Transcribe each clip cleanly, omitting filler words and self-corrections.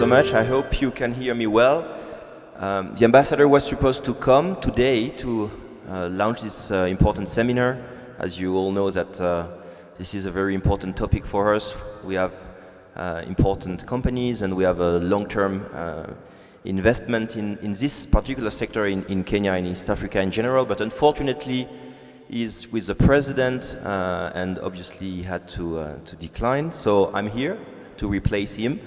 So much. I hope you can hear me well. The ambassador was supposed to come today to launch this important seminar. As you all know that this is a very important topic for us. We have important companies and we have a long-term investment in this particular sector in Kenya and East Africa in general, but unfortunately he's with the president and obviously he had to decline. So I'm here to replace him.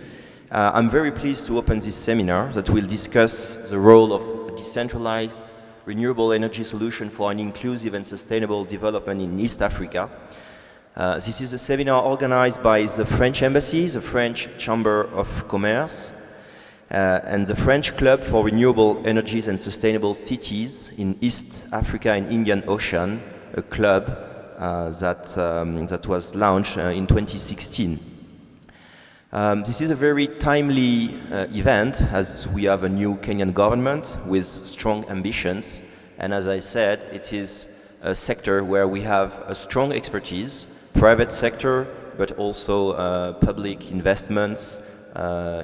I'm very pleased to open this seminar that will discuss the role of a decentralized renewable energy solution for an inclusive and sustainable development in East Africa. This is a seminar organized by the French Embassy, the French Chamber of Commerce, and the French Club for Renewable Energies and Sustainable Cities in East Africa and Indian Ocean, a club that was launched in 2016. This is a very timely event as we have a new Kenyan government with strong ambitions, and as I said, it is a sector where we have a strong expertise, private sector, but also public investments,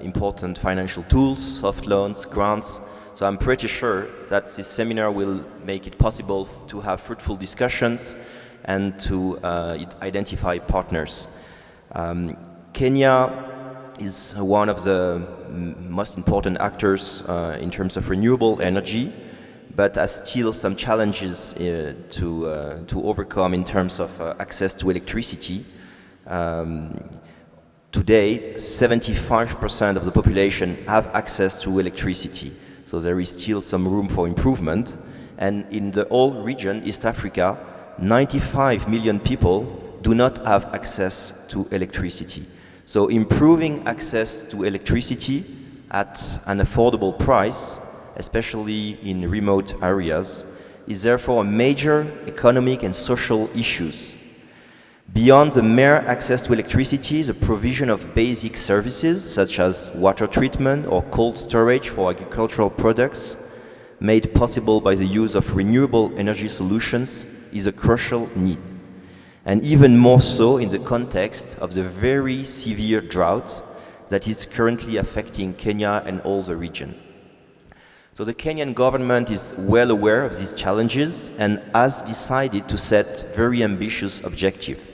important financial tools, soft loans, grants. So I'm pretty sure that this seminar will make it possible to have fruitful discussions and to identify partners. Kenya is one of the most important actors in terms of renewable energy, but has still some challenges to overcome in terms of access to electricity. Today, 75% of the population have access to electricity, so there is still some room for improvement. And in the whole region, East Africa, 95 million people do not have access to electricity. So improving access to electricity at an affordable price, especially in remote areas, is therefore a major economic and social issue. Beyond the mere access to electricity, the provision of basic services such as water treatment or cold storage for agricultural products, made possible by the use of renewable energy solutions, is a crucial need. And even more so in the context of the very severe drought that is currently affecting Kenya and all the region. So the Kenyan government is well aware of these challenges and has decided to set very ambitious objectives.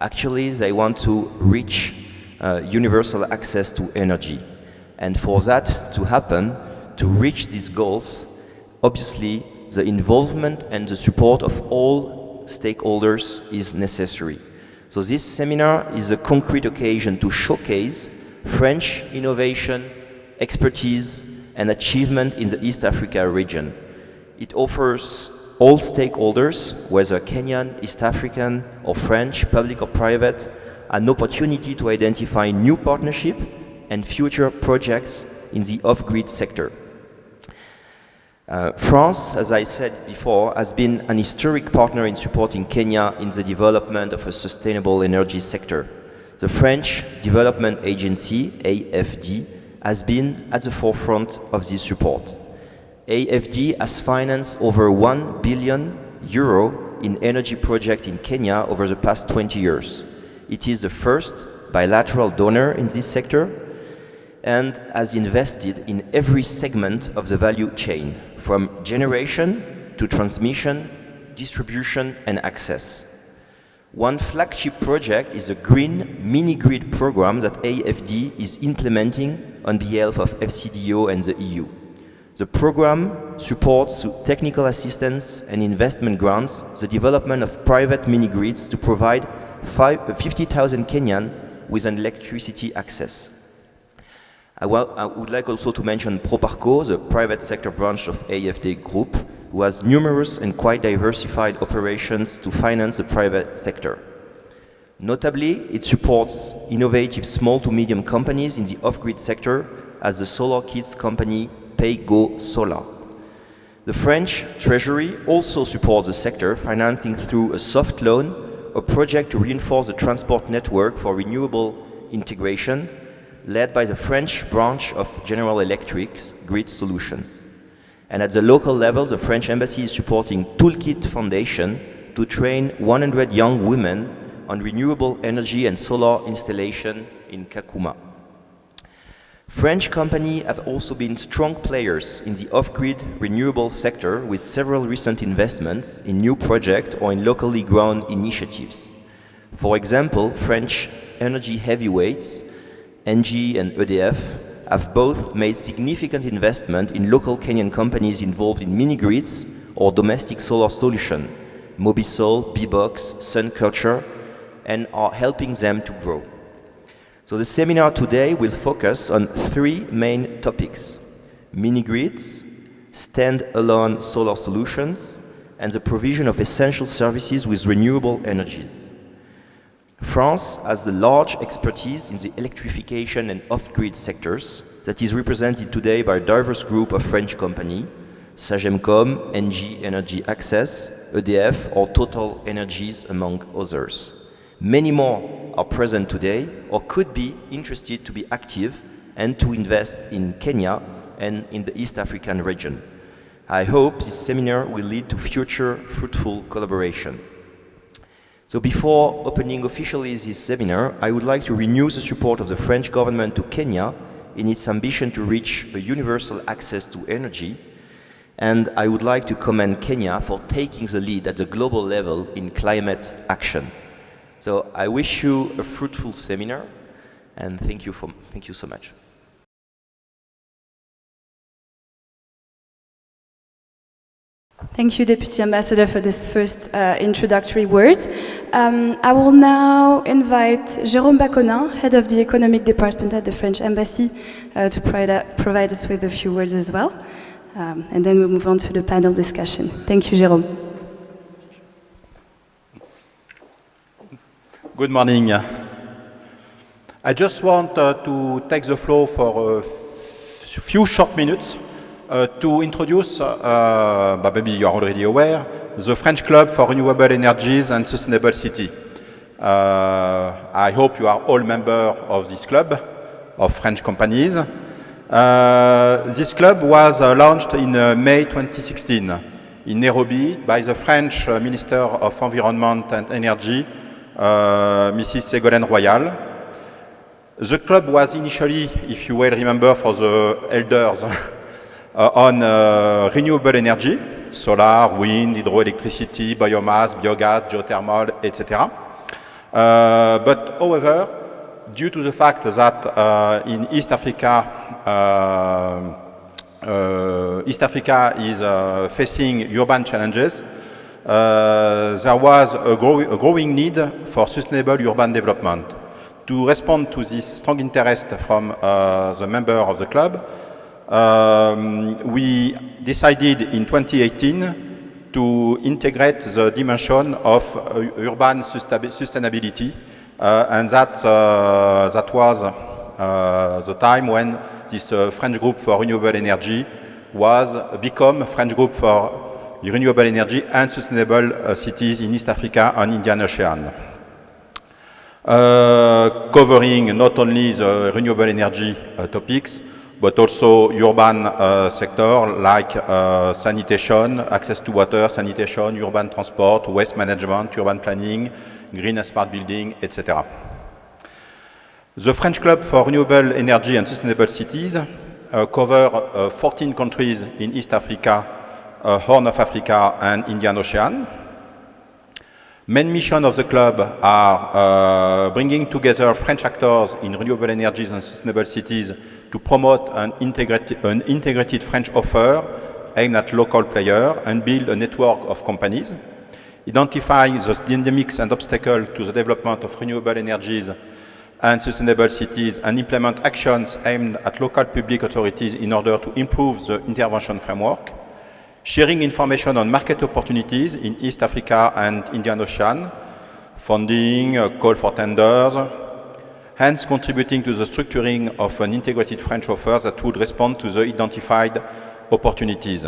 Actually, they want to reach universal access to energy. And for that to happen, to reach these goals, obviously the involvement and the support of all stakeholders is necessary. So this seminar is a concrete occasion to showcase French innovation, expertise, and achievement in the East Africa region. It offers all stakeholders, whether Kenyan, East African, or French, public or private, an opportunity to identify new partnerships and future projects in the off-grid sector. France, as I said before, has been an historic partner in supporting Kenya in the development of a sustainable energy sector. The French Development Agency, AFD, has been at the forefront of this support. AFD has financed over €1 billion in energy projects in Kenya over the past 20 years. It is the first bilateral donor in this sector and has invested in every segment of the value chain, from generation to transmission, distribution, and access. One flagship project is a green mini-grid program that AFD is implementing on behalf of FCDO and the EU. The program supports through technical assistance and investment grants the development of private mini-grids to provide 50,000 Kenyan with an electricity access. I would like also to mention Proparco, the private sector branch of AFD Group, who has numerous and quite diversified operations to finance the private sector. Notably, it supports innovative small to medium companies in the off-grid sector as the solar kits company PayGo Solar. The French Treasury also supports the sector, financing through a soft loan a project to reinforce the transport network for renewable integration, led by the French branch of General Electric's Grid Solutions. And at the local level, the French Embassy is supporting Toolkit Foundation to train 100 young women on renewable energy and solar installation in Kakuma. French companies have also been strong players in the off-grid renewable sector with several recent investments in new projects or in locally grown initiatives. For example, French energy heavyweights, ENGIE and EDF, have both made significant investment in local Kenyan companies involved in mini-grids or domestic solar solution, Mobisol, Bbox, Sun Culture, and are helping them to grow. So the seminar today will focus on three main topics: mini-grids, stand-alone solar solutions, and the provision of essential services with renewable energies. France has the large expertise in the electrification and off-grid sectors that is represented today by a diverse group of French companies, Sagemcom, ENGIE Energy Access, EDF, or Total Energies, among others. Many more are present today or could be interested to be active and to invest in Kenya and in the East African region. I hope this seminar will lead to future fruitful collaboration. So before opening officially this seminar, I would like to renew the support of the French government to Kenya in its ambition to reach a universal access to energy. And I would like to commend Kenya for taking the lead at the global level in climate action. So I wish you a fruitful seminar, and thank you so much. Thank you, Deputy Ambassador, for this first introductory words. I will now invite Jérôme Baconin, Head of the Economic Department at the French Embassy, to provide us with a few words as well. And then we'll move on to the panel discussion. Thank you, Jérôme. Good morning. I just want to take the floor for a few short minutes to introduce, but maybe you are already aware, the French Club for Renewable Energies and Sustainable City. I hope you are all members of this club of French companies. This club was launched in May 2016 in Nairobi by the French Minister of Environment and Energy, Mrs. Ségolène Royal. The club was initially, if you well remember, for the elders, on renewable energy, solar, wind, hydroelectricity, biomass, biogas, geothermal, etc. But however, due to the fact that in East Africa is facing urban challenges, there was a growing need for sustainable urban development. To respond to this strong interest from the member of the club, we decided in 2018 to integrate the dimension of urban sustainability, and that was the time when this French Group for Renewable Energy was become French Group for Renewable Energy and Sustainable Cities in East Africa and Indian Ocean, covering not only the renewable energy topics, but also urban sector like sanitation, access to water, sanitation, urban transport, waste management, urban planning, green and smart building, etc. The French Club for Renewable Energy and Sustainable Cities cover 14 countries in East Africa, Horn of Africa and Indian Ocean. Main mission of the club are bringing together French actors in renewable energies and sustainable cities to promote an integrated French offer aimed at local players and build a network of companies, identify the dynamics and obstacles to the development of renewable energies and sustainable cities, and implement actions aimed at local public authorities in order to improve the intervention framework, sharing information on market opportunities in East Africa and Indian Ocean, funding, call for tenders, hence contributing to the structuring of an integrated French offer that would respond to the identified opportunities.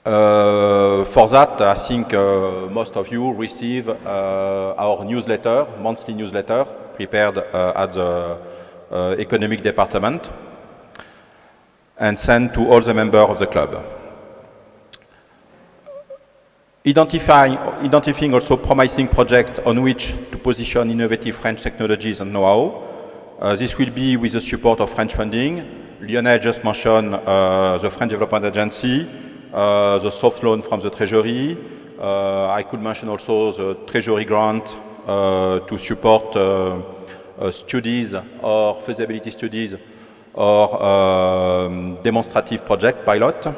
For that, I think most of you receive our newsletter, monthly newsletter, prepared at the economic department and sent to all the members of the club. Identifying also promising projects on which to position innovative French technologies and know-how. This will be with the support of French funding. Lionel just mentioned the French Development Agency, the soft loan from the Treasury. I could mention also the Treasury grant to support studies or feasibility studies or demonstrative project pilot.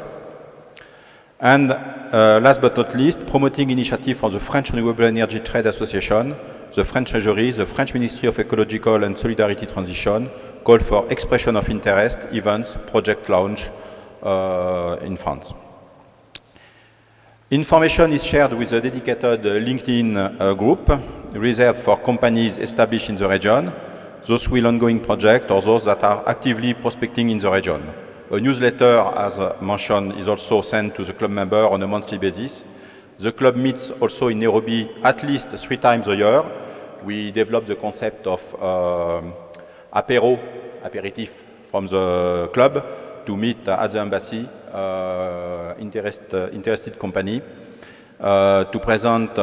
And last but not least, promoting initiative from the French Renewable Energy Trade Association, the French Treasury, the French Ministry of Ecological and Solidarity Transition, call for expression of interest, events, project launch in France. Information is shared with a dedicated LinkedIn group reserved for companies established in the region, those with ongoing projects or those that are actively prospecting in the region. A newsletter, as mentioned, is also sent to the club member on a monthly basis. The club meets also in Nairobi at least 3 times a year. We developed the concept of aperitif from the club to meet at the embassy interested company to present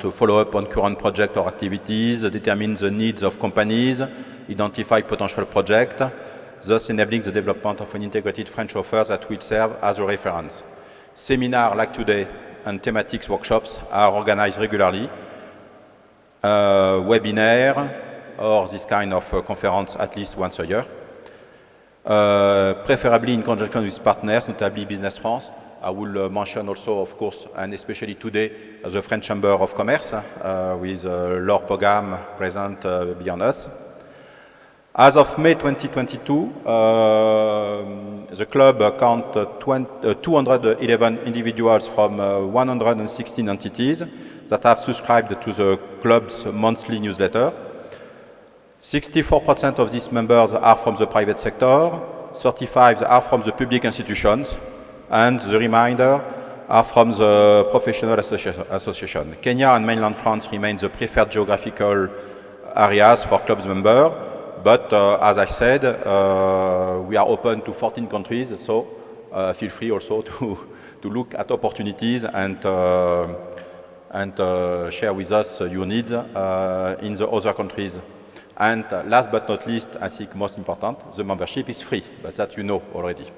a follow-up on current project or activities, determine the needs of companies, identify potential projects, thus enabling the development of an integrated French offer that will serve as a reference. Seminars like today and thematics workshops are organized regularly, webinar or this kind of conference at least once a year, preferably in conjunction with partners, notably Business France. I will mention also, of course, and especially today, the French Chamber of Commerce with Laure Pogam present beyond us. As of May 2022, the club counted 211 individuals from 116 entities that have subscribed to the club's monthly newsletter. 64% of these members are from the private sector, 35% are from the public institutions, and the remainder are from the professional association. Kenya and mainland France remain the preferred geographical areas for clubs members, but as I said, we are open to 14 countries, so feel free also to look at opportunities and share with us your needs in the other countries. And last but not least, I think most important, the membership is free, but that you know already.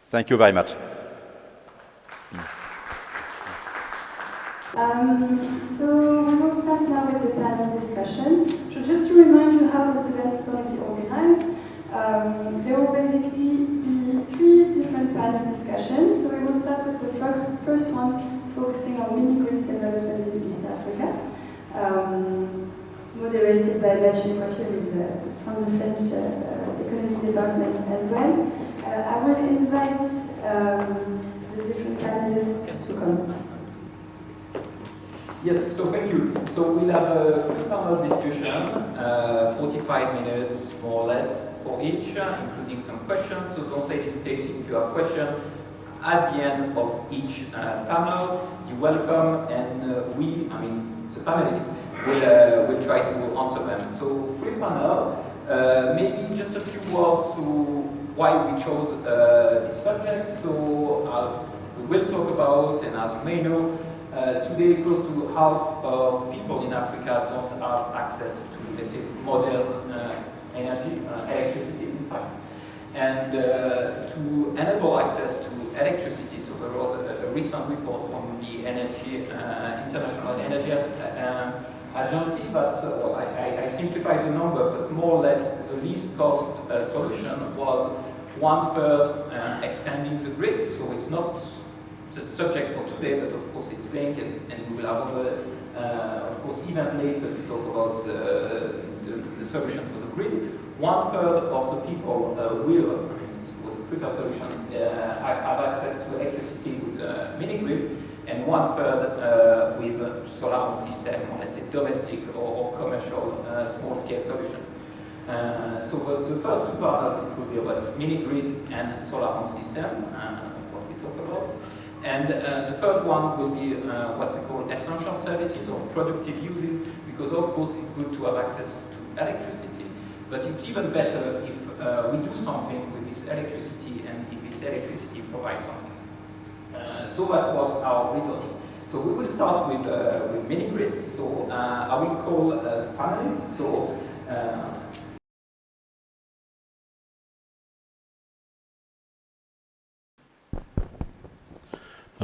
Thank you very much. So we will start now with the panel discussion. So just to remind you how this event is going to be organized, there will basically be 3 different panel discussions. So we will start with the first one focusing on mini-grids development in East Africa, moderated by Mathieu Coiffure from the French Economic Department as well. I will invite the different panelists to come. Yes, so thank you. So we'll have a panel discussion, 45 minutes more or less for each, including some questions. So don't hesitate if you have questions. At the end of each panel, you're welcome, and the panelists will try to answer them. So 3 panel, maybe just a few words to why we chose this subject. So as we will talk about, and as you may know, today close to half of people in Africa don't have access to, let's say, modern energy, electricity in fact. And to enable access to electricity, so there was a recent report from the International Energy Agency, but well, I simplify the number, but more or less the least cost solution was 1/3 expanding the grid. So it's not the subject for today, but of course it's linked, and we will have of course even later to talk about the the solution for the grid. 1/3 of the people will, preferred solutions, have access to electricity with mini-grid, and 1/3 with solar home system, or let's say domestic or commercial small-scale solution. So the first two partners, it will be about mini-grid and solar home system, what we talk about. And the third one will be what we call essential services or productive uses, because of course it's good to have access to electricity, but it's even better if we do something with this electricity and if this electricity provides something. So that was our reasoning. So we will start with mini-grids. So I will call the panelists. So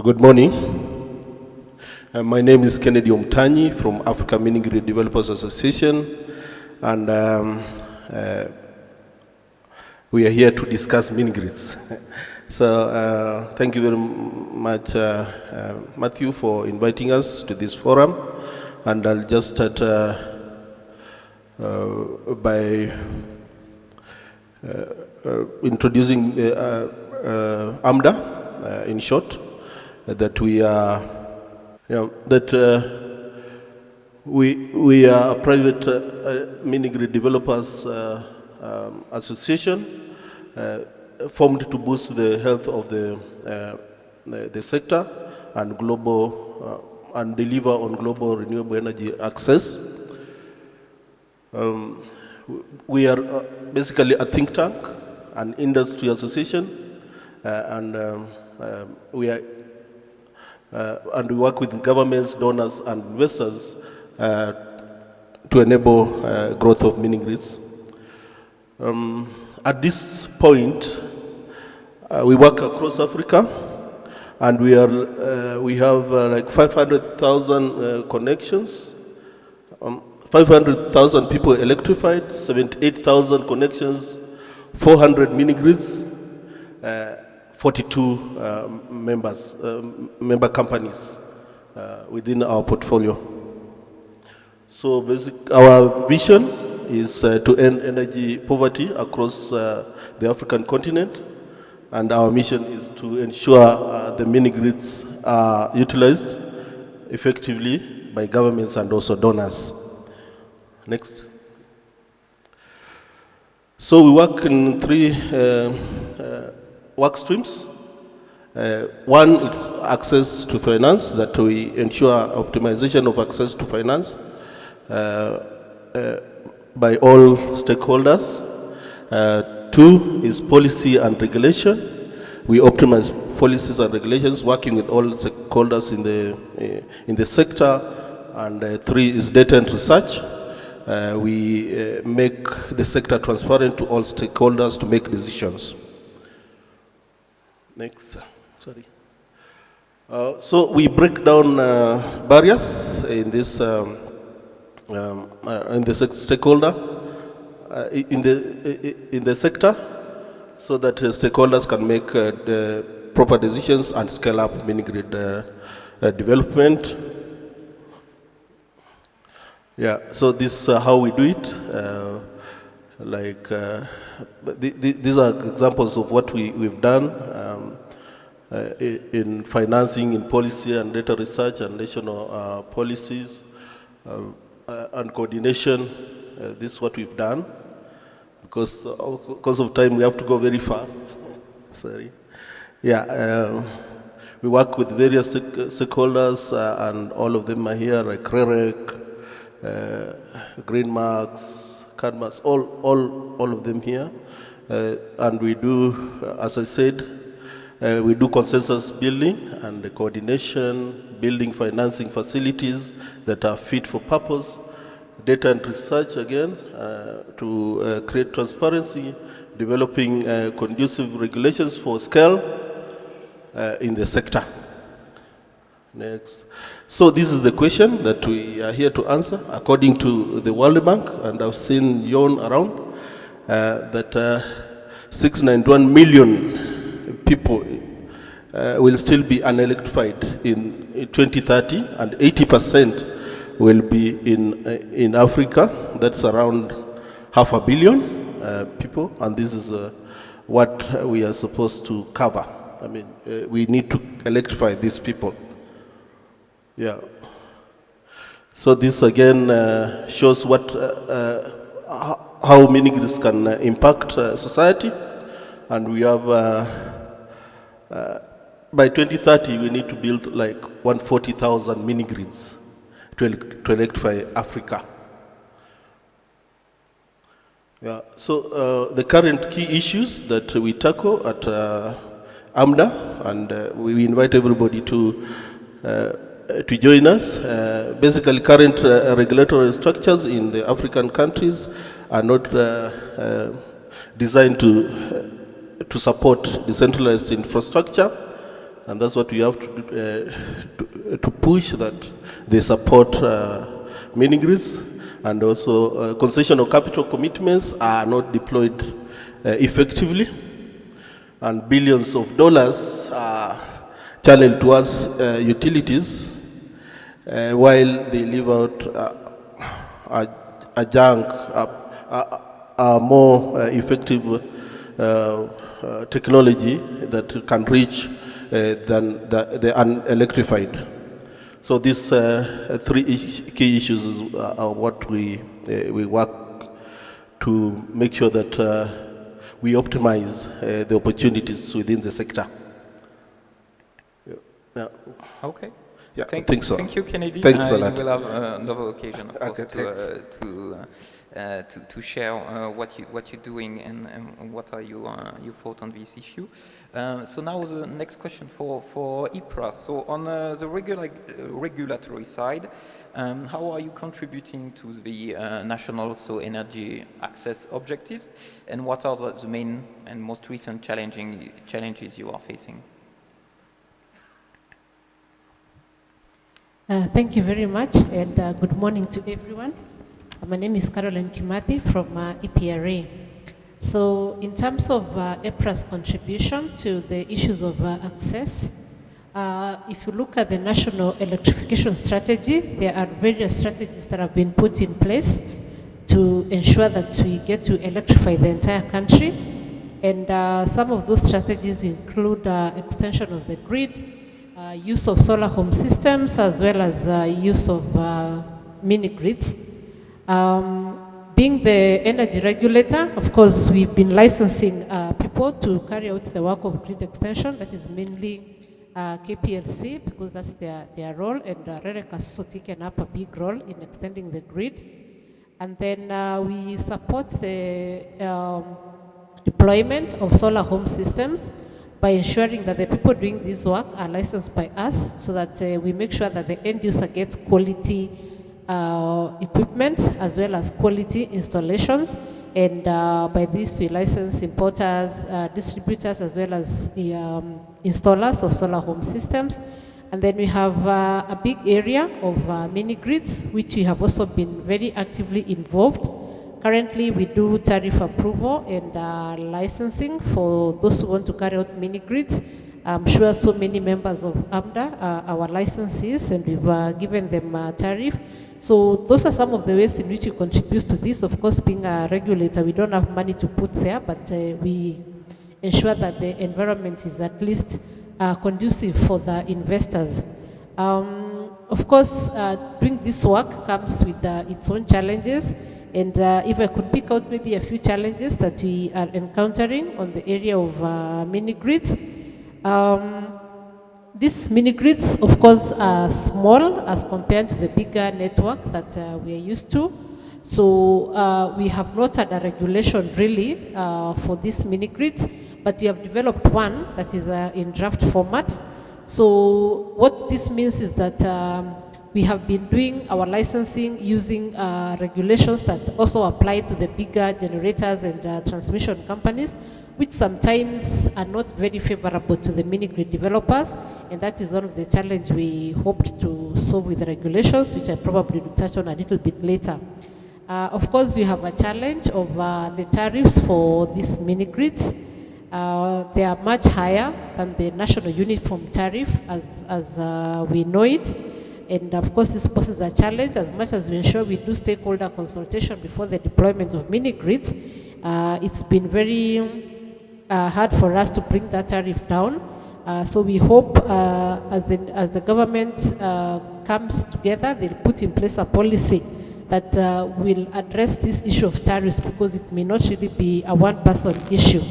good morning. My name is Kennedy Omtanyi from Africa Mini-Grid Developers Association, and we are here to discuss mini-grids. So thank you very much, Matthew, for inviting us to this forum, and I'll just start by introducing AMDA in short. That we are, we are a private mini-grid developers association formed to boost the health of the sector and global and deliver on global renewable energy access. We are basically a think tank, an industry association, and we are. And we work with governments, donors, and investors to enable growth of mini-grids. At this point, we work across Africa, and we have like 500,000 connections, 500,000 people electrified, 78,000 connections, 400 mini-grids. 42 member companies within our portfolio. So our vision is to end energy poverty across the African continent, and our mission is to ensure the mini-grids are utilized effectively by governments and also donors. Next. So we work in three work streams. One is access to finance, that we ensure optimization of access to finance by all stakeholders. Two is policy and regulation. We optimize policies and regulations, working with all stakeholders in the sector. And three is data and research. We make the sector transparent to all stakeholders to make decisions. Next, sorry. So we break down barriers in this stakeholder in the sector, so that stakeholders can make the proper decisions and scale up mini-grid development. Yeah. So this is how we do it. These are examples of what we've done in financing, in policy and data research and national policies and coordination. This is what we've done. Because of time, we have to go very fast. Sorry. Yeah. We work with various stakeholders, and all of them are here, like REREC, Green Marks, CADMAS, all of them here. And we do, as I said, we do consensus building and the coordination, building financing facilities that are fit for purpose, data and research again, to create transparency, developing conducive regulations for scale in the sector. Next. So this is the question that we are here to answer according to the World Bank, and I've seen Yon around, that 691 million people will still be unelectrified in 2030, and 80% will be in Africa. That's around 500 million people, and this is what we are supposed to cover. I mean, we need to electrify these people. Yeah. So this again shows what how mini-grids can impact society, and we have by 2030 we need to build like 140,000 mini-grids to electrify Africa. Yeah. So the current key issues that we tackle at AMDA, and we invite everybody to join us. Basically, current regulatory structures in the African countries are not designed to support decentralized infrastructure, and that's what we have to do, to push that they support mini-grids, and also concessional capital commitments are not deployed effectively, and billions of dollars are channeled towards utilities while they leave out a junk, a more effective technology that can reach than the unelectrified. So these three key issues are what we work to make sure that we optimize the opportunities within the sector. Yeah. Okay. Yeah, Thank you, Kennedy. Thanks a lot. We'll have another occasion, of course, Okay, to share what you're doing and what are your thoughts on this issue. So now the next question for IPRA. So on the regulatory side, how are you contributing to the national energy access objectives, and what are the main and most recent challenges you are facing? Thank you very much, and good morning to everyone. My name is Caroline Kimathi from EPRA. So in terms of EPRA's contribution to the issues of access, if you look at the national electrification strategy, there are various strategies that have been put in place to ensure that we get to electrify the entire country. And some of those strategies include extension of the grid, use of solar home systems, as well as use of mini-grids. Being the energy regulator, of course, we've been licensing people to carry out the work of grid extension. That is mainly KPLC, because that's their role, and REREC has also taken up a big role in extending the grid. And then we support the deployment of solar home systems by ensuring that the people doing this work are licensed by us, so that we make sure that the end user gets quality equipment as well as quality installations. And by this we license importers, distributors, as well as installers of solar home systems. And then we have a big area of mini grids, which we have also been very actively involved. Currently, we do tariff approval and licensing for those who want to carry out mini grids. I'm sure so many members of AMDA are our licensees, and we've given them a tariff. So those are some of the ways in which we contribute to this. Of course, being a regulator, we don't have money to put there, but we ensure that the environment is at least conducive for the investors. Of course, doing this work comes with its own challenges. And if I could pick out maybe a few challenges that we are encountering on the area of mini-grids. These mini-grids, of course, are small as compared to the bigger network that we are used to. So we have not had a regulation really for these mini-grids, but we have developed one that is in draft format. So what this means is that we have been doing our licensing using regulations that also apply to the bigger generators and transmission companies, which sometimes are not very favorable to the mini-grid developers. And that is one of the challenges we hoped to solve with the regulations, which I probably will touch on a little bit later. Of course, we have a challenge of the tariffs for these mini-grids. They are much higher than the national uniform tariff as we know it. And of course, this poses a challenge as much as we ensure we do stakeholder consultation before the deployment of mini grids. It's been very hard for us to bring that tariff down. So we hope as the government comes together, they'll put in place a policy that will address this issue of tariffs, because it may not really be a one-person issue.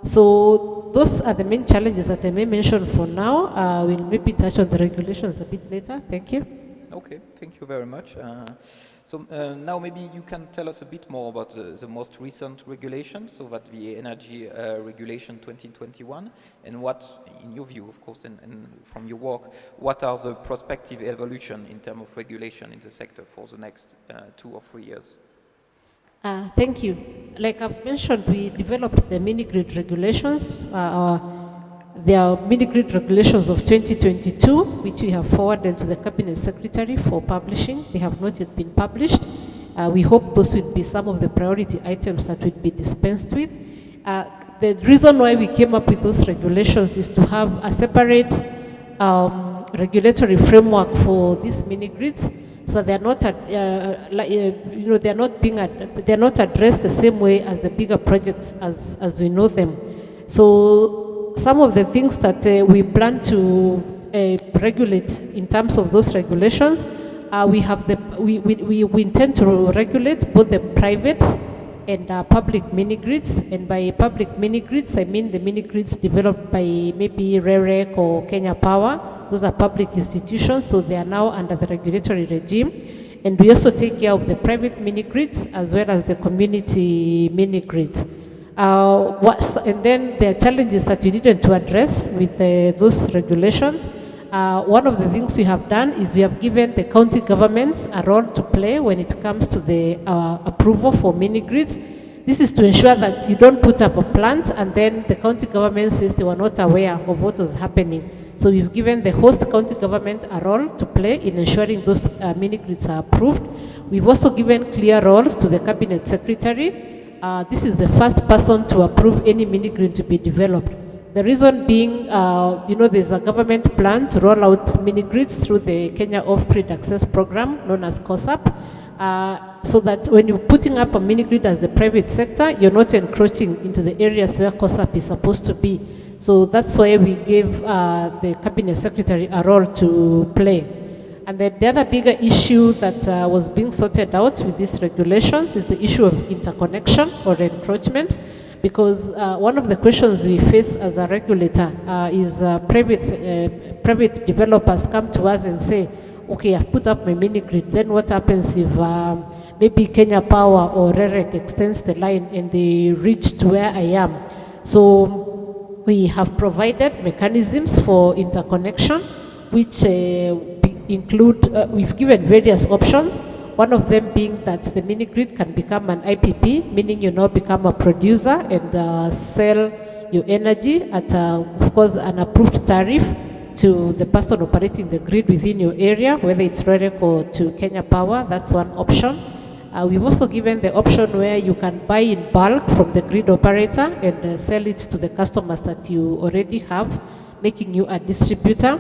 So those are the main challenges that I may mention for now. We'll maybe touch on the regulations a bit later. Thank you. Okay, thank you very much. So now maybe you can tell us a bit more about the most recent regulations, so that the Energy Regulation 2021, and what, in your view, of course, and from your work, what are the prospective evolution in terms of regulation in the sector for the next 2 or 3 years? Thank you. Like I've mentioned, we developed the mini-grid regulations. There are mini-grid regulations of 2022, which we have forwarded to the Cabinet Secretary for publishing. They have not yet been published. We hope those will be some of the priority items that will be dispensed with. The reason why we came up with those regulations is to have a separate regulatory framework for these mini-grids, so they're not, they're not addressed the same way as the bigger projects as we know them. So some of the things that we plan to regulate in terms of those regulations, we intend to regulate both the private and public mini-grids. And by public mini-grids, I mean the mini-grids developed by maybe REREC or Kenya Power. Those are public institutions, so they are now under the regulatory regime. And we also take care of the private mini-grids as well as the community mini-grids. And then there are challenges that we needed to address with those regulations. One of the things we have done is we have given the county governments a role to play when it comes to the approval for mini-grids. This is to ensure that you don't put up a plant and then the county government says they were not aware of what was happening. So we've given the host county government a role to play in ensuring those mini-grids are approved. We've also given clear roles to the Cabinet Secretary. This is the first person to approve any mini-grid to be developed. The reason being, there's a government plan to roll out mini-grids through the Kenya Off-Grid Access Program, known as COSAP, so that when you're putting up a mini-grid as the private sector, you're not encroaching into the areas where COSAP is supposed to be. So that's why we gave the Cabinet Secretary a role to play. And then the other bigger issue that was being sorted out with these regulations is the issue of interconnection or encroachment, because one of the questions we face as a regulator is private developers come to us and say, okay, I've put up my mini-grid, then what happens if maybe Kenya Power or REREC extends the line and they reach to where I am? So we have provided mechanisms for interconnection, which include, we've given various options. One of them being that the mini-grid can become an IPP, meaning you now become a producer and sell your energy at, of course, an approved tariff to the person operating the grid within your area, whether it's REREC or to Kenya Power. That's one option. We've also given the option where you can buy in bulk from the grid operator and sell it to the customers that you already have, making you a distributor.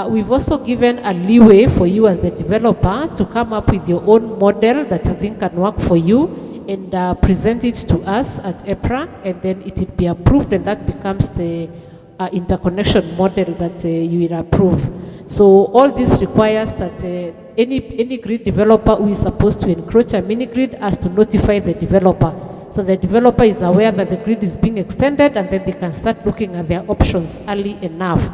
We've also given a leeway for you as the developer to come up with your own model that you think can work for you and present it to us at EPRA, and then it will be approved, and that becomes the interconnection model that you will approve. So all this requires that any grid developer who is supposed to encroach a mini-grid has to notify the developer. So the developer is aware that the grid is being extended, and then they can start looking at their options early enough.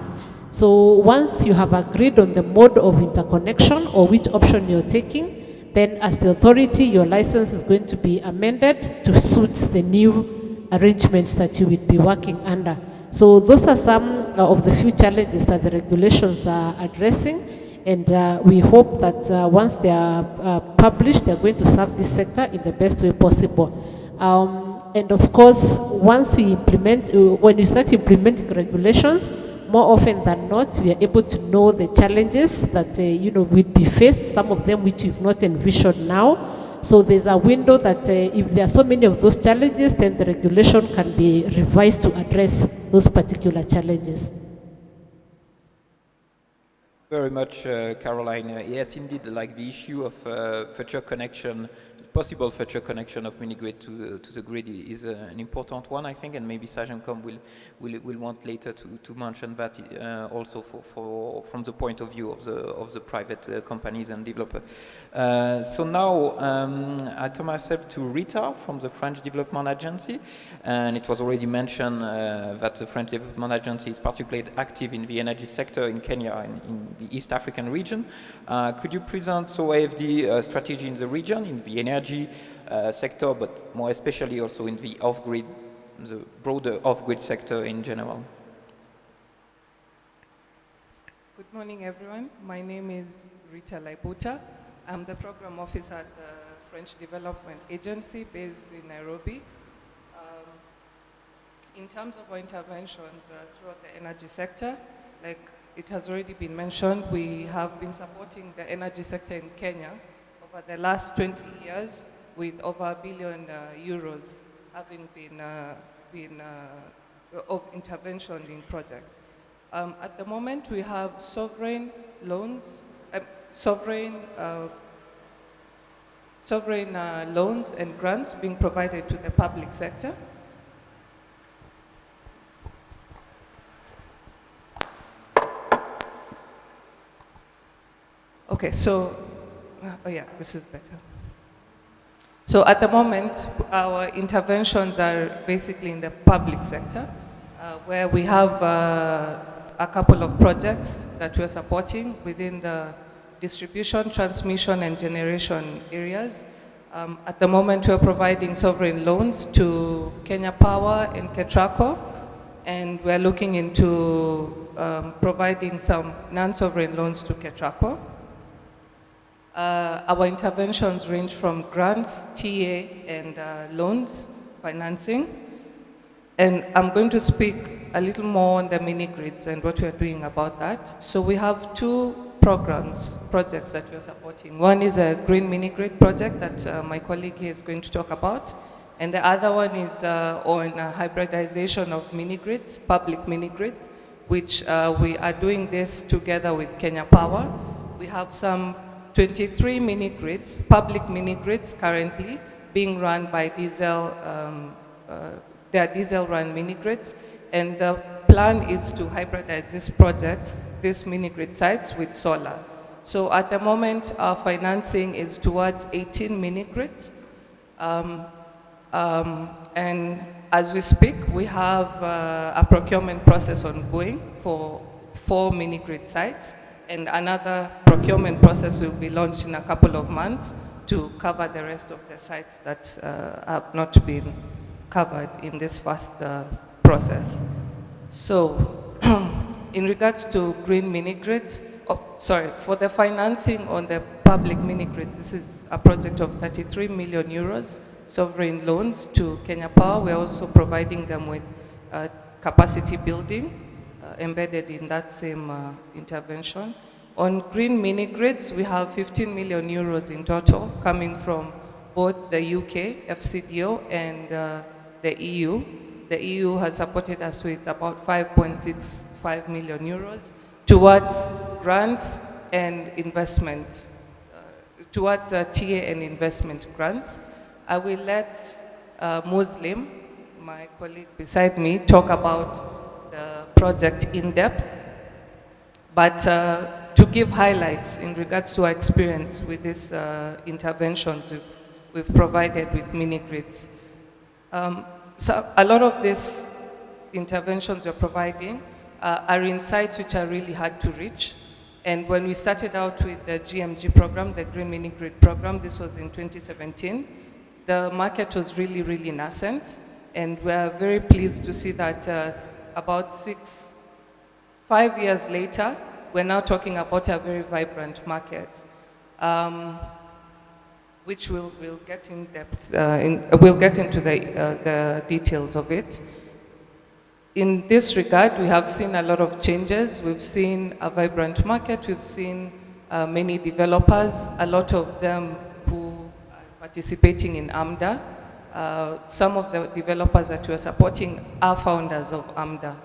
So once you have agreed on the mode of interconnection or which option you're taking, then as the authority, your license is going to be amended to suit the new arrangements that you will be working under. So those are some of the few challenges that the regulations are addressing, and we hope that once they are published, they're going to serve this sector in the best way possible. And of course, once we implement, when we start implementing regulations, more often than not, we are able to know the challenges that will be faced, some of them which we've not envisioned now. So there's a window that if there are so many of those challenges, then the regulation can be revised to address those particular challenges. Very much, Caroline. Yes, indeed, like the issue of future connection, possible future connection of mini-grid to the grid is an important one, I think, and maybe Sajankom will want later to mention that also from the point of view of the private companies and developers. So now I turn myself to Rita from the French Development Agency, and it was already mentioned that the French Development Agency is particularly active in the energy sector in Kenya and in the East African region. Could you present so AFD strategy in the region, in the energy sector, but more especially also in the off-grid, the broader off-grid sector in general? Good morning, everyone. My name is Rita Laibuta. I'm the program officer at the French Development Agency based in Nairobi. In terms of our interventions throughout the energy sector, like it has already been mentioned, we have been supporting the energy sector in Kenya over the last 20 years with over €1 billion having been of intervention in projects. At the moment, we have sovereign loans, loans and grants being provided to the public sector. Okay, so, oh yeah, this is better. So at the moment, our interventions are basically in the public sector, where we have a couple of projects that we're supporting within the distribution, transmission, and generation areas. At the moment, we're providing sovereign loans to Kenya Power and Ketraco, and we're looking into providing some non-sovereign loans to Ketraco. Our interventions range from grants, TA, and loans, financing. And I'm going to speak a little more on the mini-grids and what we're doing about that. So we have two projects that we're supporting. One is a green mini-grid project that my colleague here is going to talk about. And the other one is on hybridization of mini-grids, public mini-grids, which we are doing this together with Kenya Power. We have some 23 mini-grids, public mini-grids currently being run by diesel, they are diesel-run mini-grids, and the plan is to hybridize these projects, these mini-grid sites, with solar. So at the moment, our financing is towards 18 mini-grids, and as we speak, we have a procurement process ongoing for 4 mini-grid sites, and another procurement process will be launched in a couple of months to cover the rest of the sites that have not been covered in this first process. So, in regards to green mini-grids, for the financing on the public mini-grids, this is a project of €33 million, sovereign loans to Kenya Power. We're also providing them with capacity building embedded in that same intervention. On green mini-grids, we have €15 million in total coming from both the UK, FCDO, and the EU. The EU has supported us with about €5.65 million towards grants and investment, towards TA and investment grants. I will let Muslim, my colleague beside me, talk about the project in depth, but to give highlights in regards to our experience with these interventions we've provided with mini-grids. So a lot of these interventions we're providing are in sites which are really hard to reach. And when we started out with the GMG program, the Green Mini-Grid program, this was in 2017, the market was really, really nascent. And we're very pleased to see that about 5 years later, we're now talking about a very vibrant market, which we'll get in depth, we'll get into the details of it. In this regard, we have seen a lot of changes. We've seen a vibrant market. We've seen many developers, a lot of them who are participating in AMDA. Some of the developers that we're supporting are founders of AMDA.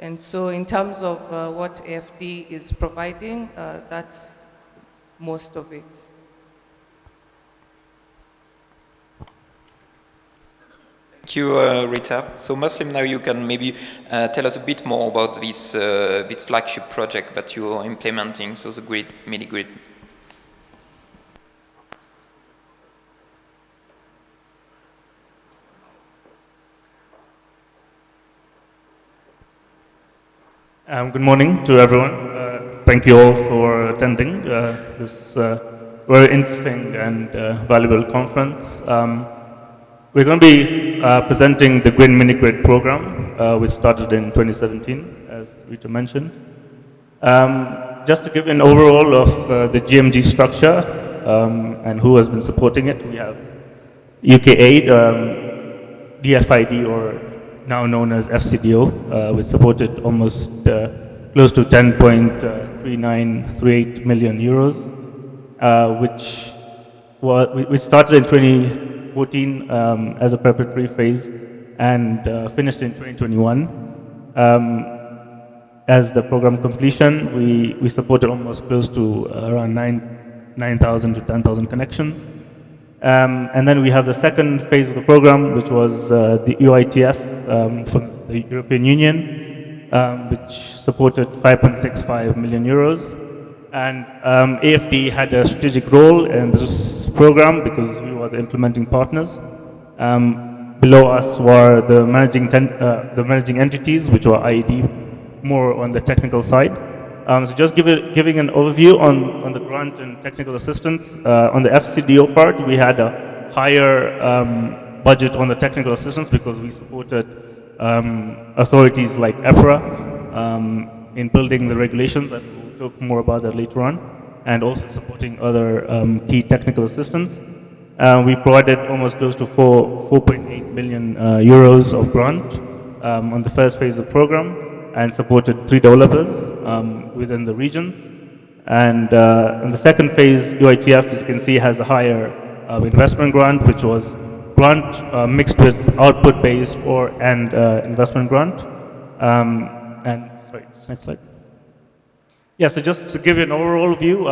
And so in terms of what AFD is providing, that's most of it. Thank you, Rita. So Muslim, now you can maybe tell us a bit more about this, this flagship project that you are implementing, so the grid, mini-grid. Good morning to everyone. Thank you all for attending this very interesting and valuable conference. We're going to be presenting the Green Mini Grid program, which started in 2017, as Rita mentioned. Just to give an overall of the GMG structure and who has been supporting it, we have UK8, DFID, or now known as FCDO, which supported almost close to 10.3938 million euros, which started in 2014 as a preparatory phase and finished in 2021. As the program completion, we supported almost close to around 9,000 to 10,000 connections. And then we have the second phase of the program, which was the UITF from the European Union, which supported 5.65 million euros. And AFD had a strategic role in this program because we were the implementing partners. Below us were the managing entities, which were IED, more on the technical side. So just giving an overview on the grant and technical assistance. On the FCDO part, we had a higher budget on the technical assistance because we supported authorities like EPRA in building the regulations, and we'll talk more about that later on, and also supporting other key technical assistance. We provided almost close to 4.8 million euros of grant on the first phase of the program, and supported 3 developers within the regions. And in the second phase, UITF, as you can see, has a higher investment grant, which was grant mixed with output-based and investment grant. And sorry, next slide. Yeah, so just to give you an overall view,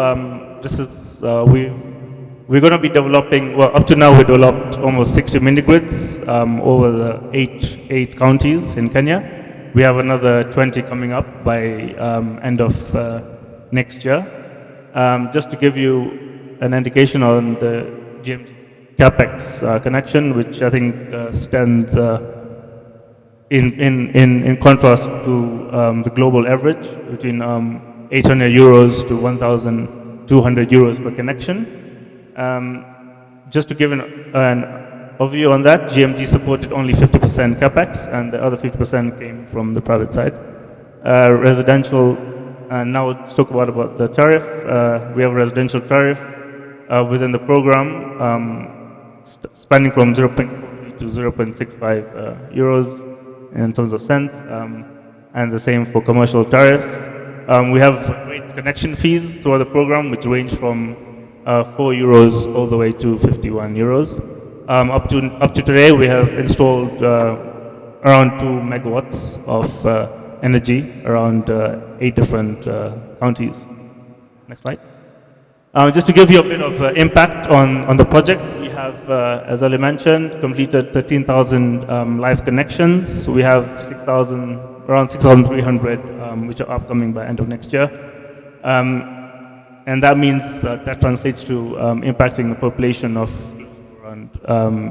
this is we're going to be developing. Well, up to now we developed almost 60 mini grids over the eight counties in Kenya. We have another 20 coming up by end of next year. Just to give you an indication on the GMG CapEx connection, which I think stands in contrast to the global average between 800 euros to 1,200 euros per connection. Just to give an overview on that, GMG supported only 50% capex, and the other 50% came from the private side. Residential, and now let's talk about the tariff. We have a residential tariff within the program, spanning from 0.40 to 0.65 euros in terms of cents, and the same for commercial tariff. We have great connection fees throughout the program, which range from 4 euros all the way to 51 euros. Up to today, we have installed around 2 megawatts of energy around 8 different counties. Next slide. Just to give you a bit of impact on the project, we have, as Ali mentioned, completed 13,000 live connections. We have around 6,300 which are upcoming by end of next year. And that means that translates to impacting the population of around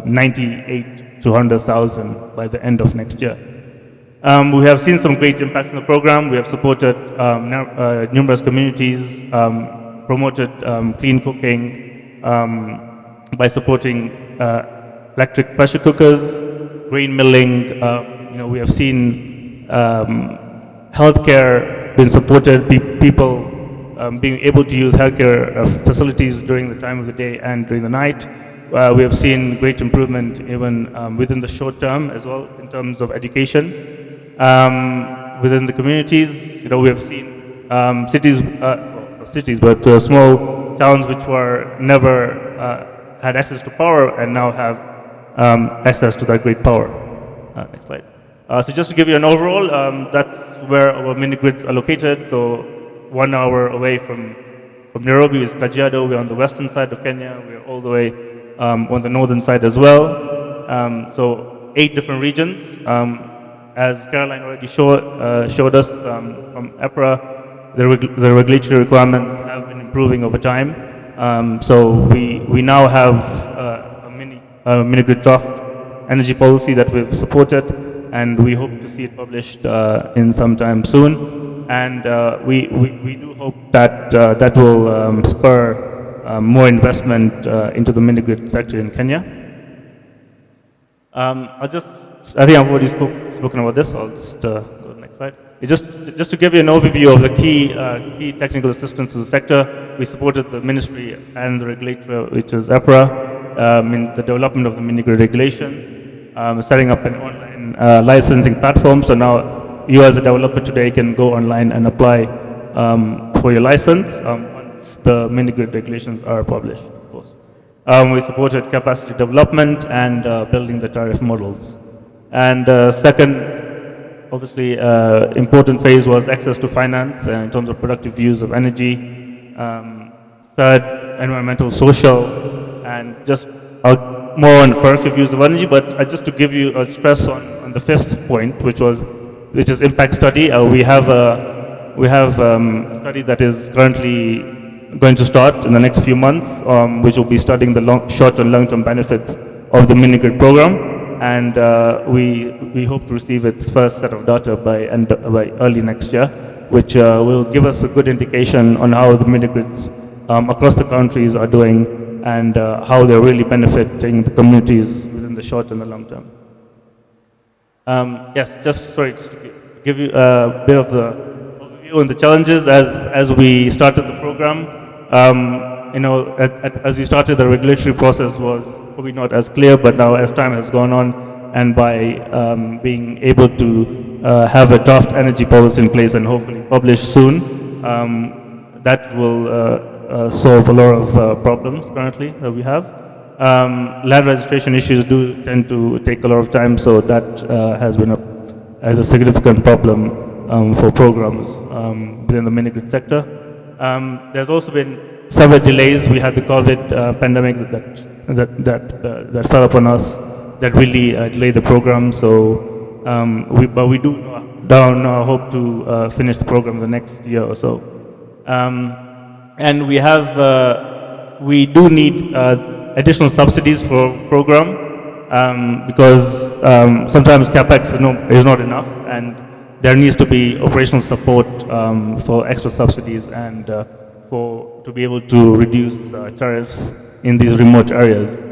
98 to 100,000 by the end of next year. We have seen some great impacts in the program. We have supported numerous communities, promoted clean cooking by supporting electric pressure cookers, grain milling. We have seen healthcare being supported, people being able to use healthcare facilities during the time of the day and during the night. We have seen great improvement even within the short term as well in terms of education. Within the communities, we have seen cities, but small towns which were never had access to power and now have access to that great power. Next slide. So just to give you an overall, that's where our mini grids are located. So 1 hour away from Nairobi is Kajiado. We're on the western side of Kenya. We're all the way on the northern side as well. So 8 different regions. As Caroline already showed us from EPRA, the regulatory requirements have been improving over time. So we now have a mini grid draft energy policy that we've supported, and we hope to see it published in some time soon. And we do hope that that will spur more investment into the mini grid sector in Kenya. I think I've already spoken about this. I'll just go to the next slide. It's just to give you an overview of the key technical assistance to the sector. We supported the ministry and the regulator, which is EPRA, in the development of the mini grid regulations, setting up an online licensing platform. So now you as a developer today can go online and apply for your license once the mini grid regulations are published, of course. We supported capacity development and building the tariff models. And second, obviously, important phase was access to finance in terms of productive use of energy. Third, environmental, social, and just more on productive use of energy. But just to give you a stress on the 5th point, which is impact study. We have a study that is currently going to start in the next few months, which will be studying the short and long-term benefits of the mini grid program. And we hope to receive its first set of data by early next year, which will give us a good indication on how the mini grids across the countries are doing and how they're really benefiting the communities within the short and the long term. Yes, just to give you a bit of the overview and the challenges as we started the program. As we started, the regulatory process was probably not as clear, but now as time has gone on, and by being able to have a draft energy policy in place and hopefully published soon, that will solve a lot of problems currently that we have. Land registration issues do tend to take a lot of time, so that has been a significant problem for programs within the mini grid sector. There's also been several delays. We had the COVID pandemic that fell upon us that really delayed the program. So, but we do now hope to finish the program the next year or so. And we do need additional subsidies for program to sometimes capex is not enough, and there needs to be operational support for extra subsidies and to be able to reduce tariffs in these remote areas.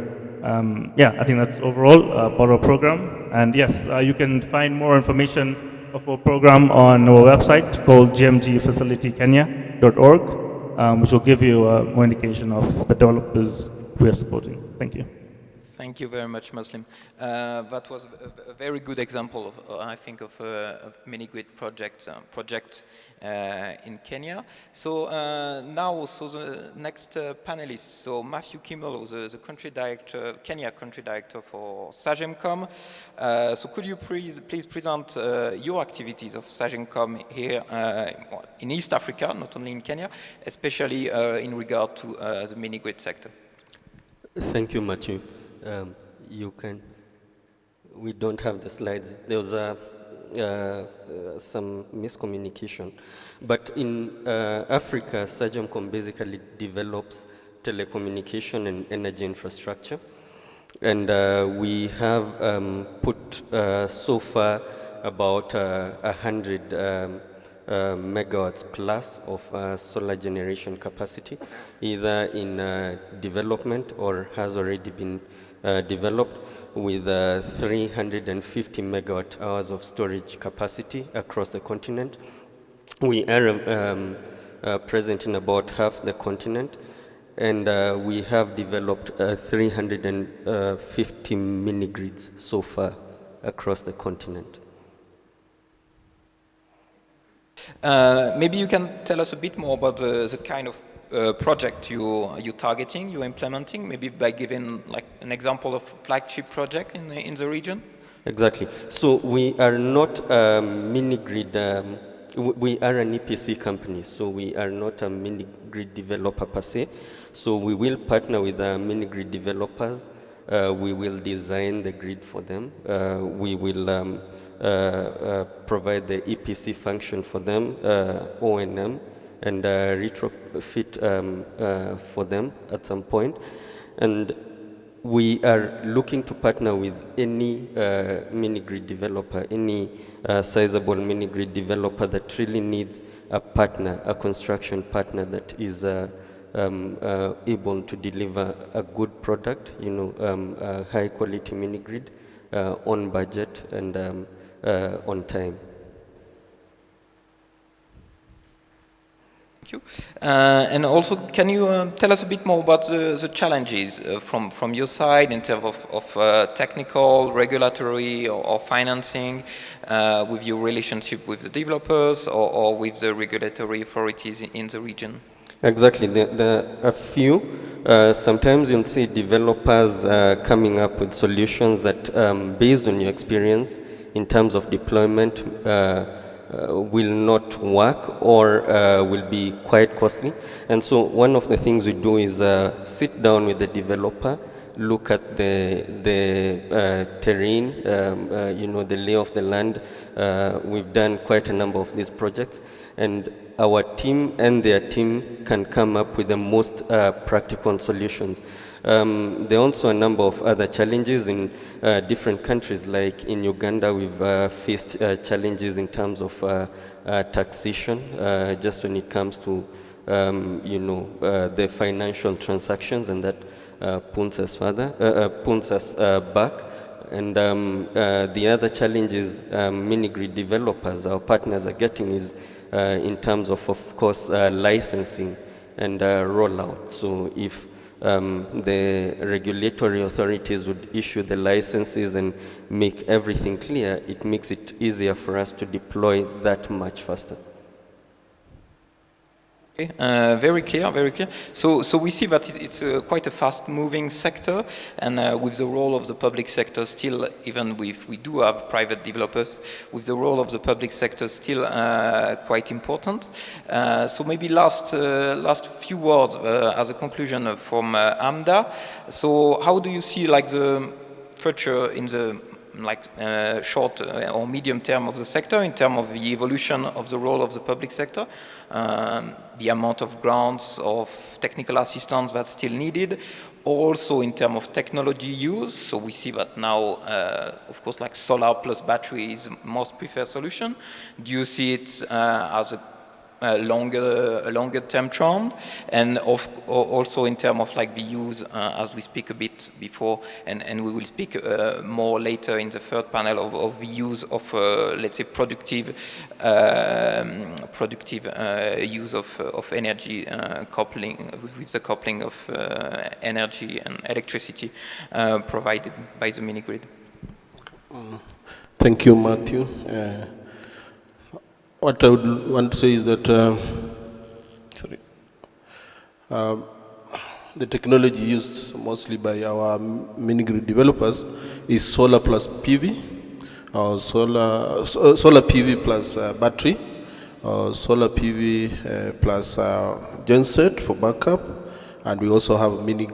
I think that's overall part of our program. And yes, you can find more information of our program on our website called gmgfacilitykenya.org, which will give you more indication of the developers we are supporting. Thank you. Thank you very much, Muslim. That was a very good example, I think, of a mini grid project in Kenya. So now, the next panelists. So Matthew Kimmel, the country director, Kenya country director for Sagemcom. So could you please present your activities of Sagemcom here in East Africa, not only in Kenya, especially in regard to the mini grid sector? Thank you, Matthew. We don't have the slides. There was some miscommunication. But in Africa, Sagemcom basically develops telecommunication and energy infrastructure. And we have put so far about 100 megawatts plus of solar generation capacity, either in development or has already been developed, with 350 megawatt hours of storage capacity across the continent. We are present in about half the continent, and we have developed 350 mini grids so far across the continent. Maybe you can tell us a bit more about the kind of project you're targeting, you're implementing, maybe by giving like an example of flagship project in the region. Exactly. So we are not a mini grid. We are an EPC company, so we are not a mini grid developer per se. So we will partner with mini grid developers. We will design the grid for them. We will provide the EPC function for them, O&M, and retrofit for them at some point. And we are looking to partner with any mini-grid developer, any sizable mini-grid developer that really needs a partner, a construction partner that is able to deliver a good product, a high-quality mini-grid on budget and on time. Thank you. And also, can you tell us a bit more about the challenges from your side in terms of technical, regulatory, or financing, with your relationship with the developers or with the regulatory authorities in the region? Exactly. There are a few. Sometimes you'll see developers coming up with solutions that, based on your experience in terms of deployment, will not work or will be quite costly. And so one of the things we do is sit down with the developer, look at the terrain, the lay of the land. We've done quite a number of these projects, and our team and their team can come up with the most practical solutions. There are also a number of other challenges in different countries. Like in Uganda, we've faced challenges in terms of taxation, just when it comes to the financial transactions, and that pulls us back. And the other challenges mini-grid developers, our partners, are getting is in terms of course, licensing and rollout. So if the regulatory authorities would issue the licenses and make everything clear, it makes it easier for us to deploy that much faster. Okay, very clear, very clear. So we see that it's quite a fast-moving sector, and with the role of the public sector still, even if we do have private developers, with the role of the public sector still quite important. So maybe last few words as a conclusion from AMDA. So how do you see like the future in the short or medium term of the sector in terms of the evolution of the role of the public sector, the amount of grants, of technical assistance that's still needed, also in terms of technology use? So we see that now, of course, like solar plus battery is the most preferred solution. Do you see it as a longer term trend, and also in terms of like the use, as we speak a bit before, and we will speak more later in the third panel of the use of let's say productive use of energy, coupling with the coupling of energy and electricity provided by the mini grid. Thank you, Matthew. What I would want to say is that the technology used mostly by our mini-grid developers is solar plus PV, or solar PV plus battery, or solar PV plus genset for backup, and we also have mini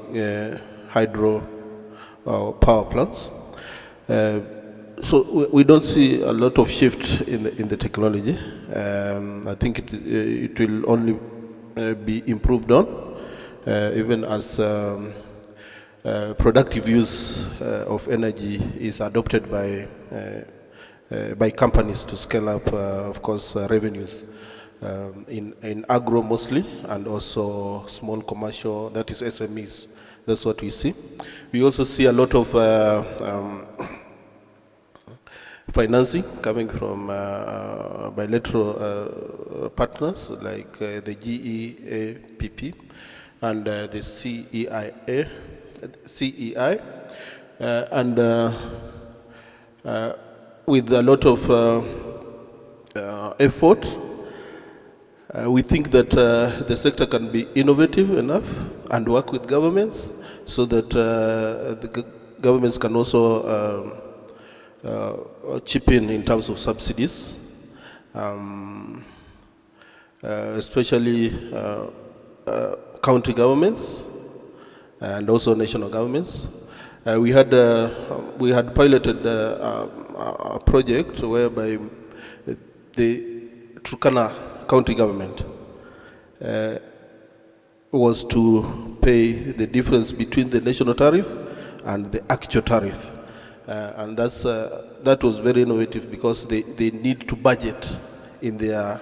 hydro power plants. So we don't see a lot of shift in the technology. I think it will only be improved on, even as productive use of energy is adopted by companies to scale up, of course, revenues in agro mostly, and also small commercial, that is SMEs. That's what we see. We also see a lot of financing coming from bilateral partners like the GEAPP and the CEI, and with a lot of effort, we think that the sector can be innovative enough and work with governments so that the governments can also chip in terms of subsidies, especially county governments and also national governments. We had piloted a project whereby the Turkana county government was to pay the difference between the national tariff and the actual tariff. And that was very innovative because they need to budget in their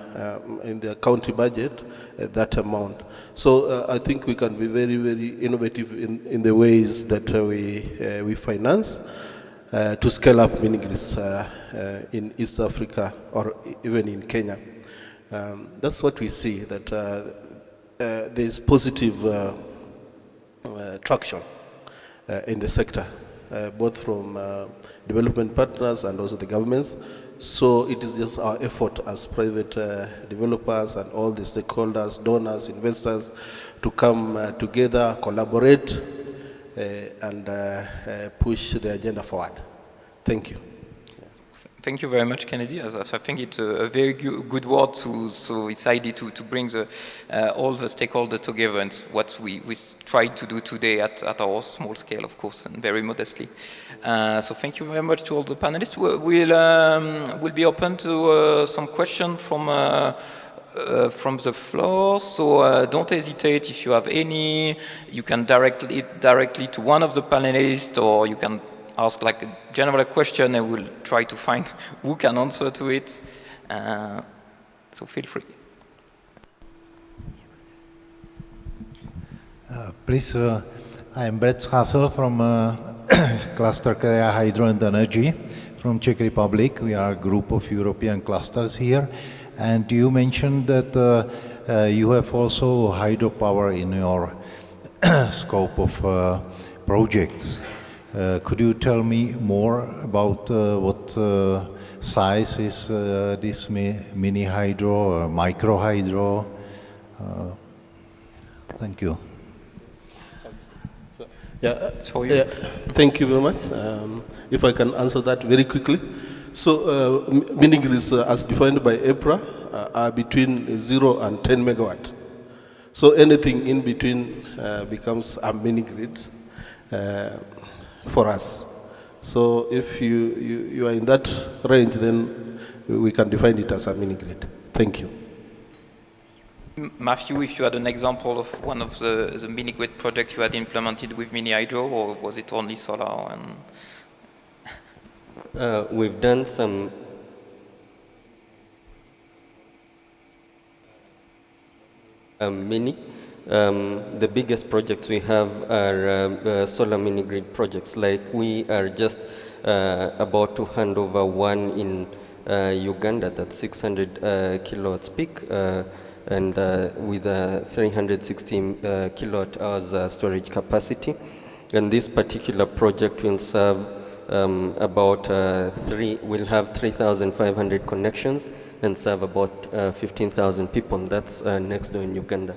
county budget that amount. So I think we can be very, very innovative in the ways that we finance to scale up mini grids in East Africa or even in Kenya. That's what we see, that there's positive traction in the sector, both from development partners and also the governments. So it is just our effort as private developers and all the stakeholders, donors, investors to come together, collaborate, and push the agenda forward. Thank you. Thank you very much, Kennedy. I think it's a very good word so it's ideal to bring all the stakeholders together, and what we try to do today at our small scale, of course, and very modestly. So thank you very much to all the panelists. We'll be open to some questions from the floor, so don't hesitate. If you have any, you can directly to one of the panelists, or you can ask like a general question and we'll try to find who can answer to it. So feel free. Please, I am Brett Hassel from Cluster Korea Hydro and Energy from Czech Republic. We are a group of European clusters here. And you mentioned that you have also hydropower in your scope of projects. Could you tell me more about what size is this mini hydro or micro hydro? Thank you. Yeah, it's for you. Thank you very much. If I can answer that very quickly. So mini grids, as defined by EPRA, are between 0 and 10 megawatt. So anything in between becomes a mini grid for us. So if you are in that range, then we can define it as a mini grid. Thank you. Matthew, if you had an example of one of the mini grid projects you had implemented with mini hydro, or was it only solar? We've done some mini. The biggest projects we have are solar mini grid projects. Like we are just about to hand over one in Uganda that's 600 kilowatts peak and with 360 kilowatt hours storage capacity. And this particular project will serve we'll have 3,500 connections and serve about 15,000 people. That's next door in Uganda.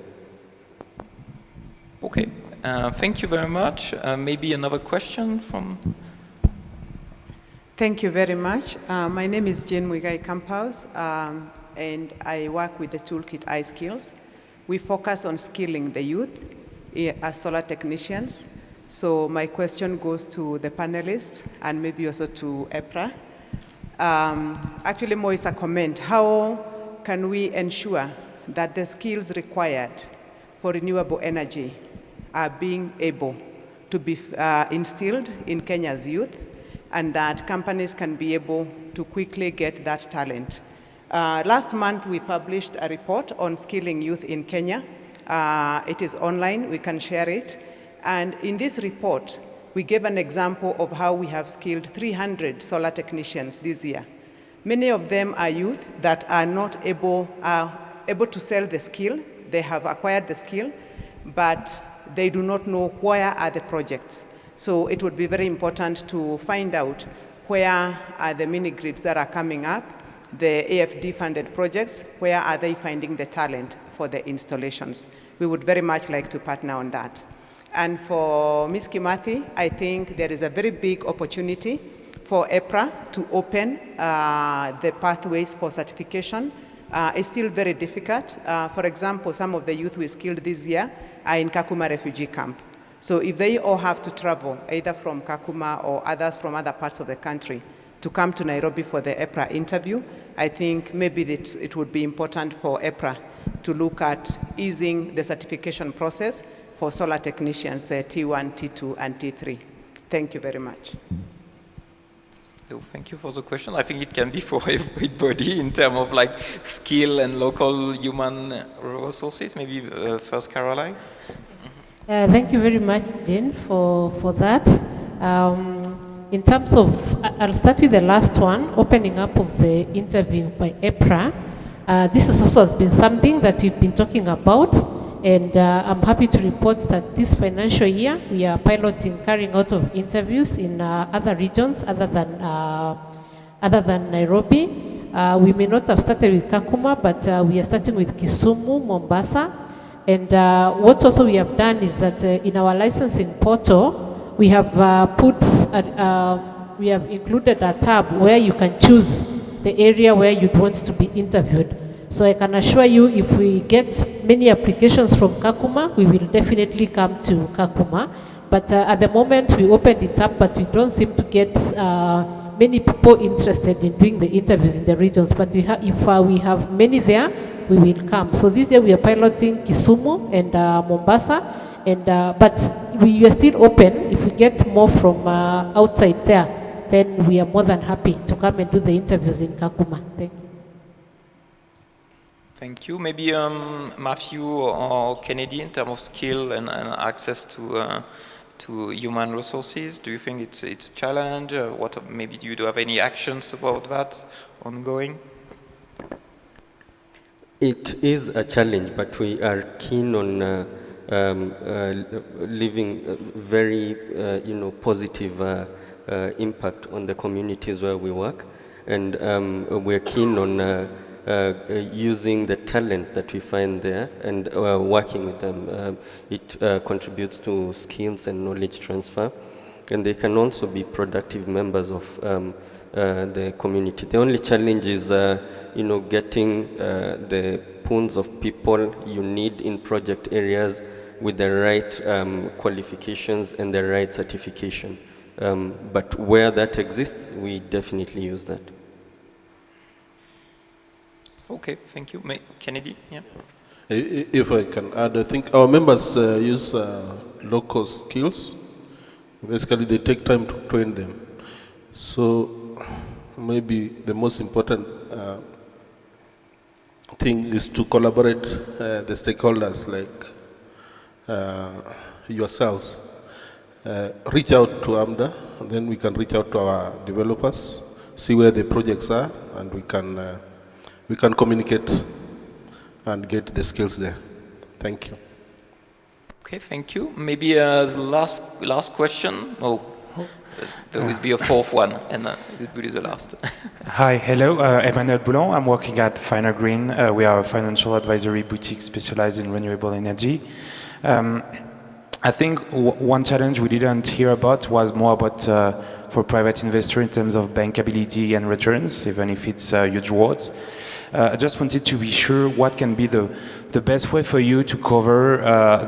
Okay, thank you very much. Maybe another question from... Thank you very much. My name is Jane Mwigai Camphouse, and I work with the toolkit iSkills. We focus on skilling the youth as solar technicians. So my question goes to the panelists and maybe also to EPRA. Actually, more is a comment. How can we ensure that the skills required for renewable energy are being able to be instilled in Kenya's youth, and that companies can be able to quickly get that talent? Last month, we published a report on skilling youth in Kenya. It is online, we can share it. And in this report, we gave an example of how we have skilled 300 solar technicians this year. Many of them are youth that are not able to sell the skill. They have acquired the skill, but they do not know where are the projects. So it would be very important to find out where are the mini grids that are coming up, the AFD-funded projects, where are they finding the talent for the installations. We would very much like to partner on that. And for Ms. Kimathi, I think there is a very big opportunity for EPRA to open the pathways for certification is still very difficult. For example, some of the youth we skilled this year are in Kakuma refugee camp. So if they all have to travel, either from Kakuma or others from other parts of the country, to come to Nairobi for the EPRA interview, I think maybe it would be important for EPRA to look at easing the certification process for solar technicians, T1, T2, and T3. Thank you very much. So thank you for the question. I think it can be for everybody in terms of like skill and local human resources. Maybe first Caroline. Thank you very much, Jane, for that. In terms of, I'll start with the last one, opening up of the interview by EPRA. This is also has been something that we've been talking about, and I'm happy to report that this financial year we are piloting carrying out of interviews in other regions other than Nairobi. We may not have started with Kakuma, but we are starting with Kisumu, Mombasa, and what also we have done is that in our licensing portal we have we have included a tab where you can choose the area where you'd want to be interviewed. So I can assure you, if we get many applications from Kakuma, we will definitely come to Kakuma. But at the moment, we opened it up, but we don't seem to get many people interested in doing the interviews in the regions. But if we have many there, we will come. So this year we are piloting Kisumu and Mombasa, and but we are still open. If we get more from outside there, then we are more than happy to come and do the interviews in Kakuma. Thank you. Thank you. Maybe Matthew or Kennedy, in terms of skill and access to human resources, do you think it's a challenge? What maybe do you have any actions about that ongoing? It is a challenge, but we are keen on leaving a very positive impact on the communities where we work, and we're keen on using the talent that we find there and working with them. It contributes to skills and knowledge transfer, and they can also be productive members of the community. The only challenge is getting the pools of people you need in project areas with the right qualifications and the right certification. But where that exists, we definitely use that. Okay, thank you. Kennedy, yeah. If I can add, I think our members use local skills. Basically, they take time to train them. So maybe the most important thing is to collaborate the stakeholders like yourselves. Reach out to AMDA, and then we can reach out to our developers, see where the projects are, and we can communicate and get the skills there. Thank you. Okay, thank you. Maybe last question. Oh, there will be a fourth one, and it will be the last. Hi, hello, Emmanuel Boulon. I'm working at Finer Green. We are a financial advisory boutique specialized in renewable energy. I think one challenge we didn't hear about was more about for private investor in terms of bankability and returns, even if it's huge rewards. I just wanted to be sure what can be the best way for you to cover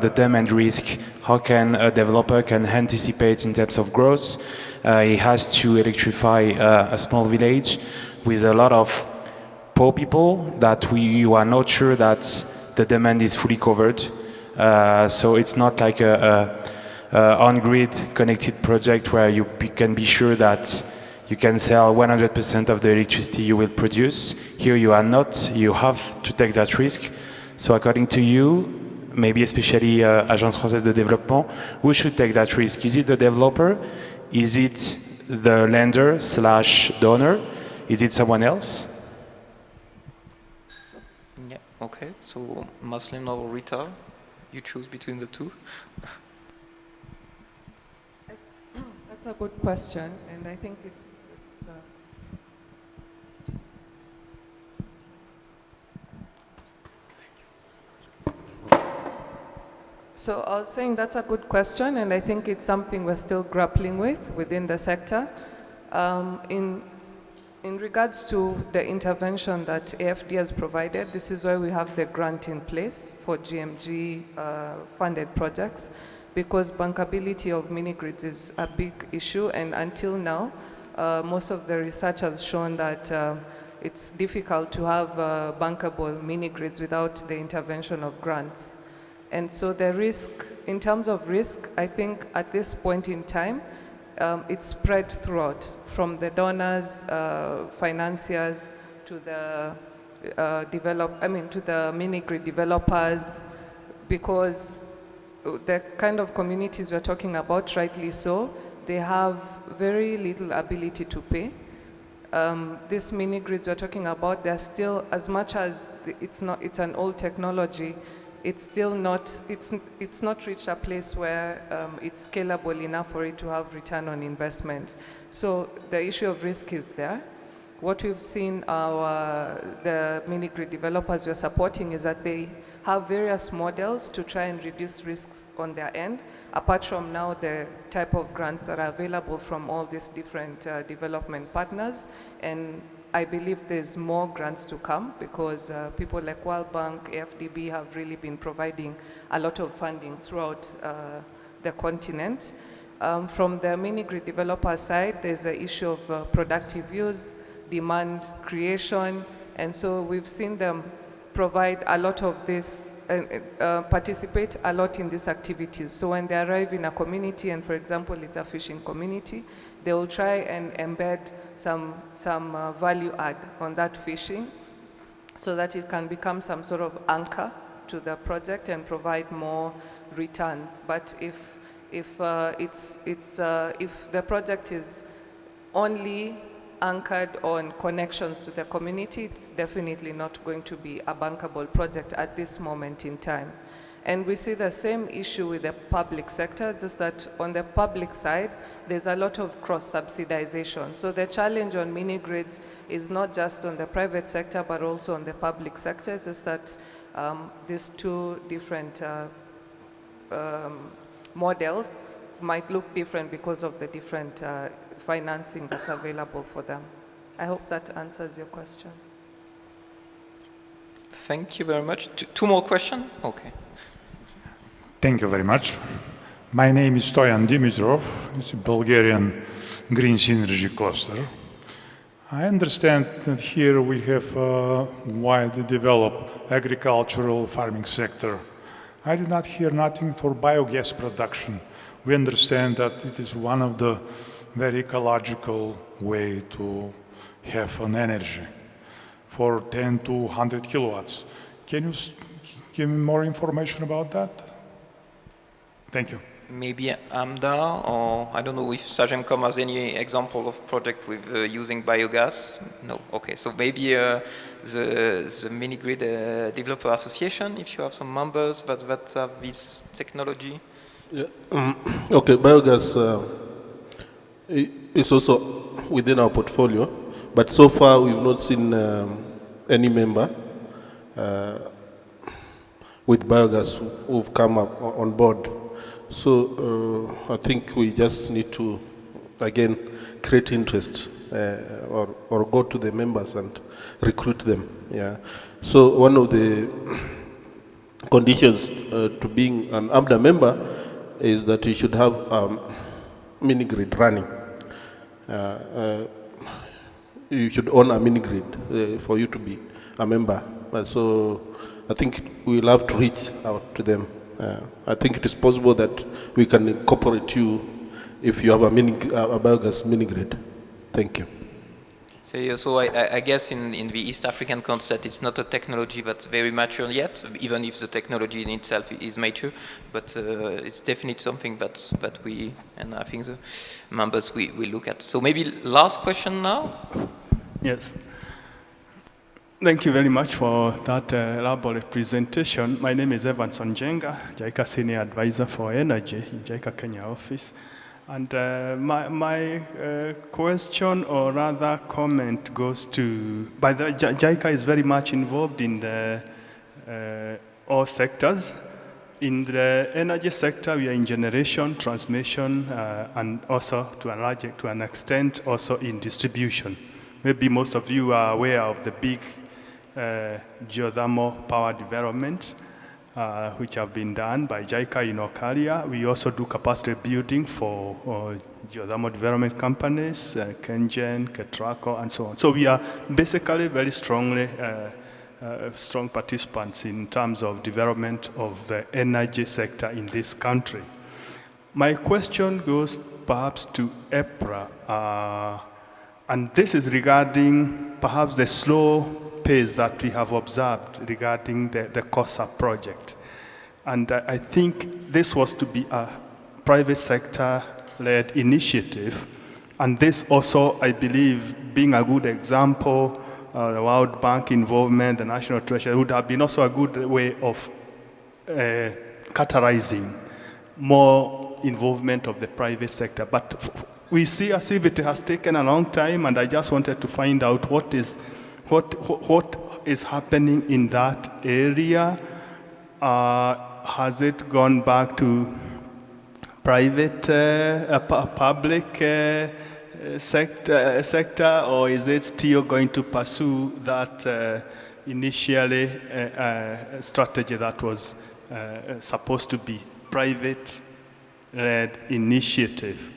the demand risk. How can a developer can anticipate in terms of growth? He has to electrify a small village with a lot of poor people that you are not sure that the demand is fully covered. So it's not like a on-grid connected project where you can be sure that you can sell 100% of the electricity you will produce. Here you are not, you have to take that risk. So according to you, maybe especially Agence Française de Développement, who should take that risk? Is it the developer? Is it the lender / donor? Is it someone else? Yeah, okay. So Muslim or Rita, you choose between the two. That's a good question, and I think it's So I was saying that's a good question, and I think it's something we're still grappling with within the sector. In regards to the intervention that AFD has provided, this is why we have the grant in place for GMG funded projects, because bankability of mini-grids is a big issue, and until now, most of the research has shown that it's difficult to have bankable mini-grids without the intervention of grants. And so the risk, in terms of risk, I think at this point in time, it's spread throughout, from the donors, financiers, to the to the mini-grid developers, because the kind of communities we're talking about, rightly so, they have very little ability to pay. These mini-grids we're talking about, they're still, as much as it's an old technology, it's still not, it's not reached a place where it's scalable enough for it to have return on investment. So the issue of risk is there. What we've seen the mini-grid developers we're supporting is that they have various models to try and reduce risks on their end, apart from now the type of grants that are available from all these different development partners. And I believe there's more grants to come, because people like World Bank, AFDB have really been providing a lot of funding throughout the continent. From the mini-grid developer side, there's an issue of productive use, demand creation, and so we've seen them provide a lot of this, participate a lot in these activities. So when they arrive in a community, and for example, it's a fishing community, they will try and embed some value add on that fishing, so that it can become some sort of anchor to the project and provide more returns. But if the project is only anchored on connections to the community, it's definitely not going to be a bankable project at this moment in time. And we see the same issue with the public sector, just that on the public side, there's a lot of cross-subsidization. So the challenge on mini-grids is not just on the private sector, but also on the public sector. It's just that these two different models might look different because of the different financing that's available for them. I hope that answers your question. Thank you very much. Two more questions? Okay. Thank you very much. My name is Stoyan Dimitrov. It's a Bulgarian Green Synergy Cluster. I understand that here we have a widely developed agricultural farming sector. I did not hear nothing for biogas production. We understand that it is one of the very ecological way to have an energy for 10 to 100 kilowatts. Can you give me more information about that? Thank you. Maybe AMDA, or I don't know if Sagemcom has any example of project with using biogas. No, okay. So maybe the mini-grid developer association, if you have some members that have this technology. Yeah. Okay, biogas is also within our portfolio, but so far we've not seen any member with biogas who've come up on board. So I think we just need to, again, create interest or go to the members and recruit them. Yeah. So one of the conditions to being an AMDA member is that you should have mini-grid running. You should own a mini-grid for you to be a member. So I think we'll have to reach out to them. I think it is possible that we can incorporate you if you have a biogas mini-grid. Thank you. So I guess in the East African context, it's not a technology that's very mature yet, even if the technology in itself is mature, but it's definitely something that we, and I think the members we look at. So maybe last question now? Yes. Thank you very much for that elaborate presentation. My name is Evanson Jenga, JICA Senior Advisor for Energy in JICA Kenya office. And my question, or rather comment, goes to, JICA is very much involved in all sectors, In the energy sector, we are in generation, transmission, and also to an extent also in distribution. Maybe most of you are aware of the big geothermal power development which have been done by JICA in Okaria. We also do capacity building for geothermal development companies, Kengen, Ketraco, and so on. So we are basically very strongly strong participants in terms of development of the energy sector in this country. My question goes perhaps to EPRA, and this is regarding perhaps the slow pace that we have observed regarding the COSA project. And I think this was to be a private sector-led initiative, and this also, I believe, being a good example, the World Bank involvement, the National Treasury, would have been also a good way of catalyzing more involvement of the private sector. But we see as if it has taken a long time, and I just wanted to find out what is happening in that area. Has it gone back to private, public sector, or is it still going to pursue that initially strategy that was supposed to be private-led initiative?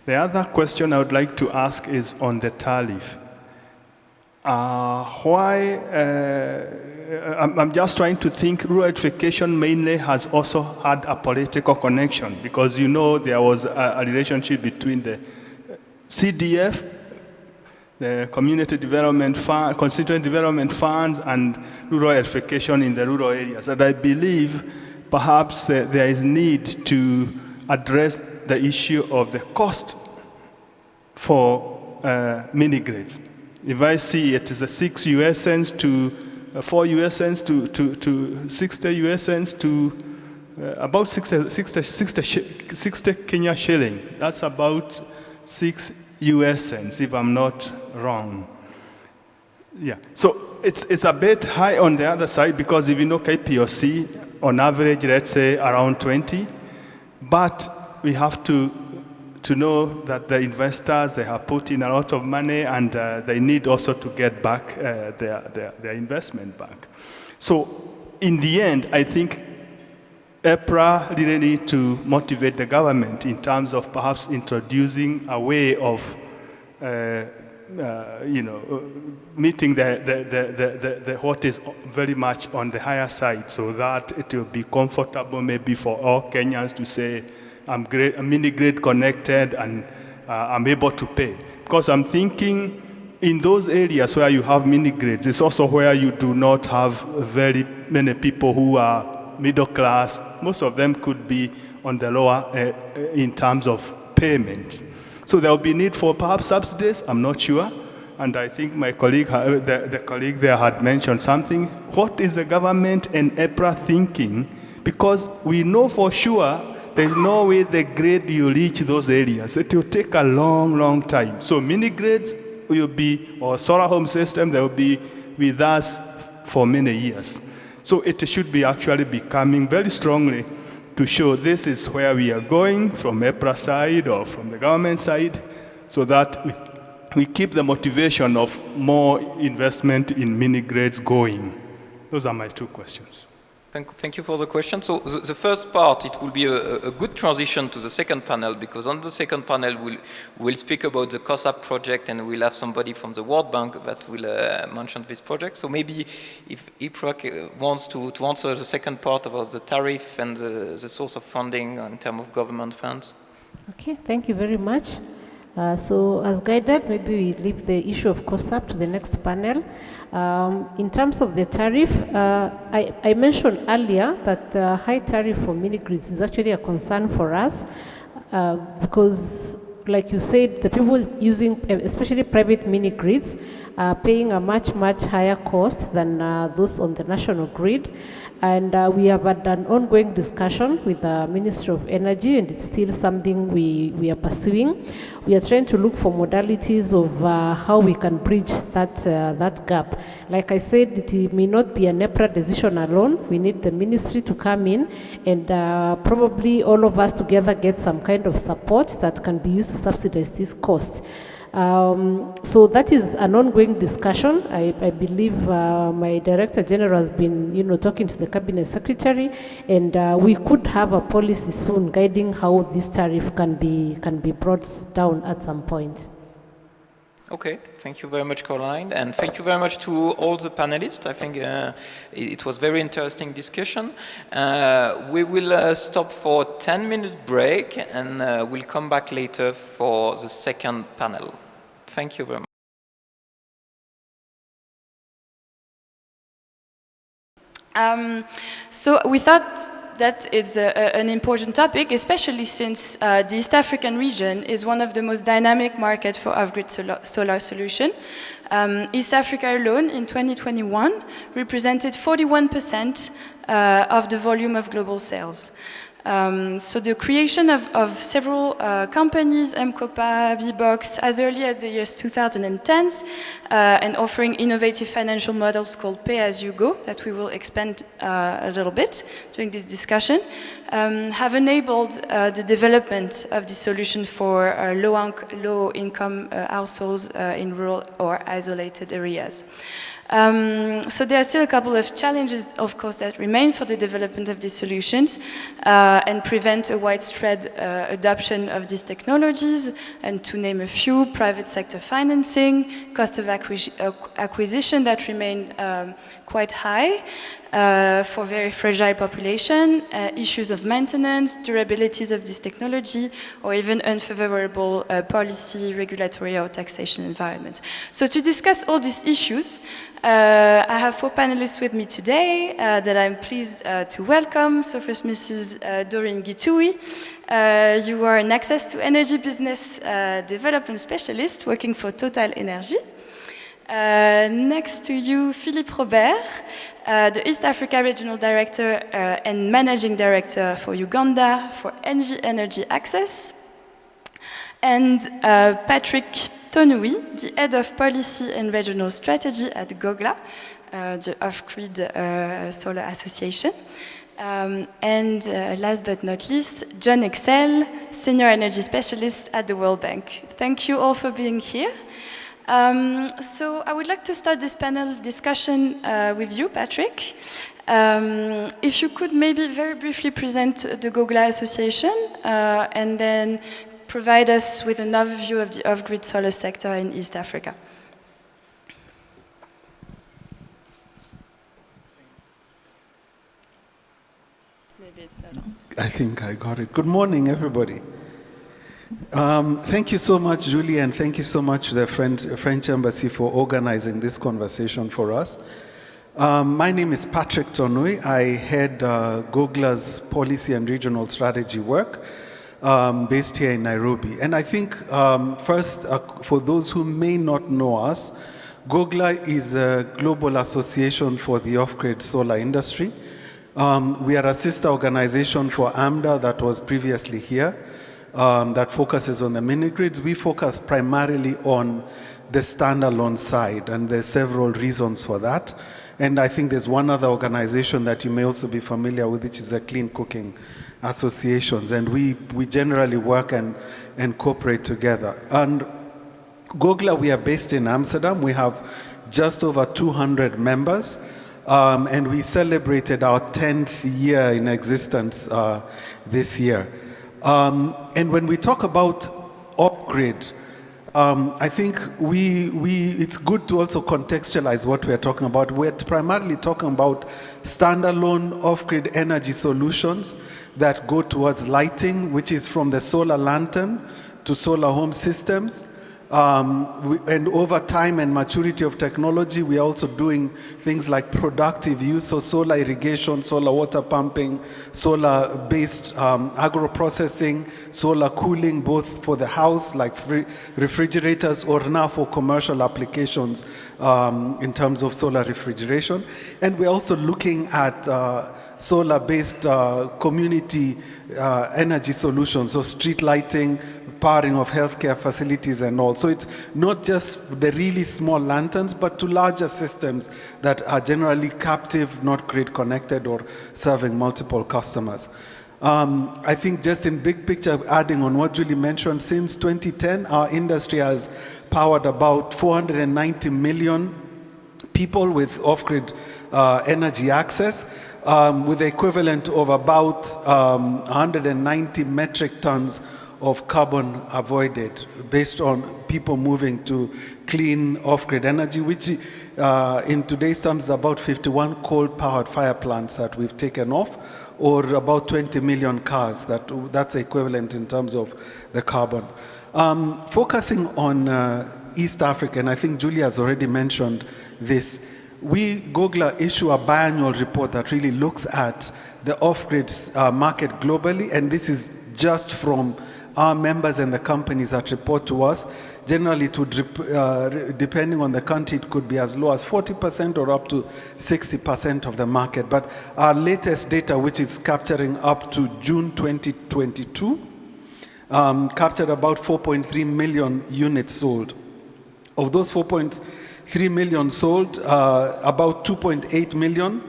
The other question I would like to ask is on the tariff. I'm just trying to think, rural electrification mainly has also had a political connection, because you know there was a relationship between the CDF, the Community Development Fund, Constituent Development Funds, and rural electrification in the rural areas. And I believe perhaps there is need to address the issue of the cost for mini-grids. If I see it is a 6 US cents to 4 US cents to 60 US cents to about 60 Kenya shilling. That's about 6 US cents, if I'm not wrong. Yeah, so it's a bit high on the other side, because if you know KPOC, on average, let's say around 20, but we have to know that the investors, they have put in a lot of money, and they need also to get back their investment back. So in the end, I think EPRA really need to motivate the government in terms of perhaps introducing a way of meeting the what is very much on the higher side, so that it will be comfortable maybe for all Kenyans to say, I'm mini-grid connected and I'm able to pay. Because I'm thinking in those areas where you have mini-grids, it's also where you do not have very many people who are middle class. Most of them could be on the lower in terms of payment. So there will be need for perhaps subsidies, I'm not sure. And I think my colleague, the colleague there had mentioned something. What is the government and EPRA thinking? Because we know for sure there's no way the grid will reach those areas. It will take a long, long time. So mini-grids will be, or solar home system, they will be with us for many years. So it should be actually becoming very strongly to show this is where we are going from EPRA side or from the government side, so that we keep the motivation of more investment in mini-grids going. Those are my two questions. Thank you for the question. So the first part, it will be a good transition to the second panel, because on the second panel we'll speak about the COSA project, and we'll have somebody from the World Bank that will mention this project. So maybe if IPRAC wants to answer the second part about the tariff and the source of funding in terms of government funds. Okay, thank you very much. So as guided, maybe we leave the issue of COSAP to the next panel. In terms of the tariff, I mentioned earlier that the high tariff for mini-grids is actually a concern for us because, like you said, the people using, especially private mini-grids, are paying a much, much higher cost than those on the national grid. And we have had an ongoing discussion with the Ministry of Energy, and it's still something we are pursuing. We are trying to look for modalities of how we can bridge that gap. Like I said, it may not be a NEPRA decision alone. We need the ministry to come in and probably all of us together get some kind of support that can be used to subsidize these costs. So that is an ongoing discussion. I believe my Director General has been, talking to the Cabinet Secretary, and we could have a policy soon guiding how this tariff can be brought down at some point. Okay, thank you very much, Caroline, and thank you very much to all the panelists. I think it was very interesting discussion. We will stop for 10-minute break, and we'll come back later for the second panel. Thank you very much. So we thought that is an important topic, especially since the East African region is one of the most dynamic markets for off-grid solar solution. East Africa alone in 2021 represented 41% of the volume of global sales. So the creation of several companies, MCOPA, BBOX, as early as the years 2010s, and offering innovative financial models called pay-as-you-go, that we will expand a little bit during this discussion, have enabled the development of this solution for low-income households in rural or isolated areas. So there are still a couple of challenges, of course, that remain for the development of these solutions and prevent a widespread adoption of these technologies. And to name a few, private sector financing, cost of acquisition that remain quite high for very fragile population, issues of maintenance, durabilities of this technology, or even unfavorable policy, regulatory, or taxation environment. So to discuss all these issues, I have 4 panelists with me today that I'm pleased to welcome. So first, Mrs. Doreen Gitui. You are an access to energy business development specialist working for Total Energy. Next to you, Philippe Robert, the East Africa Regional Director and Managing Director for Uganda for NG Energy Access. And Patrick Tonui, the Head of Policy and Regional Strategy at GOGLA, the Off-Grid Solar Association. And last but not least, John Excel, Senior Energy Specialist at the World Bank. Thank you all for being here. So I would like to start this panel discussion with you, Patrick. If you could maybe very briefly present the GOGLA Association and then provide us with an overview of the off-grid solar sector in East Africa. Maybe it's not on. I think I got it. Good morning, everybody. Thank you so much, Julie, and thank you so much to the French Embassy for organizing this conversation for us. My name is Patrick Tonui. I head GOGLA's policy and regional strategy work based here in Nairobi. And I think first, for those who may not know us, GOGLA is a global association for the off-grid solar industry. We are a sister organization for AMDA that was previously here. That focuses on the mini-grids. We focus primarily on the standalone side, and there's several reasons for that. And I think there's one other organization that you may also be familiar with, which is the Clean Cooking Associations, and we generally work and cooperate together. And GOGLA, we are based in Amsterdam. We have just over 200 members, and we celebrated our 10th year in existence this year. And when we talk about off-grid, I think it's good to also contextualize what we're talking about. We're primarily talking about standalone off-grid energy solutions that go towards lighting, which is from the solar lantern to solar home systems, And over time and maturity of technology, we are also doing things like productive use, so solar irrigation, solar water pumping, solar-based agro-processing, solar cooling, both for the house, like refrigerators, or now for commercial applications in terms of solar refrigeration. And we're also looking at solar-based community energy solutions, so street lighting, powering of healthcare facilities and all. So it's not just the really small lanterns, but to larger systems that are generally captive, not grid connected, or serving multiple customers. I think just in big picture, adding on what Julie mentioned, since 2010, our industry has powered about 490 million people with off-grid energy access, with the equivalent of about 190 metric tons of carbon avoided based on people moving to clean off-grid energy, which in today's terms is about 51 coal-powered fire plants that we've taken off, or about 20 million cars. That's equivalent in terms of the carbon. Focusing on East Africa, and I think Julia has already mentioned this, we, Gogla, issue a biannual report that really looks at the off-grid market globally, and this is just from our members and the companies that report to us. Generally, depending on the country, it could be as low as 40% or up to 60% of the market. But our latest data, which is capturing up to June 2022, captured about 4.3 million units sold. Of those 4.3 million sold, about 2.8 million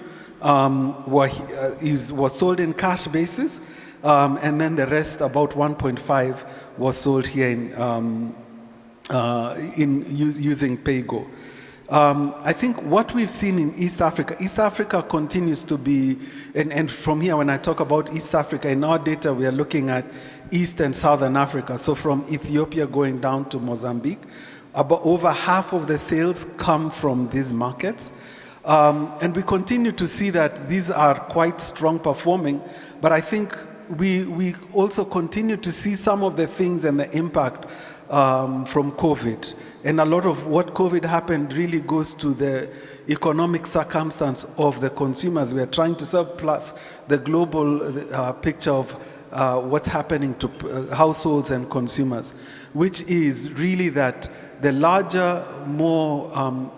was sold in cash basis, and then the rest, about 1.5, was sold here using PayGo. I think what we've seen in East Africa continues to be, and from here when I talk about East Africa, in our data we are looking at East and Southern Africa, so from Ethiopia going down to Mozambique. About over half of the sales come from these markets. And we continue to see that these are quite strong performing, but I think we also continue to see some of the things and the impact from COVID. And a lot of what COVID happened really goes to the economic circumstance of the consumers we are trying to serve, plus the global picture of what's happening to households and consumers, which is really that the larger, more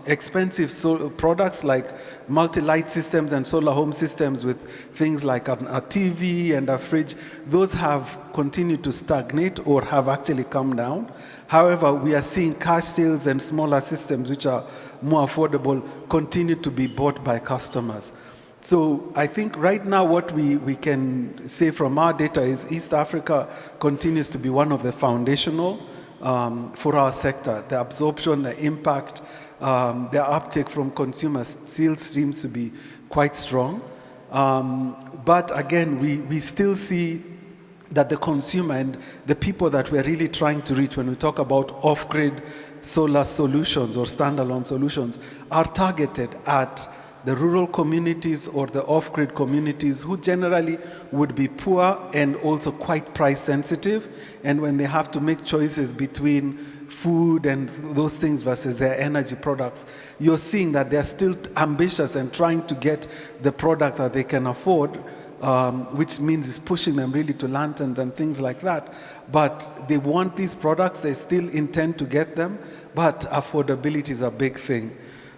expensive products like multi-light systems and solar home systems with things like a TV and a fridge, those have continued to stagnate or have actually come down. However, we are seeing cash sales and smaller systems, which are more affordable, continue to be bought by customers. So I think right now what we can say from our data is East Africa continues to be one of the foundational for our sector. The absorption, the impact, the uptake from consumers still seems to be quite strong. But again, we still see that the consumer and the people that we're really trying to reach when we talk about off-grid solar solutions or standalone solutions are targeted at the rural communities or the off-grid communities who generally would be poor and also quite price sensitive. And when they have to make choices between food and those things versus their energy products, you're seeing that they're still ambitious and trying to get the product that they can afford, which means it's pushing them really to lanterns and things like that. But they want these products, they still intend to get them, but affordability is a big thing.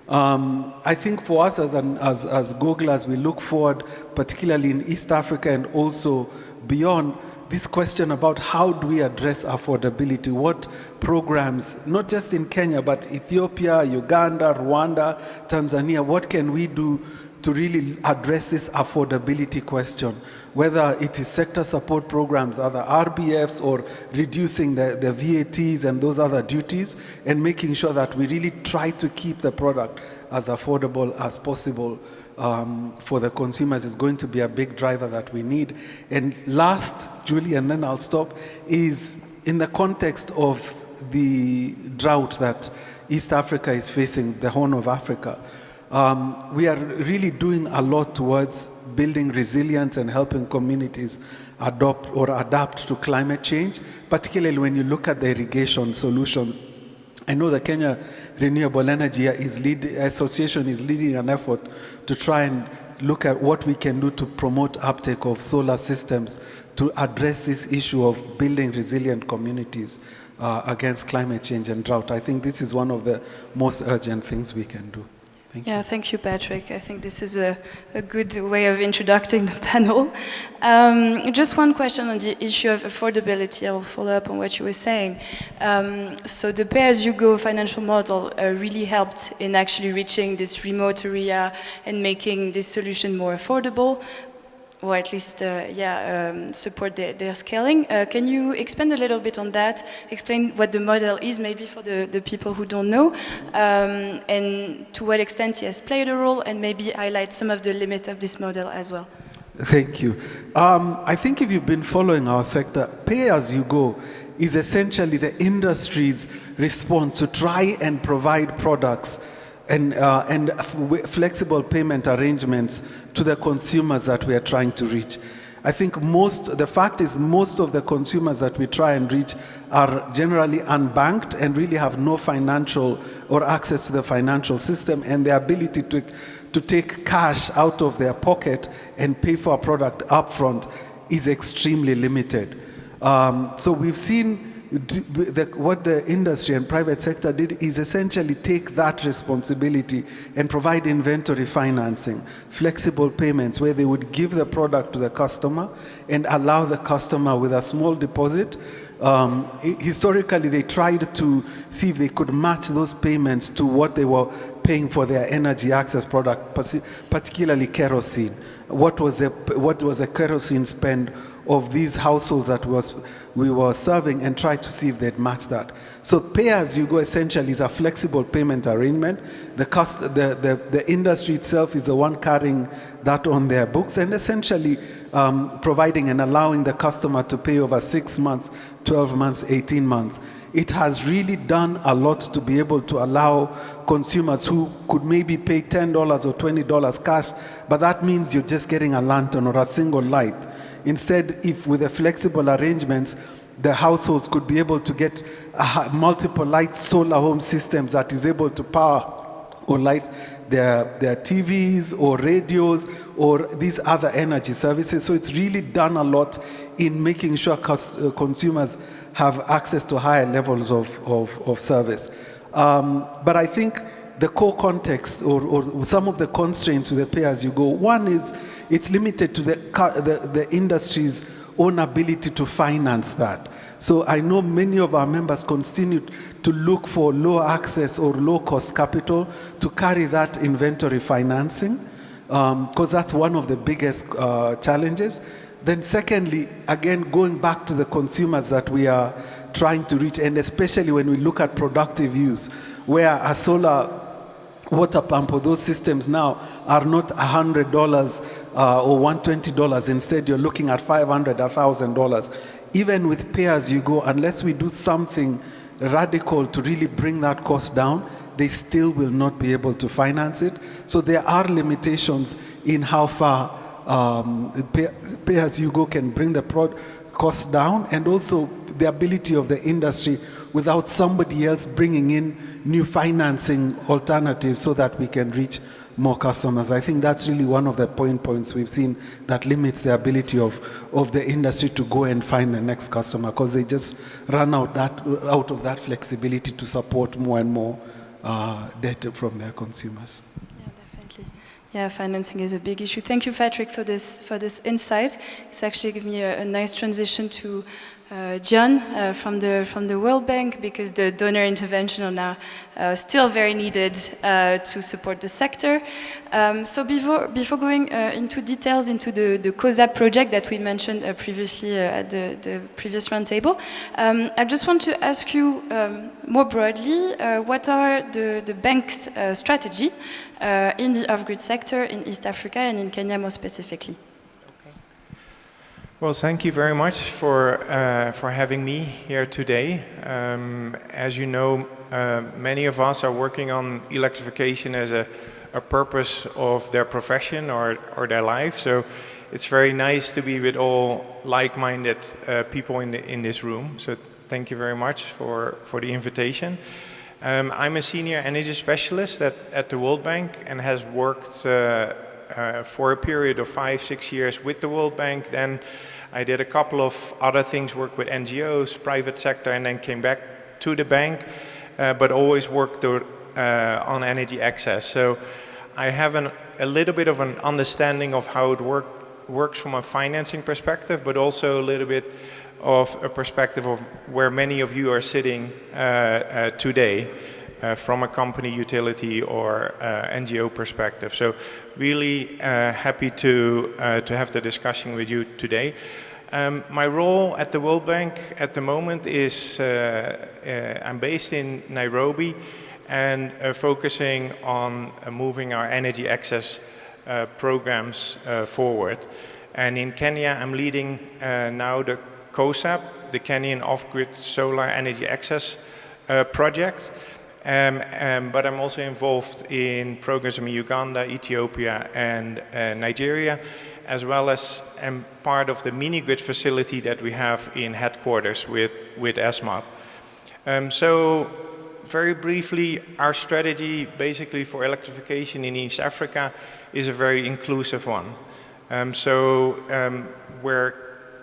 I think for us as Gogla, as we look forward, particularly in East Africa and also beyond, this question about how do we address affordability, what programs, not just in Kenya, but Ethiopia, Uganda, Rwanda, Tanzania, what can we do to really address this affordability question, whether it is sector support programs, other RBFs, or reducing the VATs and those other duties, and making sure that we really try to keep the product as affordable as possible for the consumers is going to be a big driver that we need. And last, Julie, and then I'll stop, is in the context of the drought that East Africa is facing, the Horn of Africa. We are really doing a lot towards building resilience and helping communities adapt to climate change, particularly when you look at the irrigation solutions I know the Kenya Renewable Energy Association is leading an effort to try and look at what we can do to promote uptake of solar systems to address this issue of building resilient communities against climate change and drought. I think this is one of the most urgent things we can do. Thank you, Patrick. I think this is a good way of introducing the panel. Just one question on the issue of affordability. I'll follow up on what you were saying. So the pay-as-you-go financial model really helped in actually reaching this remote area and making this solution more affordable, or at least, support their scaling. Can you expand a little bit on that? Explain what the model is, maybe for the people who don't know, and to what extent it has played a role, and maybe highlight some of the limits of this model as well. Thank you. I think if you've been following our sector, pay-as-you-go is essentially the industry's response to try and provide products and flexible payment arrangements to the consumers that we are trying to reach. I think the fact is most of the consumers that we try and reach are generally unbanked and really have no financial or access to the financial system, and the ability to take cash out of their pocket and pay for a product upfront is extremely limited. So we've seen what the industry and private sector did is essentially take that responsibility and provide inventory financing, flexible payments where they would give the product to the customer and allow the customer with a small deposit. Historically, they tried to see if they could match those payments to what they were paying for their energy access product, particularly kerosene. What was the kerosene spend of these households that we were serving, and try to see if they'd match that. So pay-as-you-go essentially is a flexible payment arrangement. The industry itself is the one carrying that on their books, and essentially providing and allowing the customer to pay over 6 months, 12 months, 18 months. It has really done a lot to be able to allow consumers who could maybe pay $10 or $20 cash, but that means you're just getting a lantern or a single light. Instead, if with the flexible arrangements, the households could be able to get multiple light solar home systems that is able to power or light their TVs or radios or these other energy services. So it's really done a lot in making sure consumers have access to higher levels of service. But I think the core context or some of the constraints with the pay-as-you-go, one is it's limited to the industry's own ability to finance that. So I know many of our members continue to look for low access or low cost capital to carry that inventory financing, because that's one of the biggest challenges. Then secondly, again, going back to the consumers that we are trying to reach, and especially when we look at productive use, where a solar water pump or those systems now are not $100 or $120. Instead, you're looking at $500, $1,000. Even with pay-as-you-go, unless we do something radical to really bring that cost down, they still will not be able to finance it. So there are limitations in how far pay-as-you-go can bring the cost down, and also the ability of the industry without somebody else bringing in new financing alternatives so that we can reach more customers. I think that's really one of the points we've seen that limits the ability of the industry to go and find the next customer, because they just run out of that flexibility to support more and more data from their consumers. Yeah, definitely. Yeah, financing is a big issue. Thank you, Patrick, for this insight. It's actually given me a nice transition to John from the World Bank, because the donor intervention are now still very needed to support the sector. So before going into details into the COSAP project that we mentioned previously at the previous roundtable, I just want to ask you more broadly, what are the bank's strategy in the off-grid sector in East Africa and in Kenya more specifically? Well, thank you very much for having me here today. As you know, many of us are working on electrification as a purpose of their profession or their life. So it's very nice to be with all like-minded people in this room. So thank you very much for the invitation. I'm a senior energy specialist at the World Bank and has worked for a period of 5-6 years with the World Bank. Then I did a couple of other things, worked with NGOs, private sector, and then came back to the bank, but always worked on energy access. So I have a little bit of an understanding of how it works from a financing perspective, but also a little bit of a perspective of where many of you are sitting today from a company, utility, or NGO perspective. So really happy to have the discussion with you today. My role at the World Bank at the moment is I'm based in Nairobi and focusing on moving our energy access programs forward. And in Kenya, I'm leading now the COSAP, the Kenyan Off-Grid Solar Energy Access project. But I'm also involved in programs in Uganda, Ethiopia, and Nigeria, as well as am part of the mini-grid facility that we have in headquarters with ESMAP. So very briefly, our strategy basically for electrification in East Africa is a very inclusive one.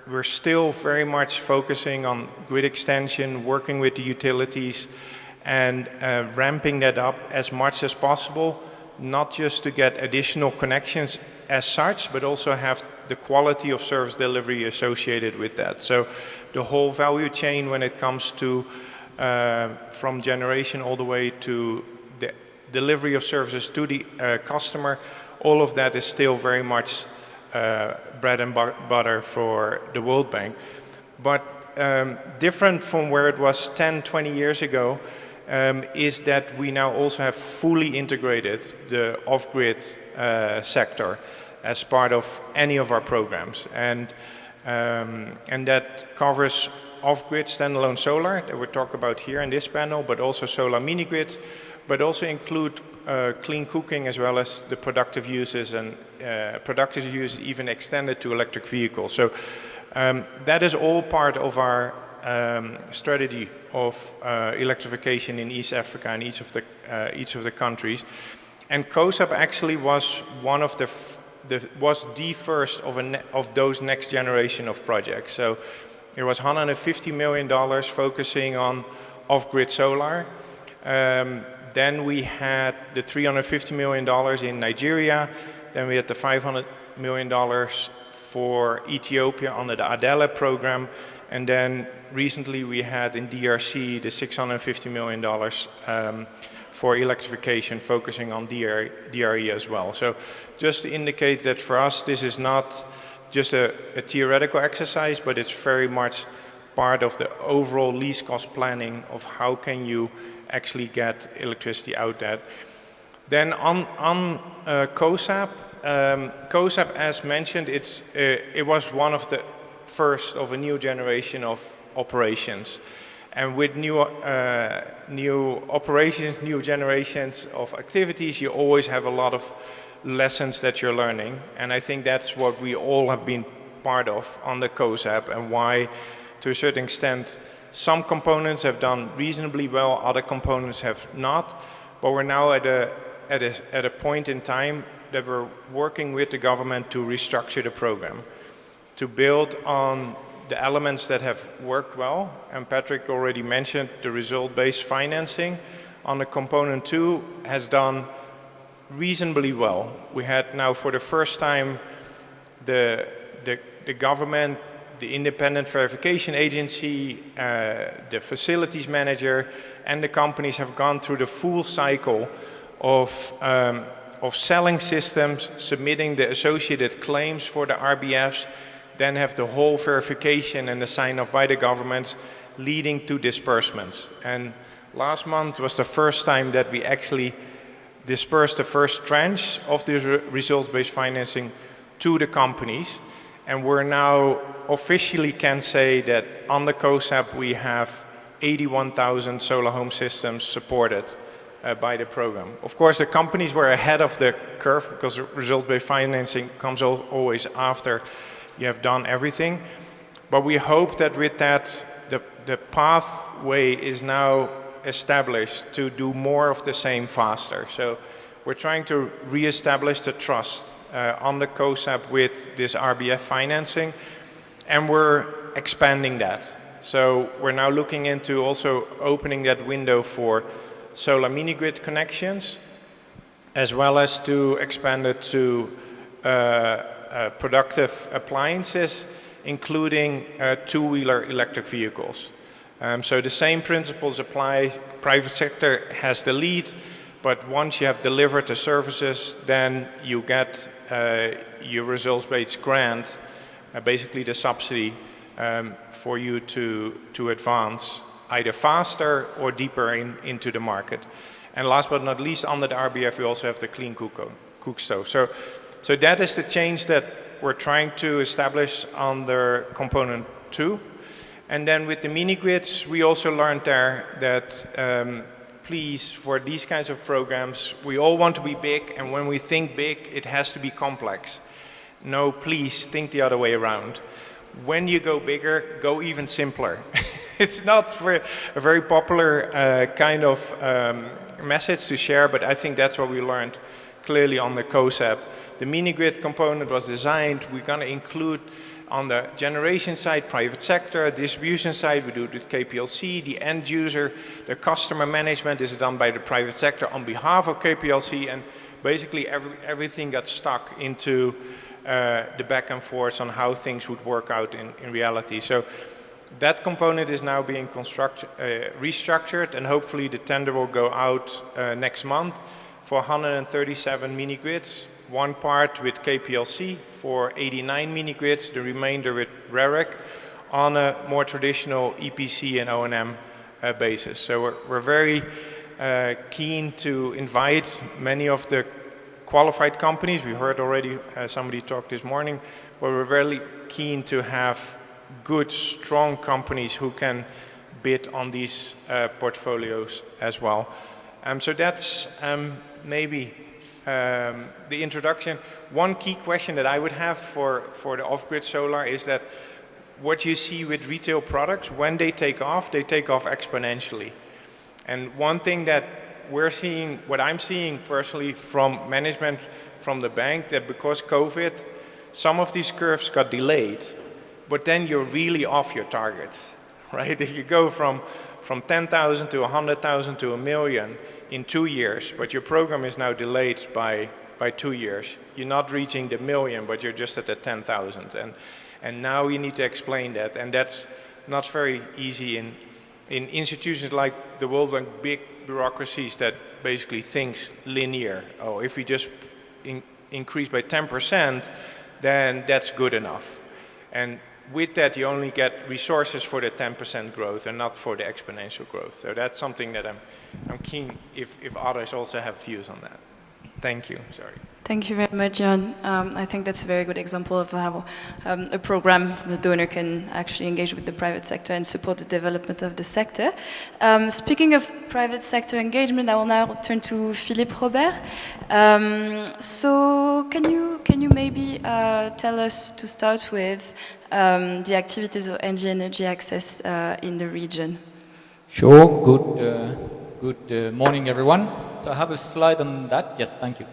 We're still very much focusing on grid extension, working with the utilities, and ramping that up as much as possible, not just to get additional connections as such, but also have the quality of service delivery associated with that. So the whole value chain when it comes to from generation all the way to the delivery of services to the customer, all of that is still very much bread and butter for the World Bank. But different from where it was 10, 20 years ago, is that we now also have fully integrated the off-grid sector as part of any of our programs. And that covers off-grid standalone solar that we talk about here in this panel, but also solar mini-grids, but also include clean cooking as well as the productive uses and productive use even extended to electric vehicles. So that is all part of our strategy of electrification in East Africa and each of the countries. And COSAP actually was one of the first of those next generation of projects. So it was $150 million focusing on off-grid solar. Then we had the $350 million in Nigeria. Then we had the $500 million for Ethiopia under the ADELA program. And then recently we had in DRC the $650 million for electrification, focusing on DRE as well. So just to indicate that for us, this is not just a theoretical exercise, but it's very much part of the overall least cost planning of how can you actually get electricity out there. Then on COSAP, COSAP, as mentioned, it was one of the first of a new generation of operations. And with new operations, new generations of activities, you always have a lot of lessons that you're learning. And I think that's what we all have been part of on the COSAP, and why, to a certain extent, some components have done reasonably well, other components have not. But we're now at a point in time that we're working with the government to restructure the program, to build on the elements that have worked well. And Patrick already mentioned the result-based financing on the component 2 has done reasonably well. We had now for the first time the government, the independent verification agency, the facilities manager, and the companies have gone through the full cycle of selling systems, submitting the associated claims for the RBFs, then have the whole verification and the sign-off by the governments, leading to disbursements. And last month was the first time that we actually dispersed the first tranche of the results-based financing to the companies. And we're now officially can say that on the COSAP we have 81,000 solar home systems supported by the program. Of course, the companies were ahead of the curve because result-based financing comes always after you have done everything. But we hope that with that, the pathway is now established to do more of the same faster. So we're trying to re-establish the trust on the COSAP with this RBF financing, and we're expanding that. So we're now looking into also opening that window for solar mini-grid connections, as well as to expand it to productive appliances, including two-wheeler electric vehicles. So the same principles apply. Private sector has the lead, but once you have delivered the services, then you get your results-based grant, basically the subsidy for you to advance either faster or deeper into the market. And last but not least, under the RBF, we also have the clean cook stove. So that is the change that we're trying to establish under component 2. And then with the mini-grids, we also learned there that please, for these kinds of programs, we all want to be big, and when we think big, it has to be complex. No, please, think the other way around. When you go bigger, go even simpler. It's not a very popular kind of message to share, but I think that's what we learned clearly on the COSAP. The mini-grid component was designed, we're going to include on the generation side, private sector, distribution side, we do it with KPLC, the end user, the customer management is done by the private sector on behalf of KPLC, and basically everything got stuck into the back and forth on how things would work out in reality. So that component is now being restructured, and hopefully the tender will go out next month for 137 mini-grids. One part with KPLC for 89 mini-grids, the remainder with REREC on a more traditional EPC and O&M basis. So we're very keen to invite many of the qualified companies. We heard already somebody talk this morning, but we're very keen to have good, strong companies who can bid on these portfolios as well. So that's maybe the introduction. One key question that I would have for the off-grid solar is that what you see with retail products, when they take off exponentially. And one thing that we're seeing, what I'm seeing personally from management from the bank, that because COVID, some of these curves got delayed, but then you're really off your targets, right? If you go from 10,000 to 100,000 to 1 million in 2 years, but your program is now delayed by 2 years, you're not reaching the million, but you're just at the 10,000. And now you need to explain that, and that's not very easy in institutions like the World Bank, big bureaucracies that basically thinks linear. Oh, if we just increase by 10%, then that's good enough. And with that, you only get resources for the 10% growth and not for the exponential growth. So that's something that I'm keen if others also have views on that. Thank you. Sorry. Thank you very much, Jan. I think that's a very good example of how a program, the donor can actually engage with the private sector and support the development of the sector. Speaking of private sector engagement, I will now turn to Philippe Robert. So can you maybe tell us, to start with, the activities of NG Energy Access in the region? Sure. Good morning, everyone. So I have a slide on that. Yes, thank you.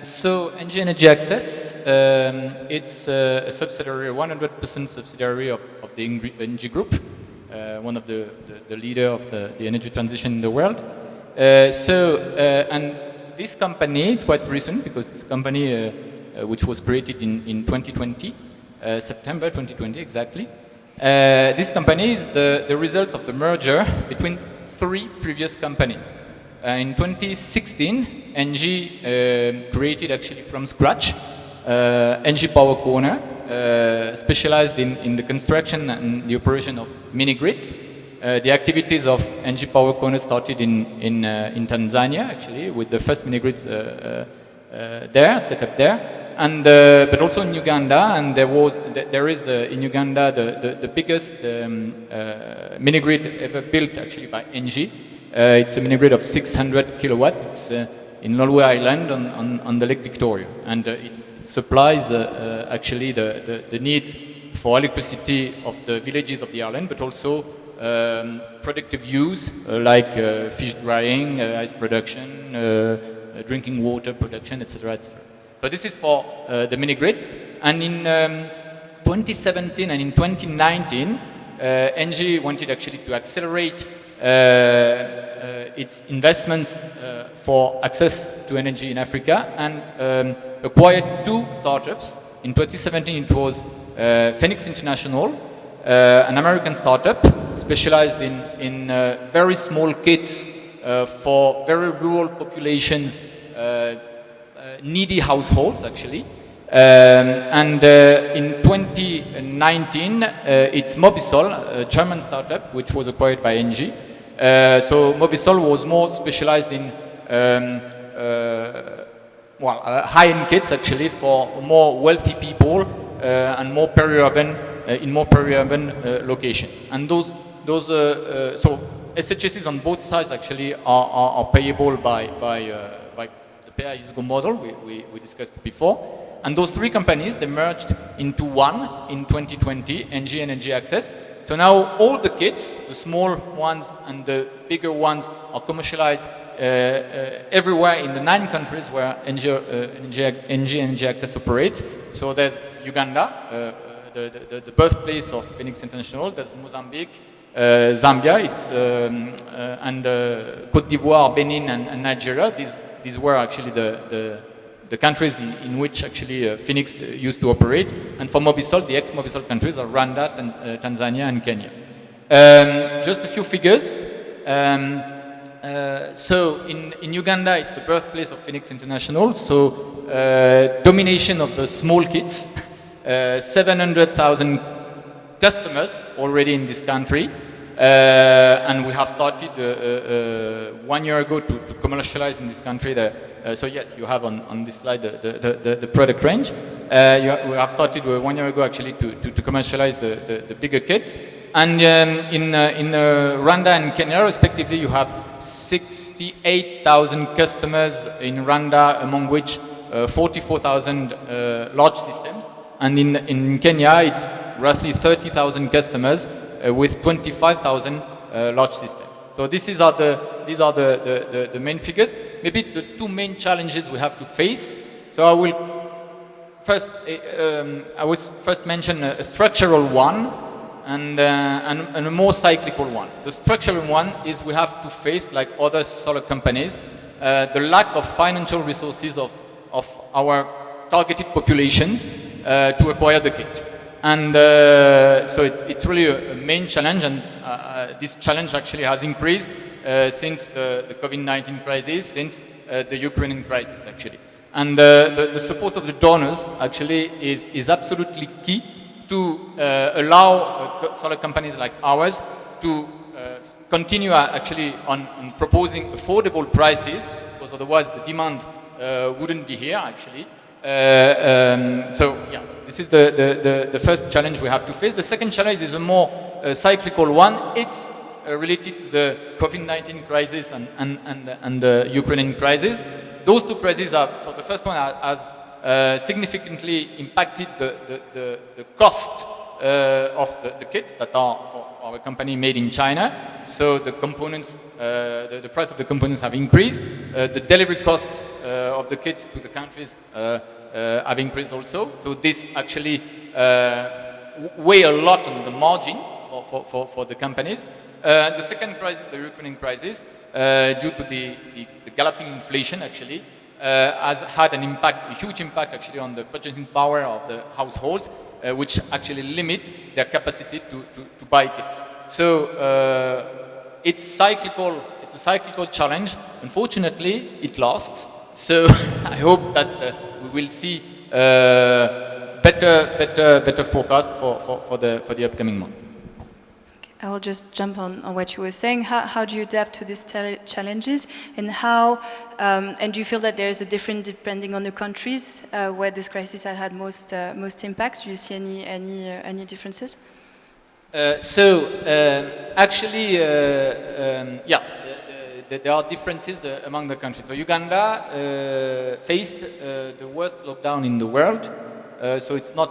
So NG Energy Access, it's a subsidiary, 100% subsidiary of the NG Group, one of the leader of the energy transition in the world. And this company, it's quite recent because it's a company which was created in 2020, September 2020 exactly. This company is the result of the merger between 3 previous companies. In 2016, NG created actually from scratch NG Power Corner, specialized in the construction and the operation of mini-grids. The activities of NG Power Corner started in Tanzania, actually, with the first mini-grids there, set up there. And but also in Uganda, and there is in Uganda the biggest mini-grid ever built actually by NG. It's a mini-grid of 600 kilowatt. It's in Lolwe Island on the Lake Victoria, and it supplies actually the needs for electricity of the villages of the island, but also productive use like fish drying, ice production, drinking water production, etc., etc. So this is for the mini-grids. And in 2017 and in 2019, ENGIE wanted actually to accelerate its investments for access to energy in Africa and acquired 2 startups. In 2017, it was Phoenix International, an American startup specialized in very small kits for very rural populations, needy households actually. And in 2019, it's Mobisol, a German startup, which was acquired by ENGIE. So Mobisol was more specialized in high-end kits actually for more wealthy people and more peri-urban, in more peri-urban locations. And those so SHSs on both sides actually are payable by the pay-as-you-go model we discussed before. And those 3 companies, they merged into one in 2020, ENGIE and ENGIE Access. So now all the kits, the small ones and the bigger ones, are commercialized everywhere in the 9 countries where ENGIE and ENGIE Access operates. So there's Uganda, the birthplace of Phoenix International. There's Mozambique, Zambia, and Côte d'Ivoire, Benin, and Nigeria. These were actually the countries in which actually Phoenix used to operate. And for Mobisol, the ex-Mobisol countries are Rwanda, Tanzania, and Kenya. Just a few figures. So in Uganda, it's the birthplace of Phoenix International. So domination of the small kits, 700,000 customers already in this country. And we have started 1 year ago to commercialize in this country. So yes, you have on this slide the product range. We have started 1 year ago actually to commercialize the bigger kits. And in Rwanda and Kenya respectively, you have 68,000 customers in Rwanda, among which 44,000 large systems. And in Kenya, it's roughly 30,000 customers with 25,000 large systems. So these are the main figures. Maybe the 2 main challenges we have to face. So I will first mention a structural one and a more cyclical one. The structural one is we have to face, like other solar companies, the lack of financial resources of our targeted populations to acquire the kit. And so it's really a main challenge, and this challenge actually has increased since the COVID-19 crisis, since the Ukrainian crisis actually. And the support of the donors actually is absolutely key to allow solar companies like ours to continue actually on proposing affordable prices, because otherwise the demand wouldn't be here actually. So yes, this is the first challenge we have to face. The second challenge is a more cyclical one. It's related to the COVID-19 crisis and the Ukrainian crisis. Those 2 crises are, so the first one has significantly impacted the cost of the kits that are for our company made in China. So the components, the price of the components have increased. The delivery cost of the kits to the countries have increased also. So this actually weigh a lot on the margins for the companies. The second crisis, the Ukrainian crisis, due to the galloping inflation actually, has had an impact, a huge impact actually on the purchasing power of the households, which actually limit their capacity to buy kits. So it's cyclical. It's a cyclical challenge. Unfortunately, it lasts. So I hope that we will see better forecast for the upcoming months. I will just jump on what you were saying. How do you adapt to these challenges, and how and do you feel that there is a difference depending on the countries where this crisis has had most impacts? Do you see any differences? Actually, yes, there are differences among the countries. So Uganda faced the worst lockdown in the world. So it's not.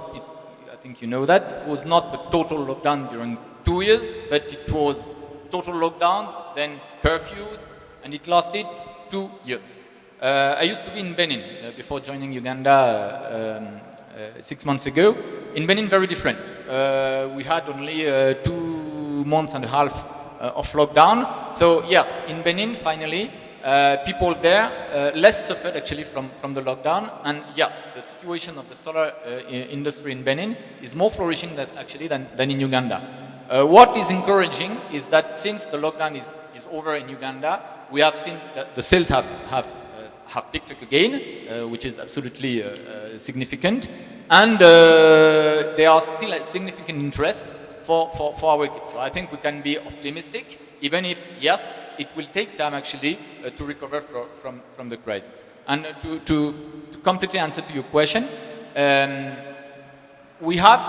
I think you know that it was not the total lockdown during 2 2 years, but it was total lockdowns, then curfews, and it lasted 2 years. I used to be in Benin before joining Uganda 6 months ago. In Benin, very different. We had only 2 months and a half of lockdown. So yes, in Benin, finally, people there less suffered actually from the lockdown. And yes, the situation of the solar industry in Benin is more flourishing than in Uganda. What is encouraging is that since the lockdown is over in Uganda, we have seen that the sales have picked up again, which is absolutely significant. And there are still a significant interest for our kits. So I think we can be optimistic, even if, yes, it will take time actually to recover from the crisis. And to completely answer to your question, we have,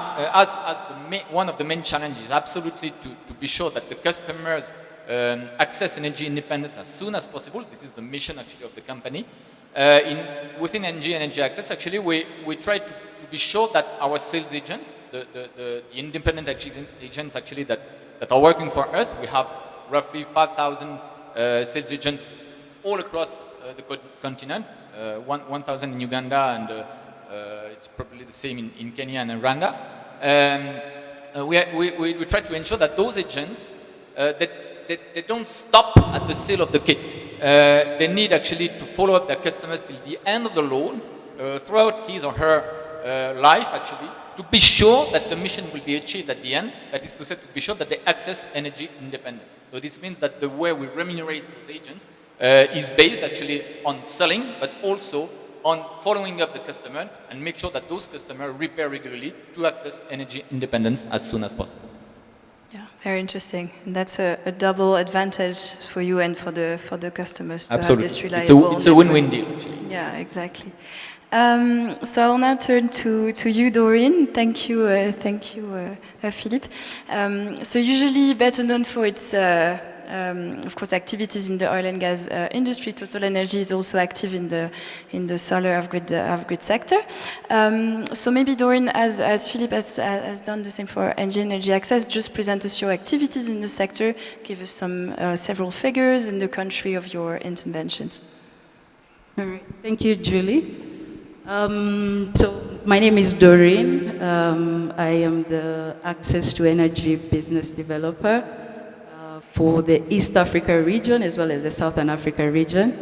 one of the main challenges, absolutely to be sure that the customers access energy independence as soon as possible. This is the mission actually of the company. Within energy access, actually, we try to be sure that our sales agents, the independent agents actually that are working for us, we have roughly 5,000 sales agents all across the continent, 1,000 in Uganda, and it's probably the same in Kenya and Rwanda. We try to ensure that those agents, they don't stop at the sale of the kit. They need actually to follow up their customers till the end of the loan, throughout his or her life actually, to be sure that the mission will be achieved at the end. That is to say, to be sure that they access energy independence. So this means that the way we remunerate those agents is based actually on selling, but also on following up the customer and make sure that those customers repair regularly to access energy independence as soon as possible. Yeah, very interesting. And that's a double advantage for you and for the customers to Absolutely. have this reliable. It's a win-win deal, actually. Yeah, exactly. So I'll now turn to you, Doreen. Thank you, Philippe. So usually better known for its, of course, activities in the oil and gas industry, Total Energy is also active in the solar off-grid sector. So maybe Doreen, as Philippe has done the same for energy access, just present us your activities in the sector, give us several figures in the country of your interventions. All right. Thank you, Julie. So my name is Doreen. I am the Access to Energy Business Developer for the East Africa region as well as the Southern Africa region.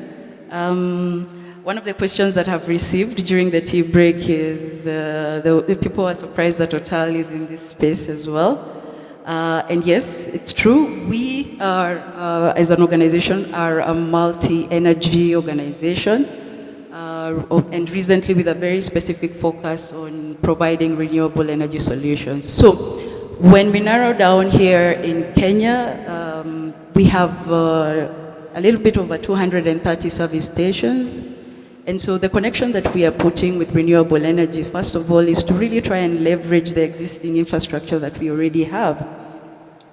One of the questions that I've received during the tea break is the people are surprised that Total is in this space as well. And yes, it's true. We are, as an organization, are a multi-energy organization. And recently with a very specific focus on providing renewable energy solutions. So when we narrow down here in Kenya, we have a little bit over 230 service stations. And so the connection that we are putting with renewable energy, first of all, is to really try and leverage the existing infrastructure that we already have.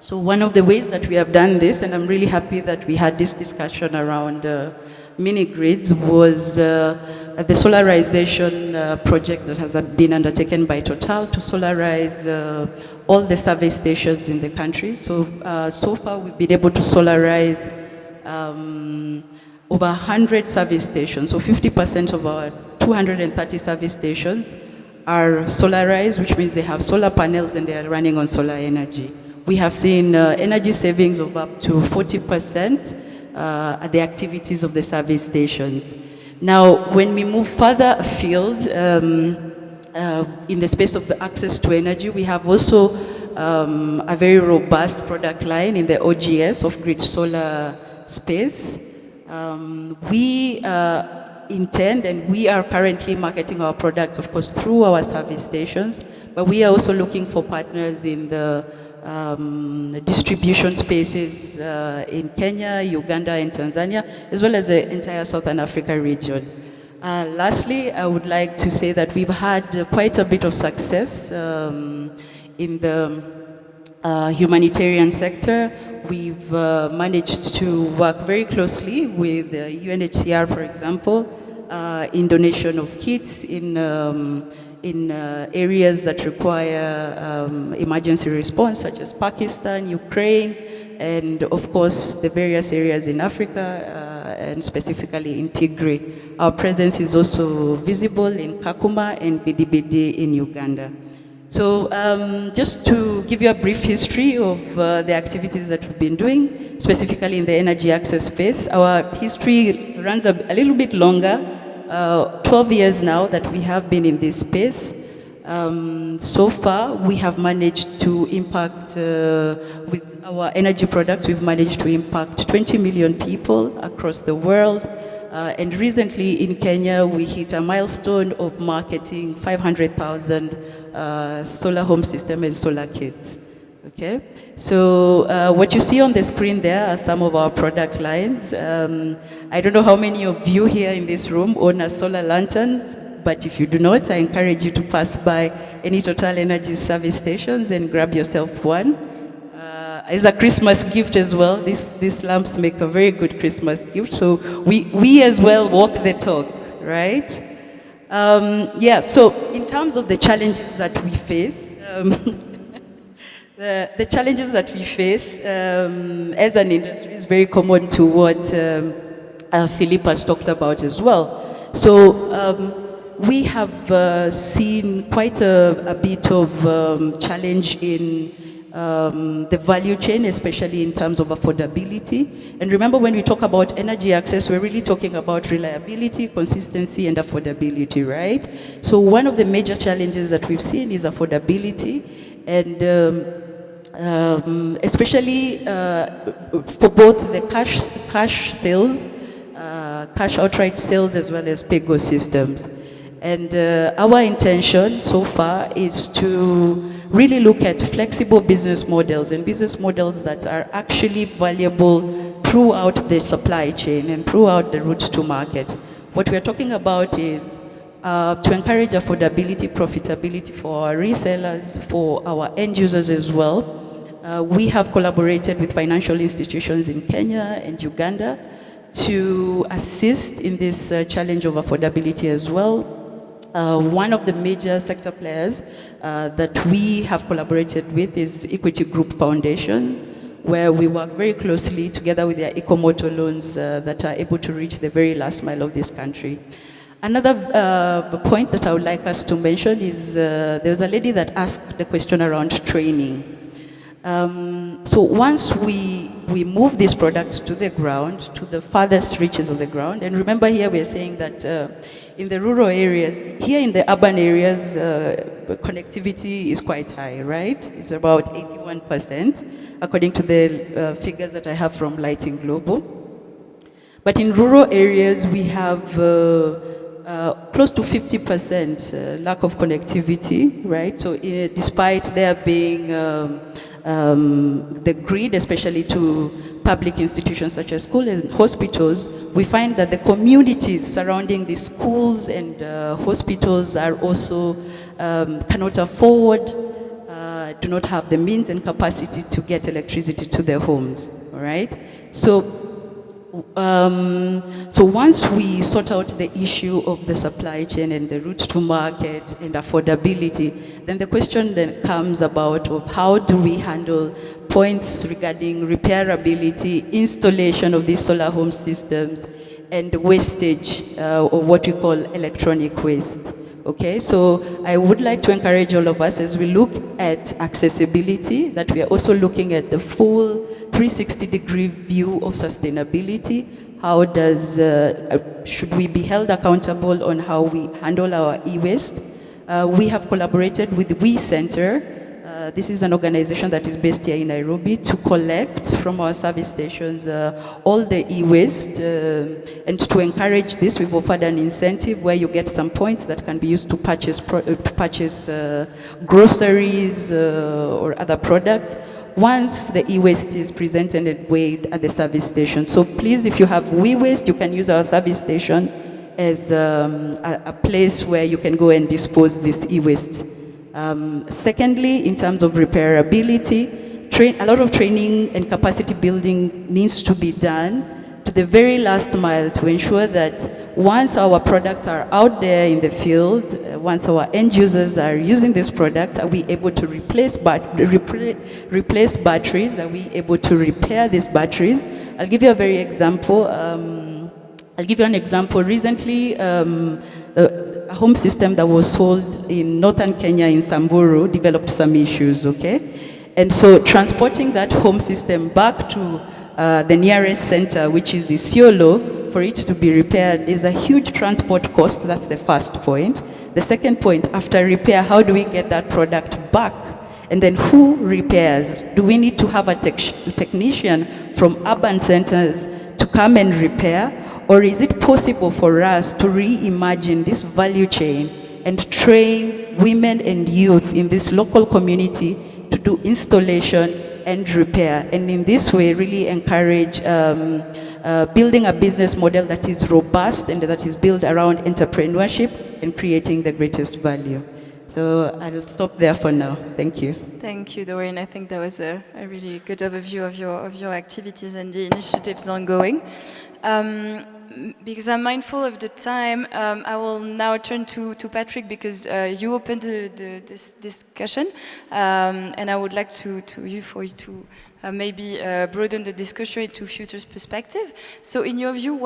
So one of the ways that we have done this, and I'm really happy that we had this discussion around mini-grids, was the solarization project that has been undertaken by Total to solarize all the service stations in the country. So, so far we've been able to solarize over 100 service stations. So 50% of our 230 service stations are solarized, which means they have solar panels and they are running on solar energy. We have seen energy savings of up to 40% at the activities of the service stations. Now, when we move further afield, in the space of the access to energy, we have also a very robust product line in the OGS, off-grid solar space. We intend, and we are currently marketing our products, of course, through our service stations, but we are also looking for partners in the distribution spaces in Kenya, Uganda, and Tanzania, as well as the entire Southern Africa region. Lastly, I would like to say that we've had quite a bit of success in the humanitarian sector. We've managed to work very closely with UNHCR, for example, in donation of kits, in in areas that require emergency response, such as Pakistan, Ukraine, and of course the various areas in Africa, and specifically in Tigray. Our presence is also visible in Kakuma and Bidibidi in Uganda. So just to give you a brief history of the activities that we've been doing, specifically in the energy access space, our history runs a little bit longer, 12 years now that we have been in this space. So far, we have managed to impact, with our energy products, we've managed to impact 20 million people across the world. And recently in Kenya, we hit a milestone of marketing 500,000 solar home system and solar kits. Okay, so what you see on the screen there are some of our product lines. I don't know how many of you here in this room own a solar lantern, but if you do not, I encourage you to pass by any Total Energy service stations and grab yourself one. As a Christmas gift as well, these lamps make a very good Christmas gift, so we as well walk the talk, right? Yeah, so in terms of the challenges that we face, the challenges that we face as an industry is very common to what Philip has talked about as well. So we have seen quite a bit of challenge in the value chain, especially in terms of affordability. And remember, when we talk about energy access, we're really talking about reliability, consistency, and affordability, right? So one of the major challenges that we've seen is affordability, and especially for both the cash sales, cash outright sales, as well as pay-go systems. And our intention so far is to really look at flexible business models, and business models that are actually valuable throughout the supply chain and throughout the route to market. What we're talking about is to encourage affordability, profitability for our resellers, for our end users as well. We have collaborated with financial institutions in Kenya and Uganda to assist in this challenge of affordability as well. One of the major sector players that we have collaborated with is Equity Group Foundation, where we work very closely together with their eco-motor loans that are able to reach the very last mile of this country. Another point that I would like us to mention is there was a lady that asked the question around training. So once we move these products to the ground, to the farthest reaches of the ground, and remember here we are saying that in the rural areas, here in the urban areas, connectivity is quite high, right? It's about 81%, according to the figures that I have from Lighting Global. But in rural areas, we have close to 50% lack of connectivity, right? So despite there being the grid, especially to public institutions such as schools and hospitals, we find that the communities surrounding the schools and hospitals are also cannot afford, do not have the means and capacity to get electricity to their homes, all right? So once we sort out the issue of the supply chain and the route to market and affordability, then the question then comes about of how do we handle points regarding repairability, installation of these solar home systems, and wastage, or what we call electronic waste. Okay, so I would like to encourage all of us as we look at accessibility, that we are also looking at the full 360-degree view of sustainability. How does, should we be held accountable on how we handle our e-waste? We have collaborated with We Center. This is an organization that is based here in Nairobi to collect from our service stations all the e-waste, and to encourage this, we've offered an incentive where you get some points that can be used to purchase groceries or other products once the e-waste is presented and weighed at the service station. So please, if you have e-waste, you can use our service station as a place where you can go and dispose this e-waste. Secondly, in terms of repairability, a lot of training and capacity building needs to be done to the very last mile to ensure that once our products are out there in the field, once our end users are using this product, are we able to replace batteries? Are we able to repair these batteries? I'll give you a very example. I'll give you an example. Recently, a home system that was sold in northern Kenya in Samburu developed some issues, okay? And so transporting that home system back to the nearest center, which is Isiolo, for it to be repaired is a huge transport cost. That's the first point. The second point, after repair, how do we get that product back? And then who repairs? Do we need to have a technician from urban centers to come and repair? Or is it possible for us to reimagine this value chain and train women and youth in this local community to do installation and repair? And in this way, really encourage building a business model that is robust and that is built around entrepreneurship and creating the greatest value. So I'll stop there for now. Thank you. Thank you, Doreen. I think that was a really good overview of your activities and the initiatives ongoing. Because I'm mindful of the time, I will now turn to Patrick because you opened this discussion, and I would like for you to maybe broaden the discussion into future perspective. So in your view,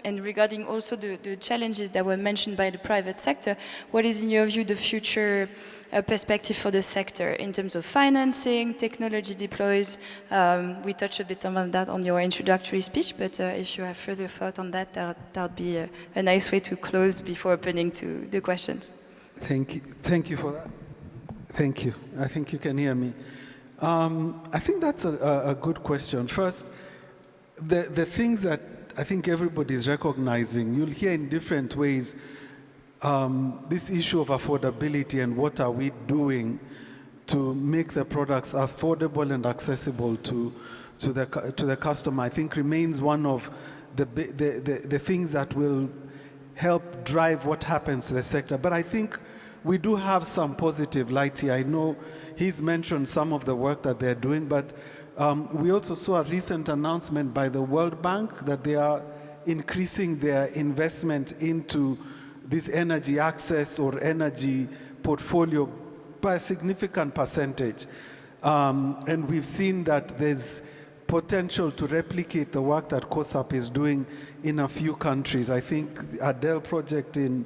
and regarding also the challenges that were mentioned by the private sector, what is in your view the future perspective for the sector in terms of financing, technology deploys? We touched a bit on that on your introductory speech, but if you have further thought on that, that would be a nice way to close before opening to the questions. Thank you for that. Thank you. I think you can hear me. I think that's a good question. First, the things that I think everybody is recognizing, you'll hear in different ways, this issue of affordability and what are we doing to make the products affordable and accessible to the customer, I think remains one of the things that will help drive what happens to the sector. But I think we do have some positive light here. I know he's mentioned some of the work that they're doing, but we also saw a recent announcement by the World Bank that they are increasing their investment into this energy access or energy portfolio by a significant percentage. And we've seen that there's potential to replicate the work that COSAP is doing in a few countries. I think Adele project in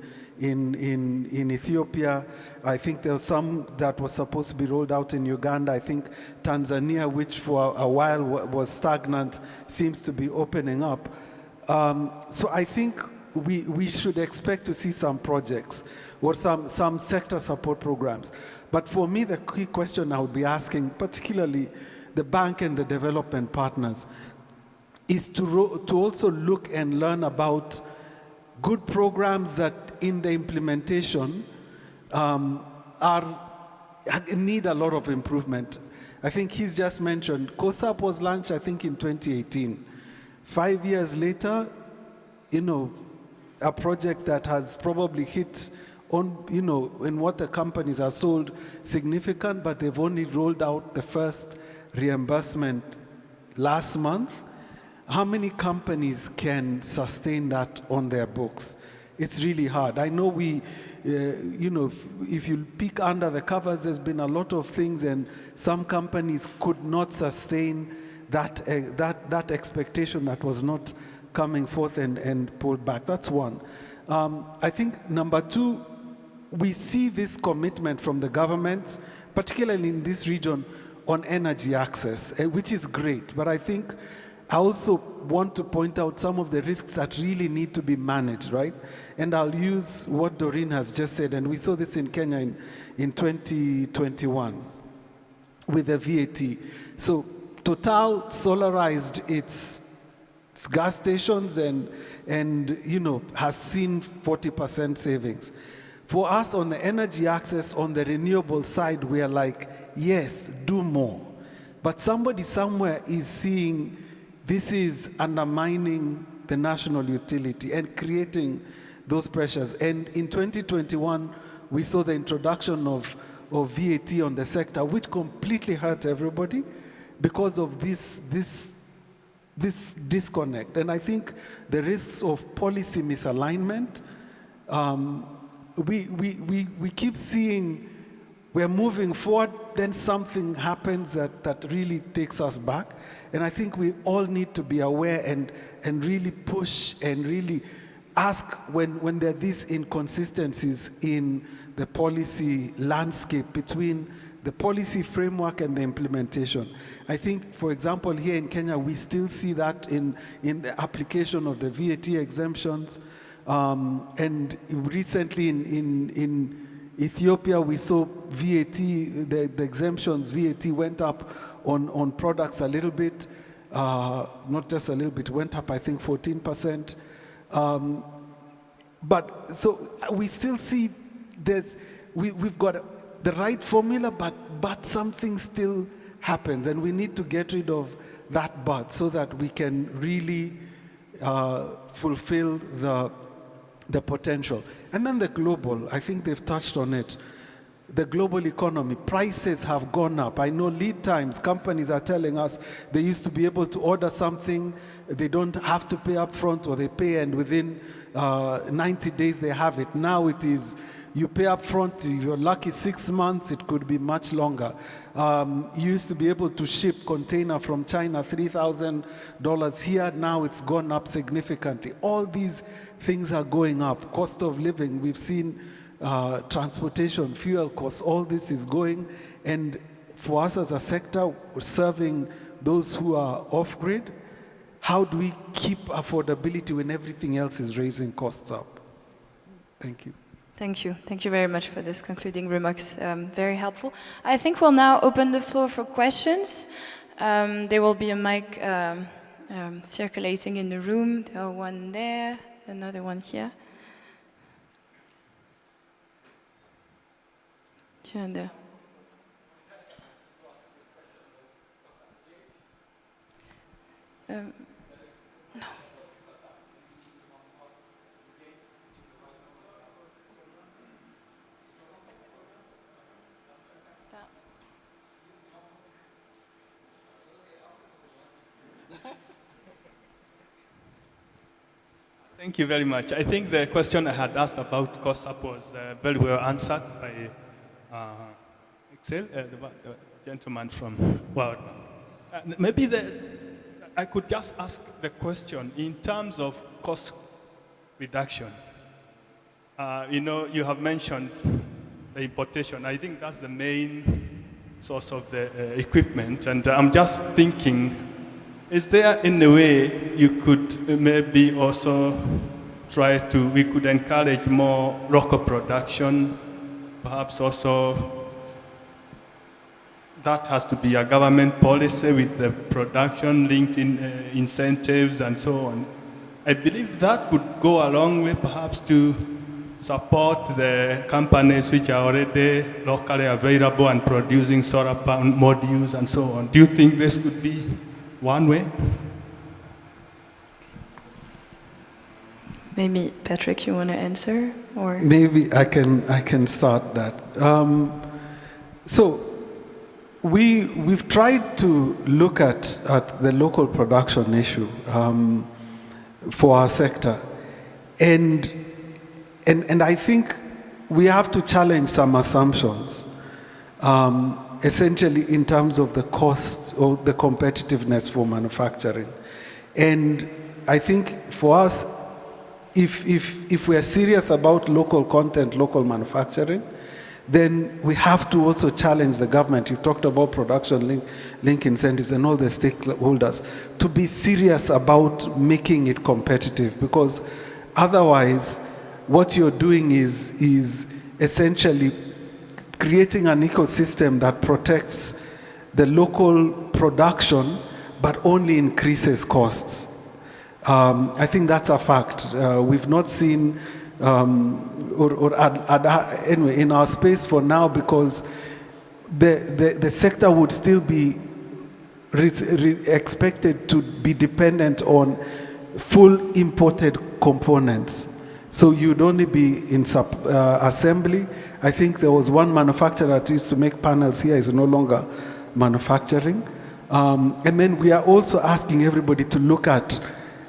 Ethiopia, I think there was some that was supposed to be rolled out in Uganda. I think Tanzania, which for a while was stagnant, seems to be opening up. So I think we should expect to see some projects or some sector support programs. But for me, the key question I would be asking, particularly the bank and the development partners, is to also look and learn about good programs that in the implementation need a lot of improvement. I think he's just mentioned, COSAP was launched, I think, in 2018. 5 years later, a project that has probably hit on, in what the companies are sold significant, but they've only rolled out the first reimbursement last month. How many companies can sustain that on their books? It's really hard. I know if you peek under the covers, there's been a lot of things, and some companies could not sustain that expectation that was not coming forth and pulled back. That's one. I think number two, we see this commitment from the governments, particularly in this region, on energy access, which is great. But I think I also want to point out some of the risks that really need to be managed, right? And I'll use what Doreen has just said, and we saw this in Kenya in 2021 with the VAT. So Total solarized its gas stations and has seen 40% savings. For us on the energy access, on the renewable side, we are like, yes, do more. But somebody somewhere is seeing this is undermining the national utility and creating those pressures. And in 2021, we saw the introduction of VAT on the sector, which completely hurt everybody because of this this disconnect. And I think the risks of policy misalignment, we keep seeing we're moving forward, then something happens that really takes us back. And I think we all need to be aware and really push and really ask when there are these inconsistencies in the policy landscape between the policy framework and the implementation. I think, for example, here in Kenya, we still see that in the application of the VAT exemptions. And recently in Ethiopia, we saw VAT, the exemptions, VAT went up on products a little bit, not just a little bit, went up, I think, 14%. But so we still see we've got the right formula, but something still happens, and we need to get rid of that but so that we can really fulfill the potential. And then the global, I think they've touched on it. The global economy, prices have gone up. I know lead times, companies are telling us they used to be able to order something, they don't have to pay up front, or they pay and within 90 days they have it. Now it is, you pay up front, you're lucky 6 months, it could be much longer. You used to be able to ship container from China, $3,000 here, now it's gone up significantly. All these things are going up. Cost of living, we've seen transportation, fuel costs, all this is going. And for us as a sector, serving those who are off-grid, how do we keep affordability when everything else is raising costs up? Thank you. Thank you. Thank you very much for this concluding remarks. Very helpful. I think we'll now open the floor for questions. There will be a mic circulating in the room. There are one there, another one here. Here and there. No. Thank you very much. I think the question I had asked about cost up was very well answered by Excel, the gentleman from World Bank. Maybe I could just ask the question in terms of cost reduction. You have mentioned the importation. I think that's the main source of the equipment. And I'm just thinking, is there any way you could maybe also we could encourage more local production, perhaps also that has to be a government policy with the production linked in incentives and so on. I believe that could go along with perhaps to support the companies which are already locally available and producing solar panel modules and so on. Do you think this could be one way? Maybe Patrick, you want to answer, or maybe I can start that. So we've tried to look at the local production issue for our sector, and I think we have to challenge some assumptions. Essentially in terms of the cost or the competitiveness for manufacturing. And I think for us, if we are serious about local content, local manufacturing, then we have to also challenge the government. You talked about production link incentives and all the stakeholders to be serious about making it competitive, because otherwise what you're doing is essentially creating an ecosystem that protects the local production but only increases costs. I think that's a fact. We've not seen, anyway, in our space for now, because the sector would still be expected to be dependent on full imported components. So you'd only be in assembly. I think there was one manufacturer that used to make panels here is no longer manufacturing. And then we are also asking everybody to look at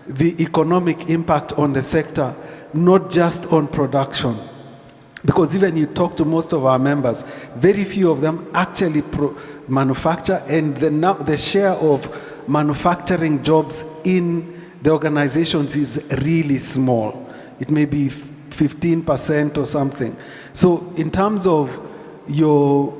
the economic impact on the sector, not just on production. Because even you talk to most of our members, very few of them actually manufacture, and the share of manufacturing jobs in the organizations is really small. It may be 15% or something. So in terms of your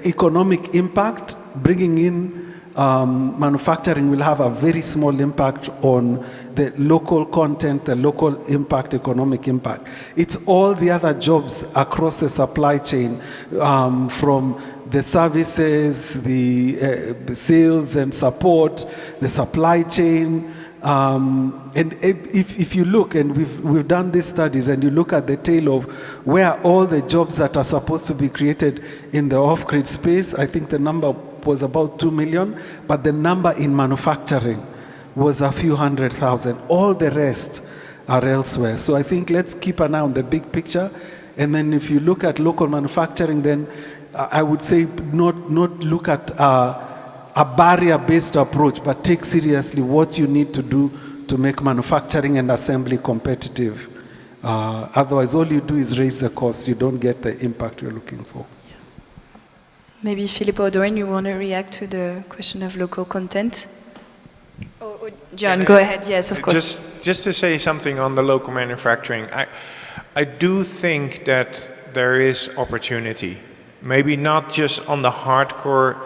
economic impact, bringing in manufacturing will have a very small impact on the local content, the local impact, economic impact. It's all the other jobs across the supply chain, from the services, the sales and support, the supply chain. And if you look, and we've done these studies, and you look at the tail of where all the jobs that are supposed to be created in the off-grid space, I think the number was about 2 million, but the number in manufacturing was a few 100,000. All the rest are elsewhere. So I think let's keep an eye on the big picture. And then if you look at local manufacturing, then I would say not look at a barrier-based approach, but take seriously what you need to do to make manufacturing and assembly competitive. Otherwise, all you do is raise the cost. You don't get the impact you're looking for. Maybe Philip or Doreen, you want to react to the question of local content? Oh, John, go ahead. Yes, of course. Just to say something on the local manufacturing, I do think that there is opportunity. Maybe not just on the hardcore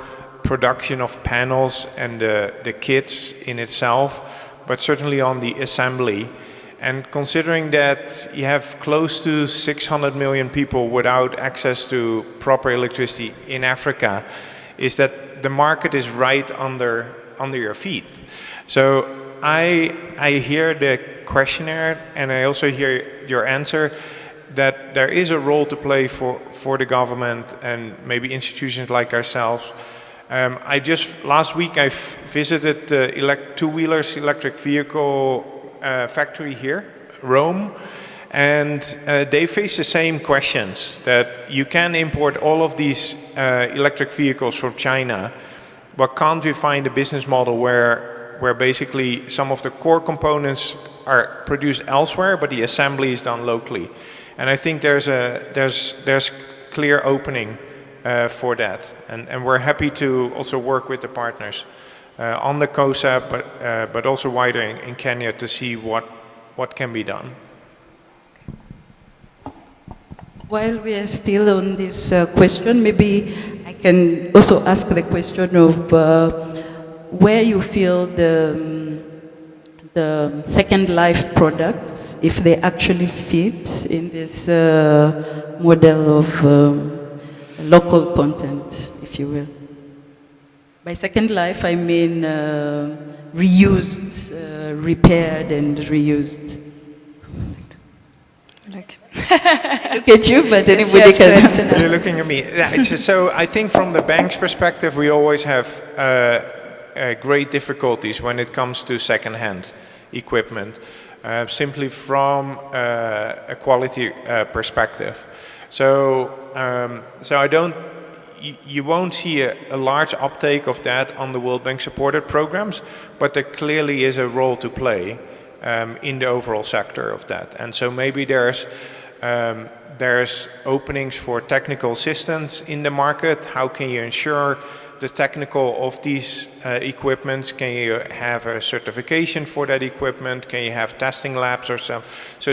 production of panels and the kits in itself, but certainly on the assembly. And considering that you have close to 600 million people without access to proper electricity in Africa, is that the market is right under your feet. So I hear the questionnaire, and I also hear your answer, that there is a role to play for the government and maybe institutions like ourselves. Last week I visited the two-wheelers electric vehicle factory here, Rome, and they face the same questions, that you can import all of these electric vehicles from China, but can't we find a business model where basically some of the core components are produced elsewhere, but the assembly is done locally. And I think there's clear opening for that, and we're happy to also work with the partners on the COSA, but also wider in Kenya to see what can be done. While we are still on this question, maybe I can also ask the question of where you feel the second life products, if they actually fit in this model of local content, if you will. By second life, I mean reused, repaired and reused. Look at you, but anybody can answer. You're looking at me. Yeah, so I think from the bank's perspective, we always have great difficulties when it comes to second-hand equipment, simply from a quality perspective. So you won't see a large uptake of that on the World Bank supported programs, but there clearly is a role to play in the overall sector of that. And so maybe there's openings for technical assistance in the market. How can you ensure the technical of these equipments? Can you have a certification for that equipment? Can you have testing labs or so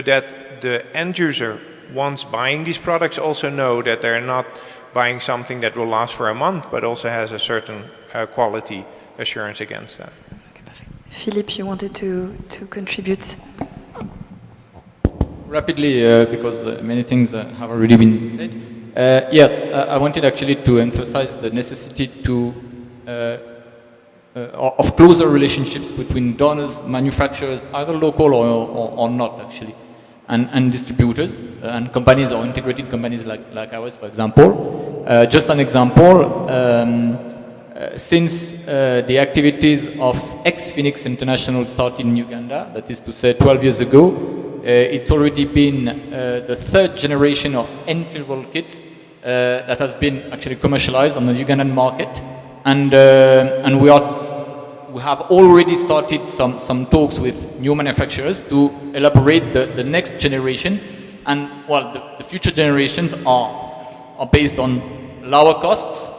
that the end user, once buying these products, also know that they're not buying something that will last for a month, but also has a certain quality assurance against that. Okay, perfect. Philippe, you wanted to contribute? Rapidly, because many things have already been said. Yes, I wanted actually to emphasize the necessity of closer relationships between donors, manufacturers, either local or not actually, and distributors and companies or integrated companies like ours, for example. Just an example, since the activities of ex-Phoenix International started in Uganda, that is to say 12 years ago, it's already been the third generation of entry-level kits that has been actually commercialized on the Ugandan market. and we have already started some talks with new manufacturers to elaborate the next generation, and well, the future generations are based on lower costs,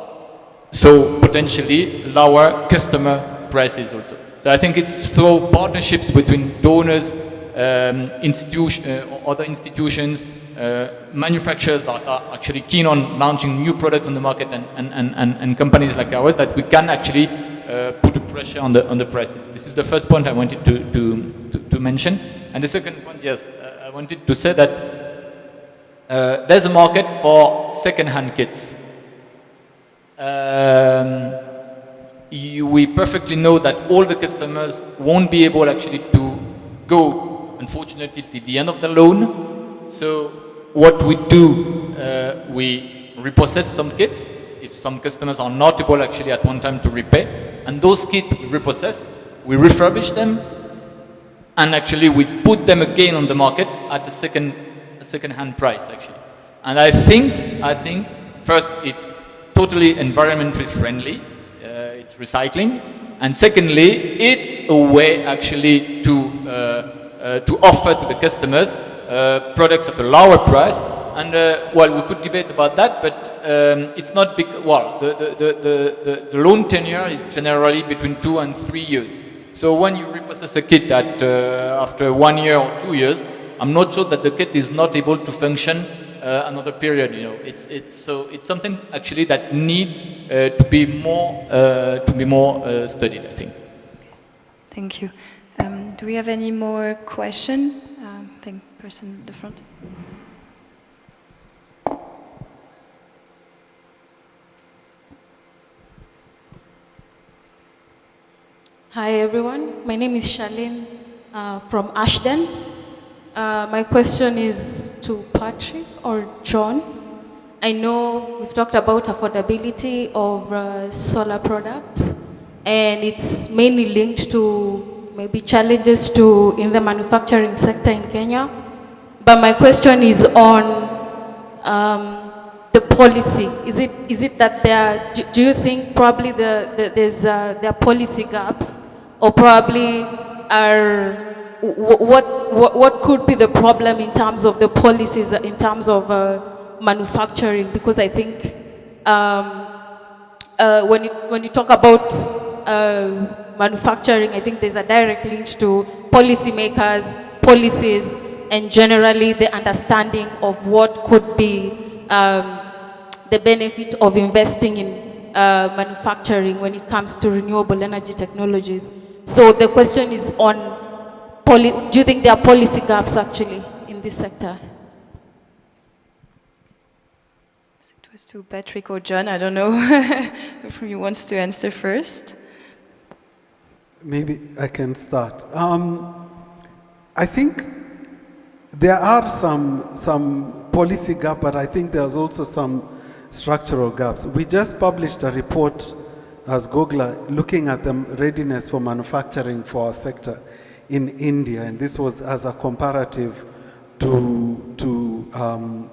so potentially lower customer prices also. So I think it's through partnerships between donors, other institutions, manufacturers that are actually keen on launching new products on the market, and companies like ours, that we can actually put a pressure on the prices. This is the first point I wanted to mention. And the second point, yes, I wanted to say that there's a market for second-hand kits. We perfectly know that all the customers won't be able actually to go, unfortunately, till the end of the loan. So what we do, we repossess some kits if some customers are not able actually at one time to repay, and those kits we repossess, we refurbish them, and actually we put them again on the market at a second-hand price actually. And I think first it's totally environmentally friendly, it's recycling, and secondly it's a way actually to offer to the customers products at a lower price. And well, we could debate about that, but it's not big. Well, the loan tenure is generally between 2 and 3 years. So when you repossess a kit at after 1 year or 2 years, I'm not sure that the kit is not able to function another period. You know, it's something actually that needs to be more studied, I think. Thank you. Do we have any more questions? I think person at the front. Hi everyone, my name is Charlene from Ashden. My question is to Patrick or John. I know we've talked about affordability of solar products, and it's mainly linked to maybe challenges in the manufacturing sector in Kenya. But my question is on the policy. Is it that do you think probably there are policy gaps, or probably what could be the problem in terms of the policies, in terms of manufacturing? Because I think when you talk about manufacturing, I think there's a direct link to policymakers, policies, and generally the understanding of what could be the benefit of investing in manufacturing when it comes to renewable energy technologies. So the question is on, do you think there are policy gaps actually in this sector? It was to Patrick or John, I don't know who wants to answer first. Maybe I can start. I think there are some policy gaps, but I think there's also some structural gaps. We just published a report as Gogla looking at the readiness for manufacturing for our sector in India, and this was as a comparative to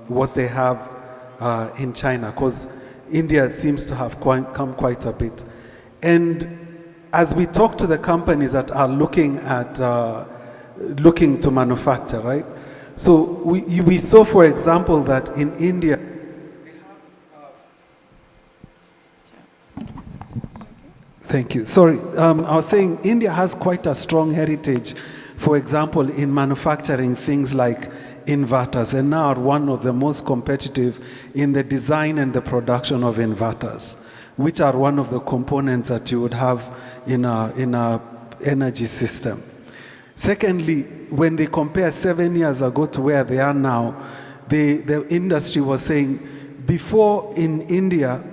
what they have in China, because India seems to have come quite a bit. And as we talk to the companies that are looking to manufacture, right? So we saw, for example, that in India, thank you. Sorry, I was saying India has quite a strong heritage, for example, in manufacturing things like inverters, and now are one of the most competitive in the design and the production of inverters, which are one of the components that you would have in a energy system. Secondly, when they compare 7 years ago to where they are now, the industry was saying, before in India,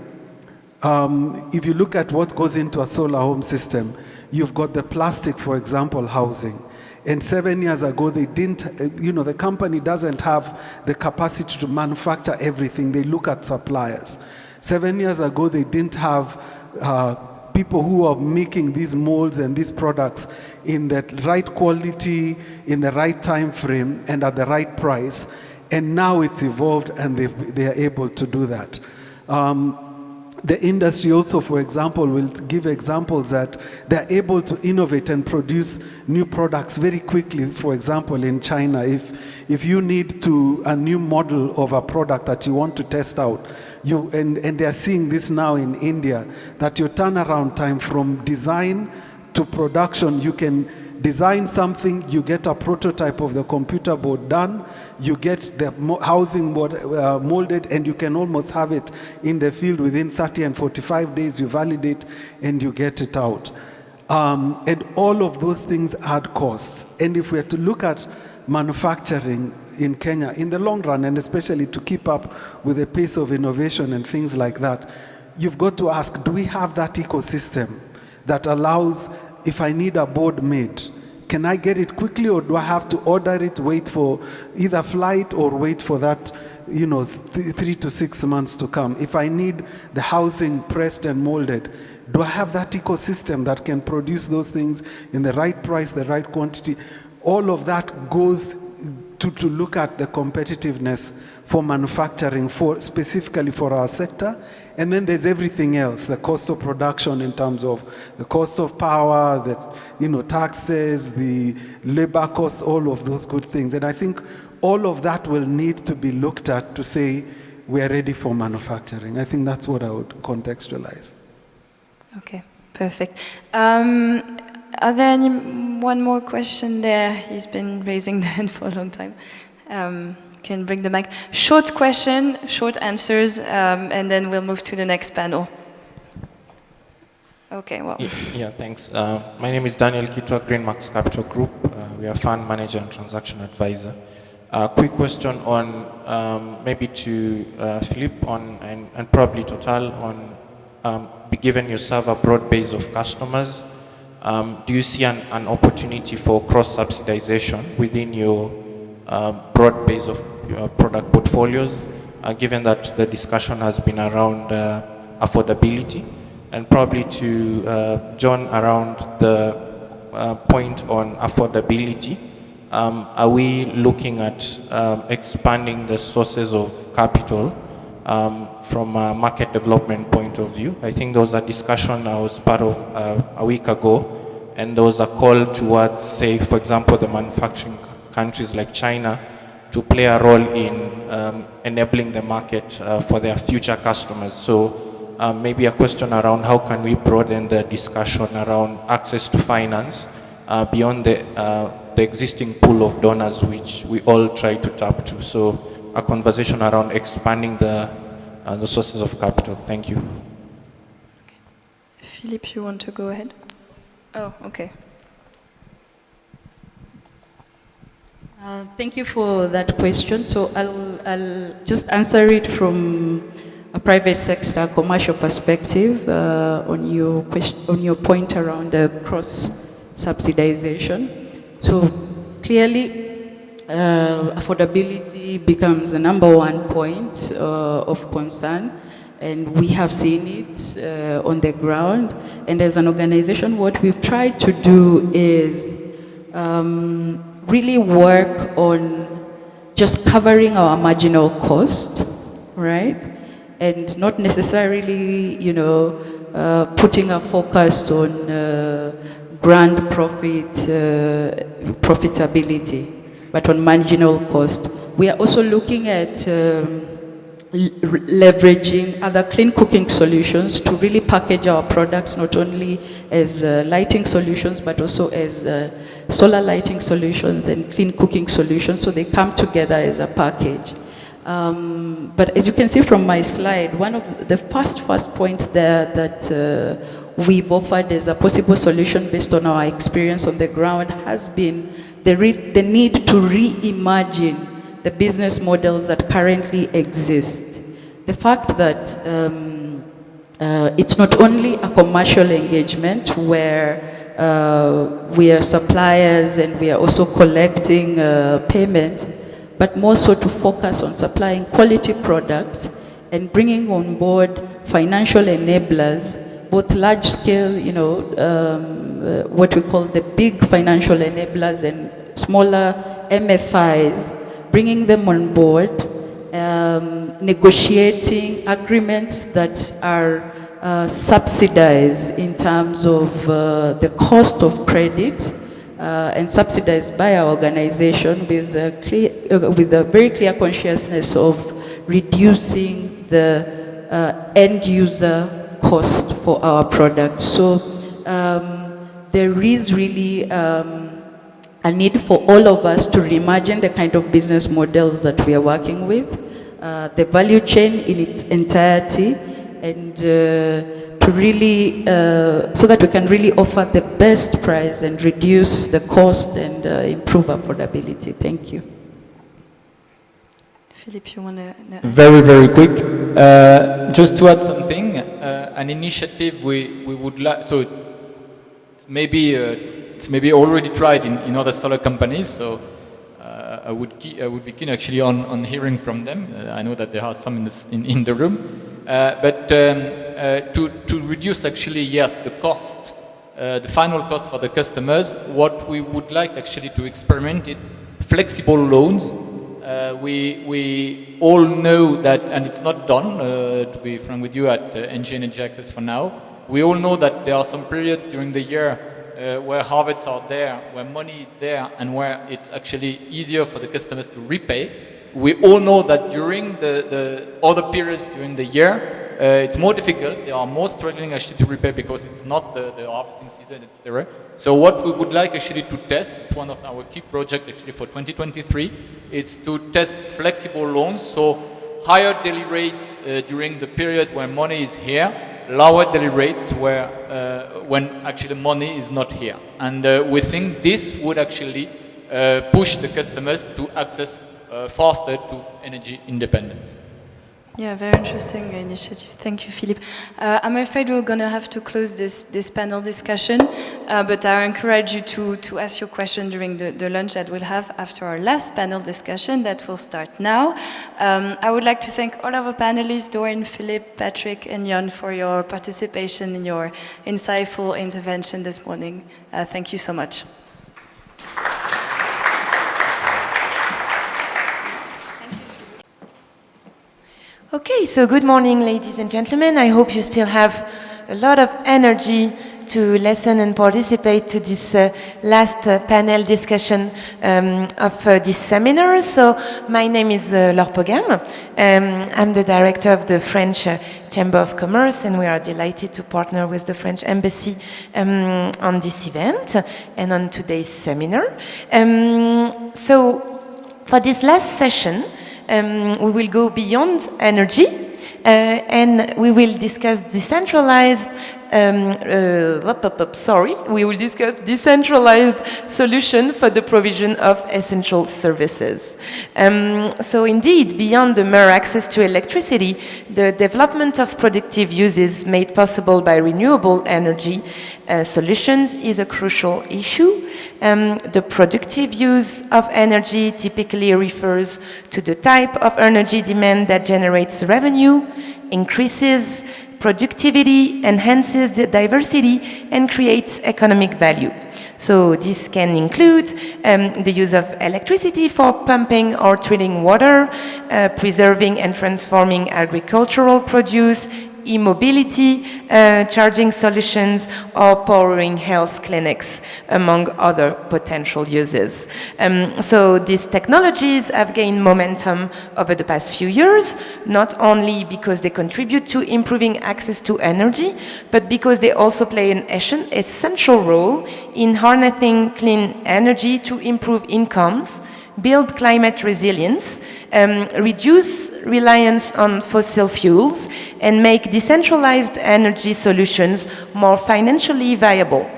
if you look at what goes into a solar home system, you've got the plastic, for example, housing. And 7 years ago, they didn't, the company doesn't have the capacity to manufacture everything. They look at suppliers. 7 years ago, they didn't have people who are making these molds and these products in the right quality, in the right time frame, and at the right price. And now it's evolved, and they are able to do that. the industry also, for example, will give examples that they're able to innovate and produce new products very quickly. For example, in China, if you need a new model of a product that you want to test out, and they're seeing this now in India, that your turnaround time from design to production, you can design something, you get a prototype of the computer board done, you get the housing board molded, and you can almost have it in the field within 30 and 45 days. You validate and you get it out. And all of those things add costs. And if we are to look at manufacturing in Kenya in the long run, and especially to keep up with the pace of innovation and things like that, you've got to ask, do we have that ecosystem that allows, if I need a board made, can I get it quickly, or do I have to order it, wait for either flight or wait for that, 3 to 6 months to come? If I need the housing pressed and molded, do I have that ecosystem that can produce those things in the right price, the right quantity? All of that goes to look at the competitiveness for manufacturing, specifically for our sector. And then there's everything else, the cost of production in terms of the cost of power, the taxes, the labor costs, all of those good things. And I think all of that will need to be looked at to say we are ready for manufacturing. I think that's what I would contextualize. Okay, perfect. Are there one more question there? He's been raising the hand for a long time. Can bring the mic. Short question, short answers, and then we'll move to the next panel. Okay, well. Yeah, thanks. My name is Daniel Kitwa, Greenmax Capital Group. We are fund manager and transaction advisor. Quick question on maybe to Philippe and probably Total on given you serve a broad base of customers, do you see an opportunity for cross-subsidization within your broad base of product portfolios, given that the discussion has been around affordability? And probably to John around the point on affordability, are we looking at expanding the sources of capital from a market development point of view? I think there was a discussion I was part of a week ago, and there was a call towards, say, for example, the manufacturing countries like China to play a role in enabling the market for their future customers. So maybe a question around how can we broaden the discussion around access to finance beyond the existing pool of donors which we all try to tap to. So a conversation around expanding the sources of capital. Thank you. Okay. Philippe, you want to go ahead? Oh, okay. Thank you for that question. So I'll just answer it from a private sector commercial perspective on your point around the cross-subsidization. So clearly, affordability becomes the #1 point of concern, and we have seen it on the ground. And as an organization, what we've tried to do is really work on just covering our marginal cost, right? And not necessarily, putting a focus on grand profitability, but on marginal cost. We are also looking at leveraging other clean cooking solutions to really package our products not only as lighting solutions, but also as solar lighting solutions and clean cooking solutions, so they come together as a package. But as you can see from my slide, one of the first points there that we've offered as a possible solution based on our experience on the ground has been the need to reimagine the business models that currently exist. The fact that it's not only a commercial engagement where we are suppliers and we are also collecting payment, but more so to focus on supplying quality products and bringing on board financial enablers, both large scale, what we call the big financial enablers, and smaller MFIs, bringing them on board negotiating agreements that are subsidized in terms of the cost of credit and subsidized by our organization with a very clear consciousness of reducing the end user cost for our products. So there is really a need for all of us to reimagine the kind of business models that we are working with, the value chain in its entirety, and to really, so that we can really offer the best price and reduce the cost and improve affordability. Thank you. Philippe, you want to? Very, very quick. Just to add something, an initiative we would like, so it's maybe already tried in other solar companies, so I would be keen actually on hearing from them. I know that there are some in the room, but to reduce actually, yes, the cost, the final cost for the customers, what we would like actually to experiment is flexible loans. We all know that, and it's not done, to be frank with you, at NG Energy Access for now. We all know that there are some periods during the year where harvests are there, where money is there, and where it's actually easier for the customers to repay. We all know that during the other periods during the year, it's more difficult. They are more struggling actually to repay because it's not the harvesting season, it's the So what we would like actually to test, it's one of our key projects actually for 2023, is to test flexible loans, so higher daily rates during the period when money is here, lower daily rates where when actually money is not here. And we think this would actually push the customers to access faster to energy independence. Yeah, very interesting initiative. Thank you, Philippe. I'm afraid we're going to have to close this panel discussion, but I encourage you to ask your question during the lunch that we'll have after our last panel discussion that will start now. I would like to thank all of our panelists, Doreen, Philippe, Patrick, and Jan, for your participation and your insightful intervention this morning. Thank you so much. Okay, so good morning, ladies and gentlemen. I hope you still have a lot of energy to listen and participate to this last panel discussion of this seminar. So my name is Laure Pogam. I'm the director of the French Chamber of Commerce, and we are delighted to partner with the French Embassy on this event and on today's seminar. So for this last session, we will go beyond energy and we will discuss decentralized solution for the provision of essential services. So indeed, beyond the mere access to electricity, the development of productive uses made possible by renewable energy solutions is a crucial issue. The productive use of energy typically refers to the type of energy demand that generates revenue, increases productivity, enhances the diversity, and creates economic value. So this can include the use of electricity for pumping or treating water, preserving and transforming agricultural produce, e-mobility, charging solutions, or powering health clinics, among other potential uses. So these technologies have gained momentum over the past few years, not only because they contribute to improving access to energy, but because they also play an essential role in harnessing clean energy to improve incomes, build climate resilience, reduce reliance on fossil fuels, and make decentralized energy solutions more financially viable.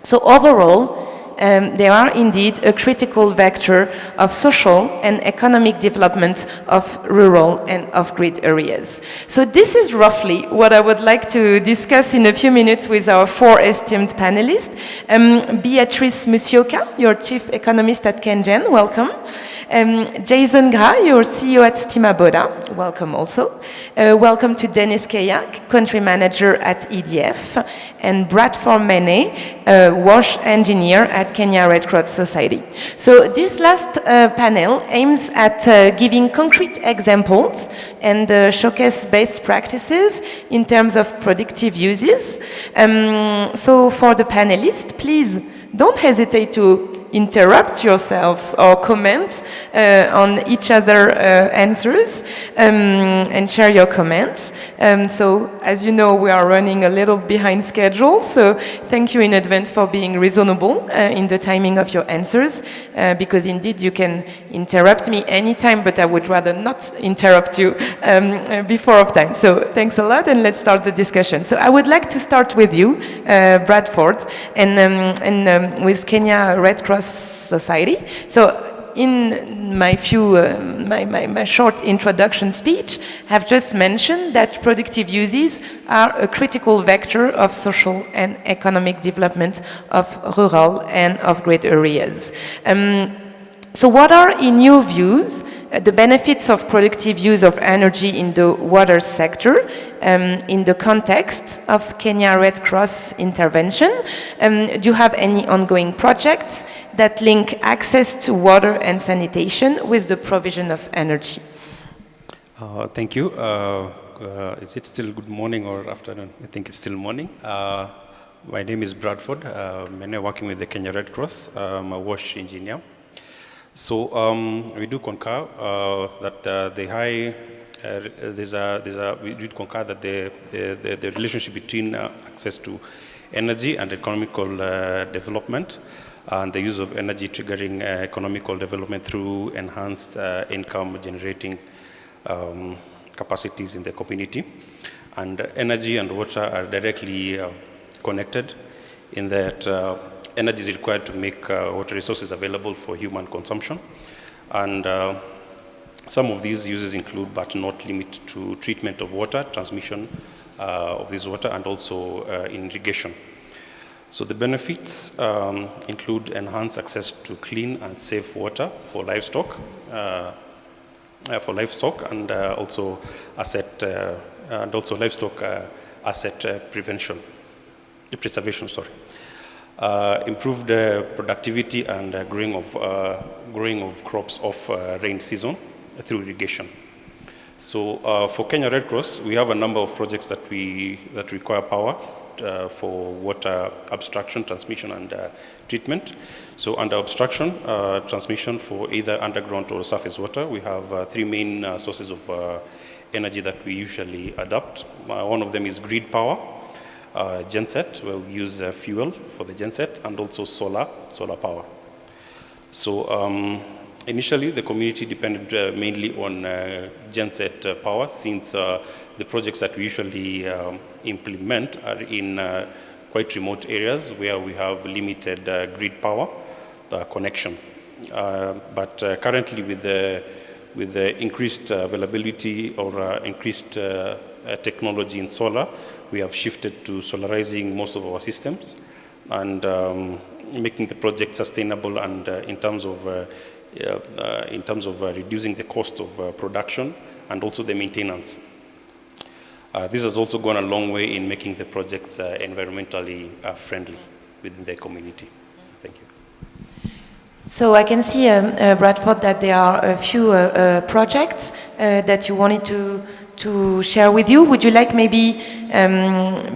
So overall, they are indeed a critical vector of social and economic development of rural and off-grid areas. So this is roughly what I would like to discuss in a few minutes with our four esteemed panelists. Beatrice Musioka, your chief economist at KenGen, welcome. Jason Gra, your CEO at Stimaboda, welcome also. Welcome to Dennis Kayak, country manager at EDF, and Bradford Mene, wash engineer at Kenya Red Cross Society. So this last panel aims at giving concrete examples and showcase best practices in terms of productive uses. So for the panelists, please don't hesitate to interrupt yourselves or comment on each other answers and share your comments. So as you know, we are running a little behind schedule, so thank you in advance for being reasonable in the timing of your answers, because indeed you can interrupt me anytime, but I would rather not interrupt you before of time. So thanks a lot, and let's start the discussion. So I would like to start with you, Bradford, and with Kenya Red Cross Society. So in my my short introduction speech, I've just mentioned that productive uses are a critical vector of social and economic development of rural and off-grid areas. So what are, in your views, the benefits of productive use of energy in the water sector in the context of Kenya Red Cross intervention? Do you have any ongoing projects that link access to water and sanitation with the provision of energy? Thank you. Is it still good morning or afternoon? I think it's still morning. My name is Bradford. I'm working with the Kenya Red Cross. I'm a wash engineer. So we do concur that we do concur that the relationship between access to energy and economical development, and the use of energy triggering economical development through enhanced income generating capacities in the community. And energy and water are directly connected in that energy is required to make water resources available for human consumption. And some of these uses include, but not limited to, treatment of water, transmission of this water, and also irrigation. So the benefits include enhanced access to clean and safe water for livestock, and also livestock asset preservation. Improved productivity and growing of crops off rain season through irrigation. So for Kenya Red Cross, we have a number of projects that require power for water abstraction, transmission, and treatment. So under abstraction, transmission for either underground or surface water, we have three main sources of energy that we usually adopt. One of them is grid power, genset, where we use fuel for the genset, and also solar power. So initially, the community depended mainly on genset power, since the projects that we usually implement are in quite remote areas where we have limited grid power connection. But currently, with the increased availability or increased technology in solar, we have shifted to solarizing most of our systems and making the project sustainable, and in terms of reducing the cost of production and also the maintenance. This has also gone a long way in making the projects environmentally friendly within the community. Thank you. So I can see, Bradford, that there are a few projects that you wanted to share with you. Would you like maybe,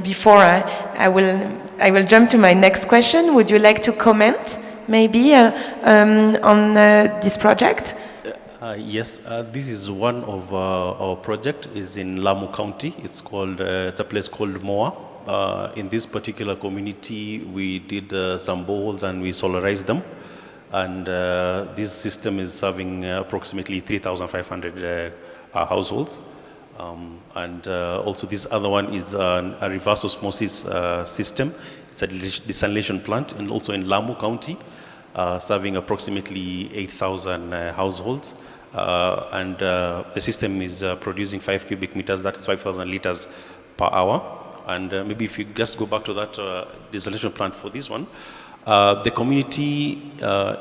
before I will jump to my next question, would you like to comment maybe on this project? Yes, this is one of our project is in Lamu County. It's a place called Moa. In this particular community, we did some boreholes and we solarized them. And this system is serving approximately 3,500 households. And also this other one is a reverse osmosis system. It's a desalination plant, and also in Lamu County, serving approximately 8,000 households. And the system is producing 5 cubic meters, that's 5,000 liters per hour. And maybe if you just go back to that desalination plant for this one, The community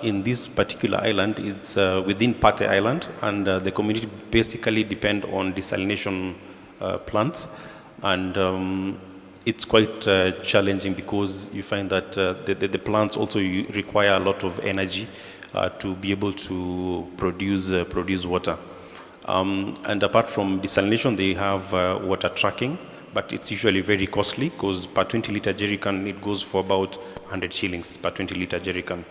in this particular island is within Pate Island, and the community basically depend on desalination plants, and it's quite challenging because you find that the plants also require a lot of energy to be able to produce water. And apart from desalination, they have water tracking, but it's usually very costly because per 20-liter jerrycan, it goes for about 100 shillings per 20-liter jerrycan.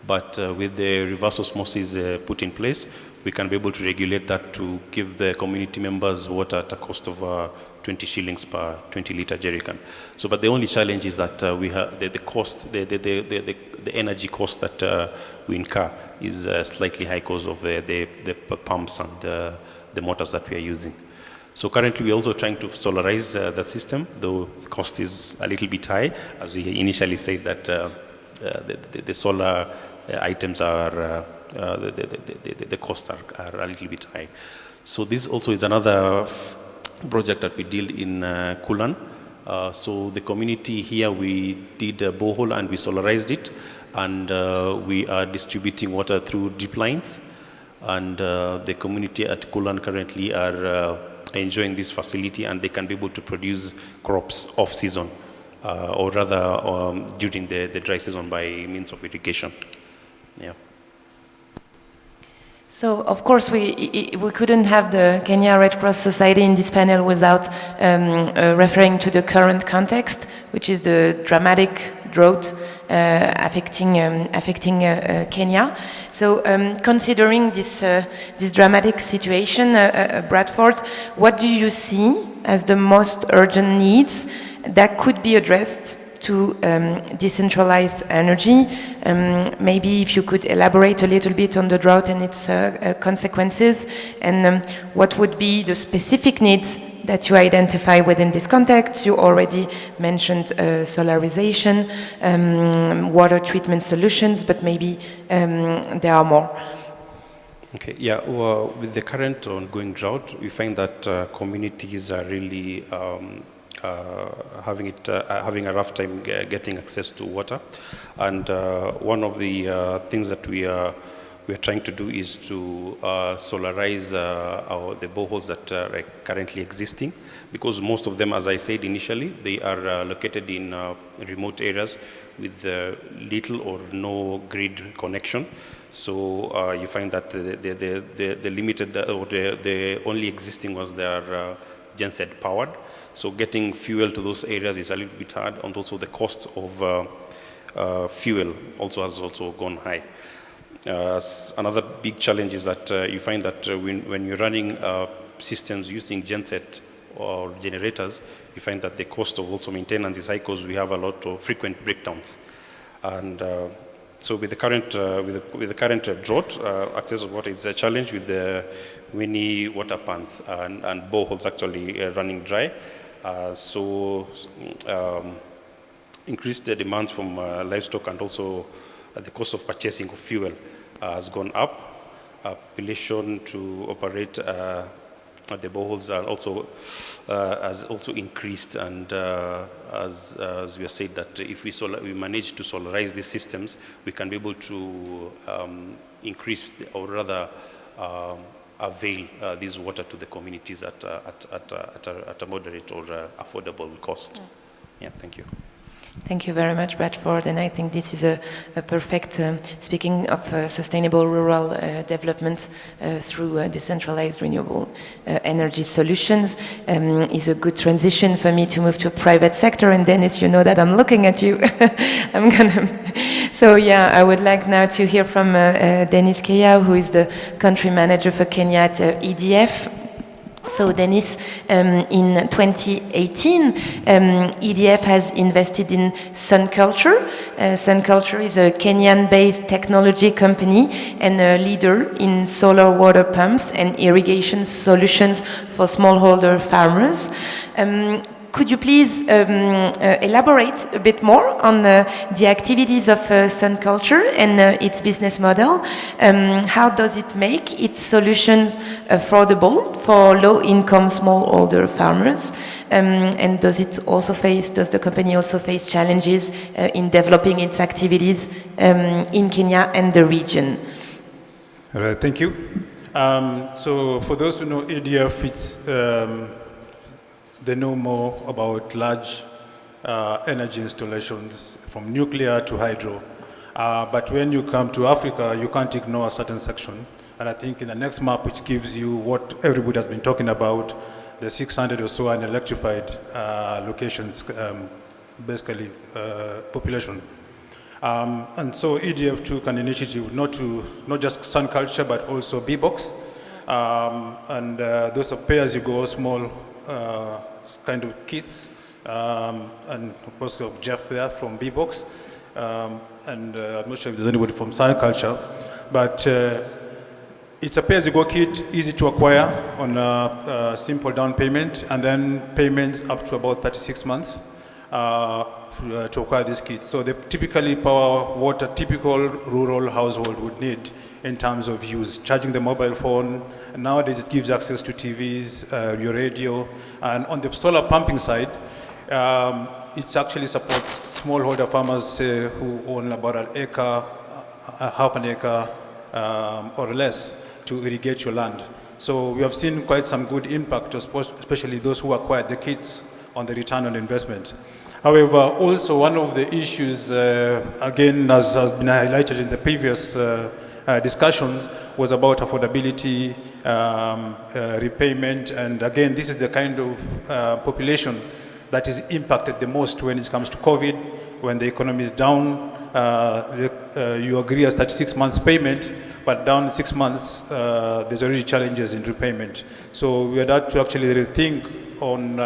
But with the reverse osmosis put in place, we can be able to regulate that to give the community members water at a cost of 20 shillings per 20-liter jerrycan. So, but the only challenge is that we have the cost, the energy cost that we incur is slightly high because of the pumps and the motors that we are using. So currently we're also trying to solarize that system, though cost is a little bit high, as we initially said that the solar items are, the costs are a little bit high. So this also is another project that we did in Kulan. So the community here, we did a borehole and we solarized it, and we are distributing water through drip lines. And the community at Kulan currently are enjoying this facility, and they can be able to produce crops off season, or rather during the dry season by means of irrigation. Yeah. So, of course, we couldn't have the Kenya Red Cross Society in this panel without referring to the current context, which is the dramatic drought affecting Kenya. So, considering this dramatic situation, Bradford, what do you see as the most urgent needs that could be addressed to decentralized energy? Maybe if you could elaborate a little bit on the drought and its consequences, and what would be the specific needs that you identify within this context. You already mentioned solarization, water treatment solutions, but maybe there are more. Okay, yeah, well, with the current ongoing drought, we find that communities are really having a rough time getting access to water, and one of the things that we are trying to do is to solarize the boreholes that are currently existing, because most of them, as I said initially, they are located in remote areas with little or no grid connection. So you find that the limited or the only existing ones, they are genset powered. So getting fuel to those areas is a little bit hard, and also the cost of fuel also has gone high. Another big challenge is that you find that when you're running systems using genset or generators, you find that the cost of also maintenance is high because we have a lot of frequent breakdowns. And so with the current drought, access of water is a challenge with the many water pans and boreholes actually running dry. So increased the demands from livestock, and also the cost of purchasing of fuel has gone up. Population to operate the boreholes are also has also increased, and as we have said that if we manage to solarize these systems, we can be able to increase or rather avail this water to the communities at a moderate or affordable cost. Yeah, thank you. Thank you very much, Bradford. And I think this is a perfect, speaking of sustainable rural development through decentralized renewable energy solutions, is a good transition for me to move to private sector. And Dennis, you know that I'm looking at you. So yeah, I would like now to hear from Dennis Keya, who is the country manager for Kenya at EDF. So Dennis, in 2018, EDF has invested in Sun Culture. Sun Culture is a Kenyan-based technology company and a leader in solar water pumps and irrigation solutions for smallholder farmers. could you please elaborate a bit more on the activities of Sun Culture and its business model? How does it make its solutions affordable for low-income smallholder farmers? And does the company also face challenges in developing its activities in Kenya and the region? All right, thank you. So for those who know EDF, they know more about large energy installations from nuclear to hydro. But when you come to Africa, you can't ignore a certain section. And I think in the next map, which gives you what everybody has been talking about, the 600 or so unelectrified locations, basically population. And so EDF took an initiative not just Sun Culture, but also B-Box. And those are pay-as-you-go small kind of kits. And of course, Jeff there from B-Box. And I'm not sure if there's anybody from Sun Culture, but it's a pay-as-you-go kit, easy to acquire on a simple down payment, and then payments up to about 36 months to acquire this kit. So they typically power what a typical rural household would need in terms of use, charging the mobile phone. And nowadays it gives access to TVs, your radio, and on the solar pumping side, it actually supports smallholder farmers who own about an acre, half an acre, or less, to irrigate your land. So we have seen quite some good impact, especially those who acquired the kits, on the return on investment. However, also one of the issues, again, as has been highlighted in the previous discussions, was about affordability, repayment, and again, this is the kind of population that is impacted the most when it comes to COVID, when the economy is down. You agree as 36 months payment, but down 6 months, there's already challenges in repayment. So we had to actually rethink on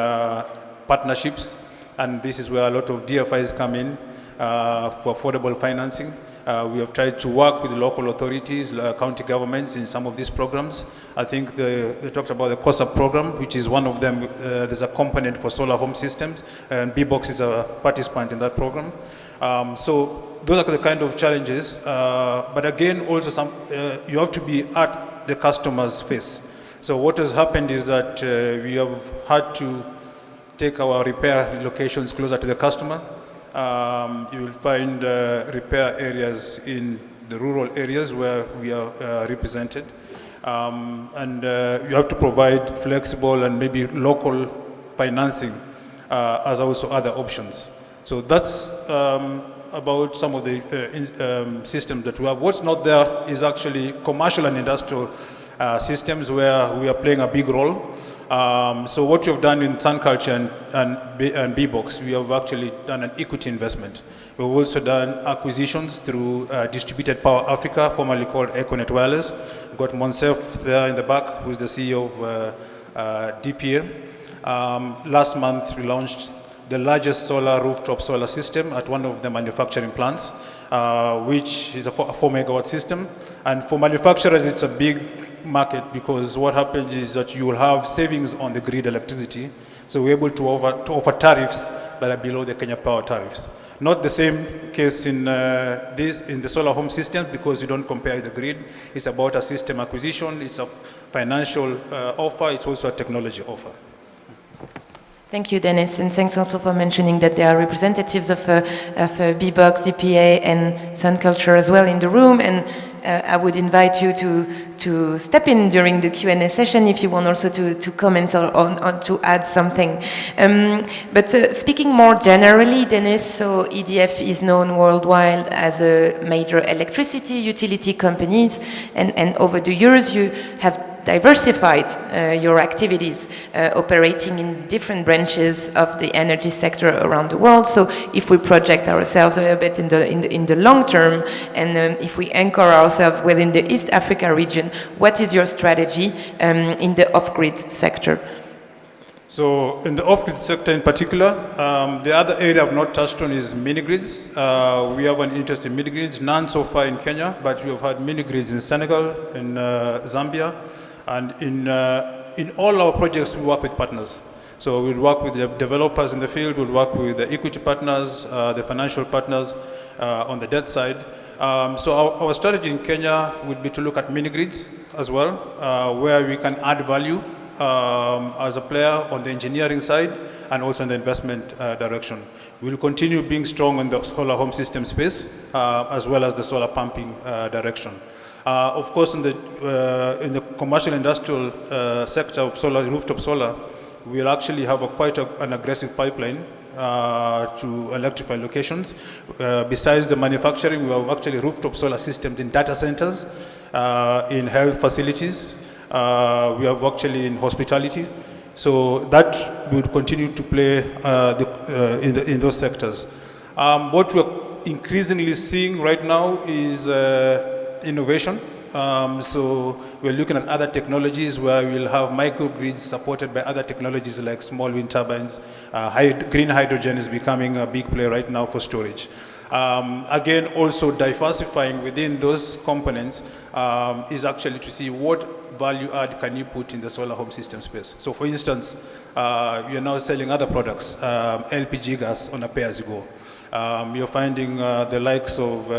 partnerships, and this is where a lot of DFIs come in for affordable financing. We have tried to work with local authorities, county governments in some of these programs. I think they talked about the COSAP program, which is one of them. There's a component for solar home systems, and B-Box is a participant in that program. So those are the kind of challenges. But again, also you have to be at the customer's face. So what has happened is that we have had to take our repair locations closer to the customer. You will find repair areas in the rural areas where we are represented. And you have to provide flexible and maybe local financing as also other options. So that's about some of the systems that we have. What's not there is actually commercial and industrial systems where we are playing a big role. So what you've done in Sun Culture and B-Box, we have actually done an equity investment. We've also done acquisitions through Distributed Power Africa, formerly called Econet Wireless. We've got Monsef there in the back, who's the CEO of DPA. Last month, we launched the largest rooftop solar system at one of the manufacturing plants, which is a 4 megawatt system. And for manufacturers, it's a big market, because what happens is that you will have savings on the grid electricity. So we're able to offer tariffs that are below the Kenya Power tariffs. Not the same case in the solar home systems, because you don't compare the grid. It's about a system acquisition, it's a financial offer, it's also a technology offer. Thank you, Dennis, and thanks also for mentioning that there are representatives of B-Box, DPA, and Sun Culture as well in the room, and I would invite you to step in during the Q&A session if you want also to comment or to add something. But speaking more generally, Dennis, so EDF is known worldwide as a major electricity utility company, and over the years you have diversified your activities, operating in different branches of the energy sector around the world. So if we project ourselves a bit in the long term, and if we anchor ourselves within the East Africa region, what is your strategy in the off-grid sector? So in the off-grid sector in particular, the other area I've not touched on is mini-grids. We have an interest in mini-grids, none so far in Kenya, but we have had mini-grids in Senegal, in Zambia, and in all our projects we work with partners. So we'll work with the developers in the field, we'll work with the equity partners, the financial partners on the debt side. So our strategy in Kenya would be to look at mini grids as well, where we can add value as a player on the engineering side and also in the investment direction. We'll continue being strong in the solar home system space as well as the solar pumping direction. Of course, in the commercial industrial sector of solar, rooftop solar, we'll actually have quite an aggressive pipeline to electrify locations. Besides the manufacturing, we have actually rooftop solar systems in data centers, in health facilities. We have actually in hospitality. So that would continue to play in those sectors. What we're increasingly seeing right now is innovation. So we're looking at other technologies where we'll have microgrids supported by other technologies like small wind turbines. Green hydrogen is becoming a big play right now for storage. Again, also diversifying within those components is actually to see what value add can you put in the solar home system space. So for instance, you're now selling other products, LPG gas on a pay-as-you-go. You're finding the likes of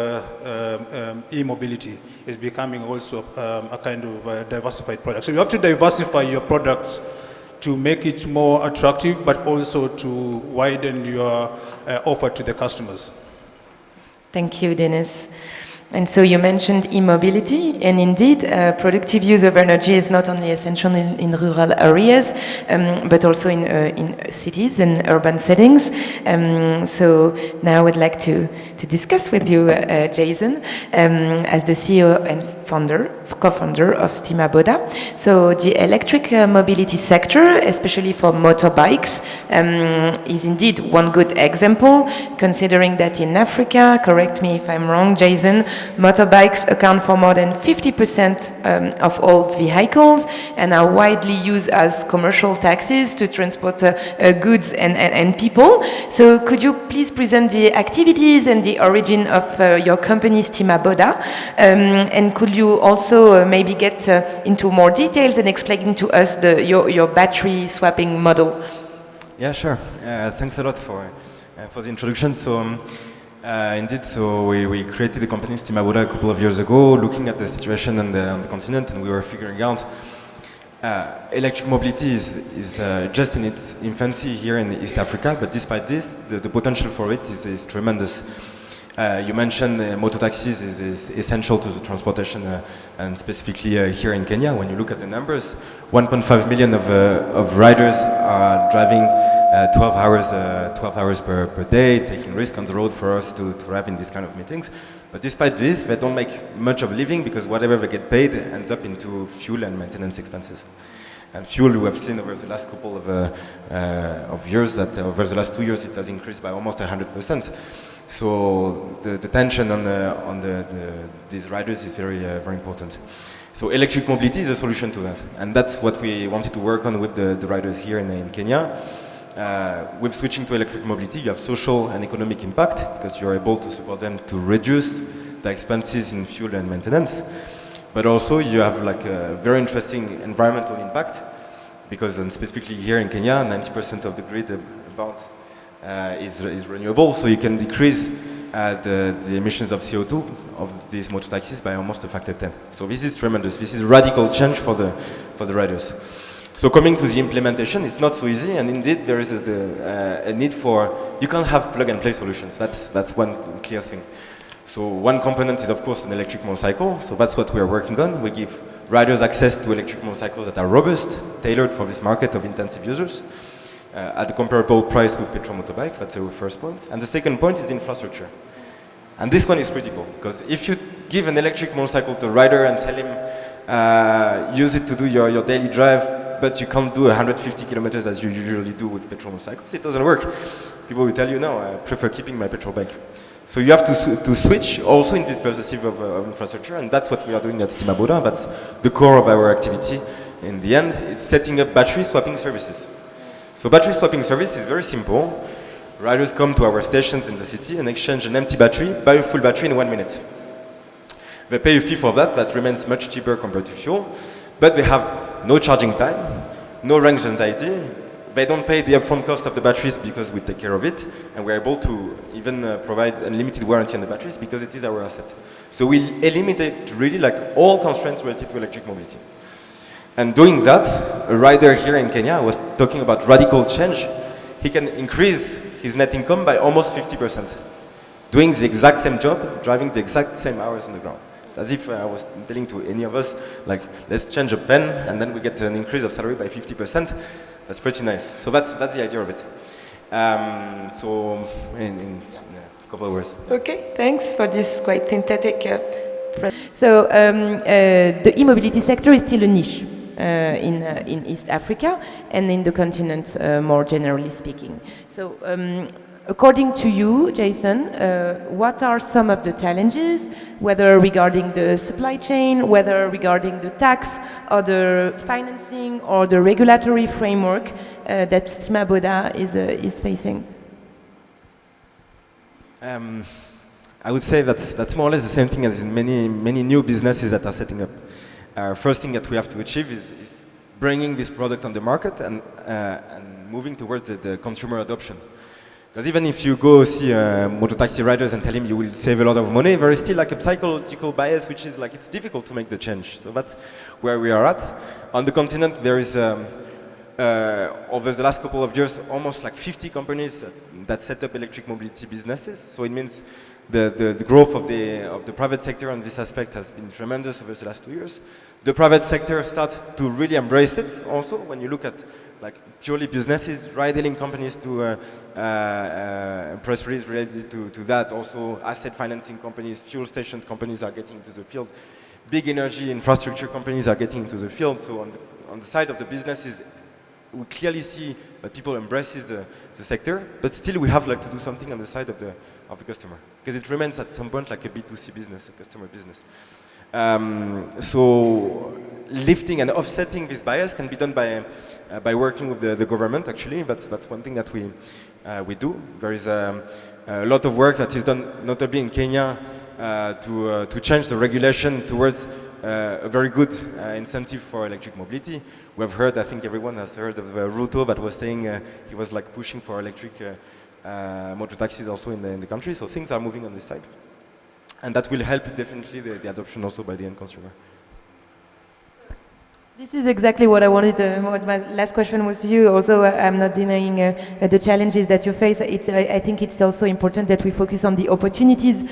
e-mobility is becoming also a kind of diversified product. So you have to diversify your products to make it more attractive, but also to widen your offer to the customers. Thank you, Dennis. And so you mentioned e-mobility, and indeed, productive use of energy is not only essential in rural areas, but also in cities and urban settings. So now I would like to discuss with you, Jason, as the CEO and co-founder of Stima Boda. So the electric mobility sector, especially for motorbikes, is indeed one good example, considering that in Africa, correct me if I'm wrong, Jason, motorbikes account for more than 50% of all vehicles and are widely used as commercial taxis to transport goods and people. So could you please present the activities and the origin of your company Stima Boda? And could you also maybe get into more details and explain to us your battery swapping model? Yeah, sure. Thanks a lot for the introduction. So. Indeed, so we created the company Stima Boda a couple of years ago, looking at the situation on the continent, and we were figuring out electric mobility is just in its infancy here in East Africa, but despite this, the potential for it is tremendous. You mentioned motor taxis is essential to the transportation, and specifically here in Kenya. When you look at the numbers, 1.5 million of riders are driving 12 hours per day, taking risk on the road for us to have in these kind of meetings. But despite this, they don't make much of a living because whatever they get paid ends up into fuel and maintenance expenses. And fuel, we have seen over the last couple of years that over the last 2 years it has increased by almost 100%. So the tension on these riders is very important. So electric mobility is a solution to that, and that's what we wanted to work on with the riders here in Kenya. With switching to electric mobility, you have social and economic impact because you're able to support them to reduce the expenses in fuel and maintenance. But also you have like a very interesting environmental impact because, and specifically here in Kenya, 90% of the grid is renewable, so you can decrease the emissions of CO2 of these motor taxis by almost a factor 10. So this is tremendous. This is radical change for the riders. So coming to the implementation, it's not so easy, and indeed there is a need for, you can't have plug-and-play solutions. That's one clear thing. So one component is of course an electric motorcycle, so that's what we are working on. We give riders access to electric motorcycles that are robust, tailored for this market of intensive users, at a comparable price with petrol motorbike. That's the first point. And the second point is infrastructure. And this one is critical, because if you give an electric motorcycle to a rider and tell him use it to do your daily drive, but you can't do 150 kilometers as you usually do with petrol motorcycles, it doesn't work. People will tell you, no, I prefer keeping my petrol bike. So you have to switch also in this perspective of infrastructure, and that's what we are doing at Stima Boda. That's the core of our activity. In the end, it's setting up battery swapping services. So battery swapping service is very simple. Riders come to our stations in the city and exchange an empty battery, buy a full battery in 1 minute. They pay a fee for that remains much cheaper compared to fuel, but they have no charging time, no range anxiety. they don't pay the upfront cost of the batteries because we take care of it, and we're able to even provide unlimited warranty on the batteries because it is our asset. So we eliminate really like all constraints related to electric mobility. And doing that, a rider here in Kenya was talking about radical change. He can increase his net income by almost 50%, doing the exact same job, driving the exact same hours on the ground. It's as if I was telling to any of us, like, let's change a pen and then we get an increase of salary by 50%. That's pretty nice. So that's the idea of it. So in a couple of words. Okay, thanks for this quite synthetic. So the e-mobility sector is still a niche in East Africa and in the continent, more generally speaking. So according to you, Jason, what are some of the challenges, whether regarding the supply chain, whether regarding the tax or the financing or the regulatory framework that Stima Boda is facing? I would say that's more or less the same thing as in many new businesses that are setting up. First thing that we have to achieve is bringing this product on the market and moving towards the consumer adoption. Because even if you go see motor taxi riders and tell him you will save a lot of money, there is still like a psychological bias, which is like it's difficult to make the change. So that's where we are at. On the continent, there is over the last couple of years, almost like 50 companies that set up electric mobility businesses. So it means the growth of the private sector on this aspect has been tremendous over the last 2 years. The private sector starts to really embrace it also when you look at like purely businesses, ride-hailing companies to press release related to that. Also asset financing companies, fuel stations companies are getting into the field. Big energy infrastructure companies are getting into the field. So on the side of the businesses, we clearly see that people embraces the sector, but still we have like to do something on the side of the customer, because it remains at some point like a B2C business, a customer business. So lifting and offsetting this bias can be done by working with the government. Actually, that's one thing that we do. There is a lot of work that is done, notably in Kenya, to change the regulation towards a very good incentive for electric mobility. We have heard, I think everyone has heard of Ruto that was saying he was like pushing for electric motor taxis also in the country. So things are moving on this side. And that will help definitely the adoption also by the end consumer. This is exactly what I wanted. What my last question was to you. Also, I'm not denying the challenges that you face. I think it's also important that we focus on the opportunities,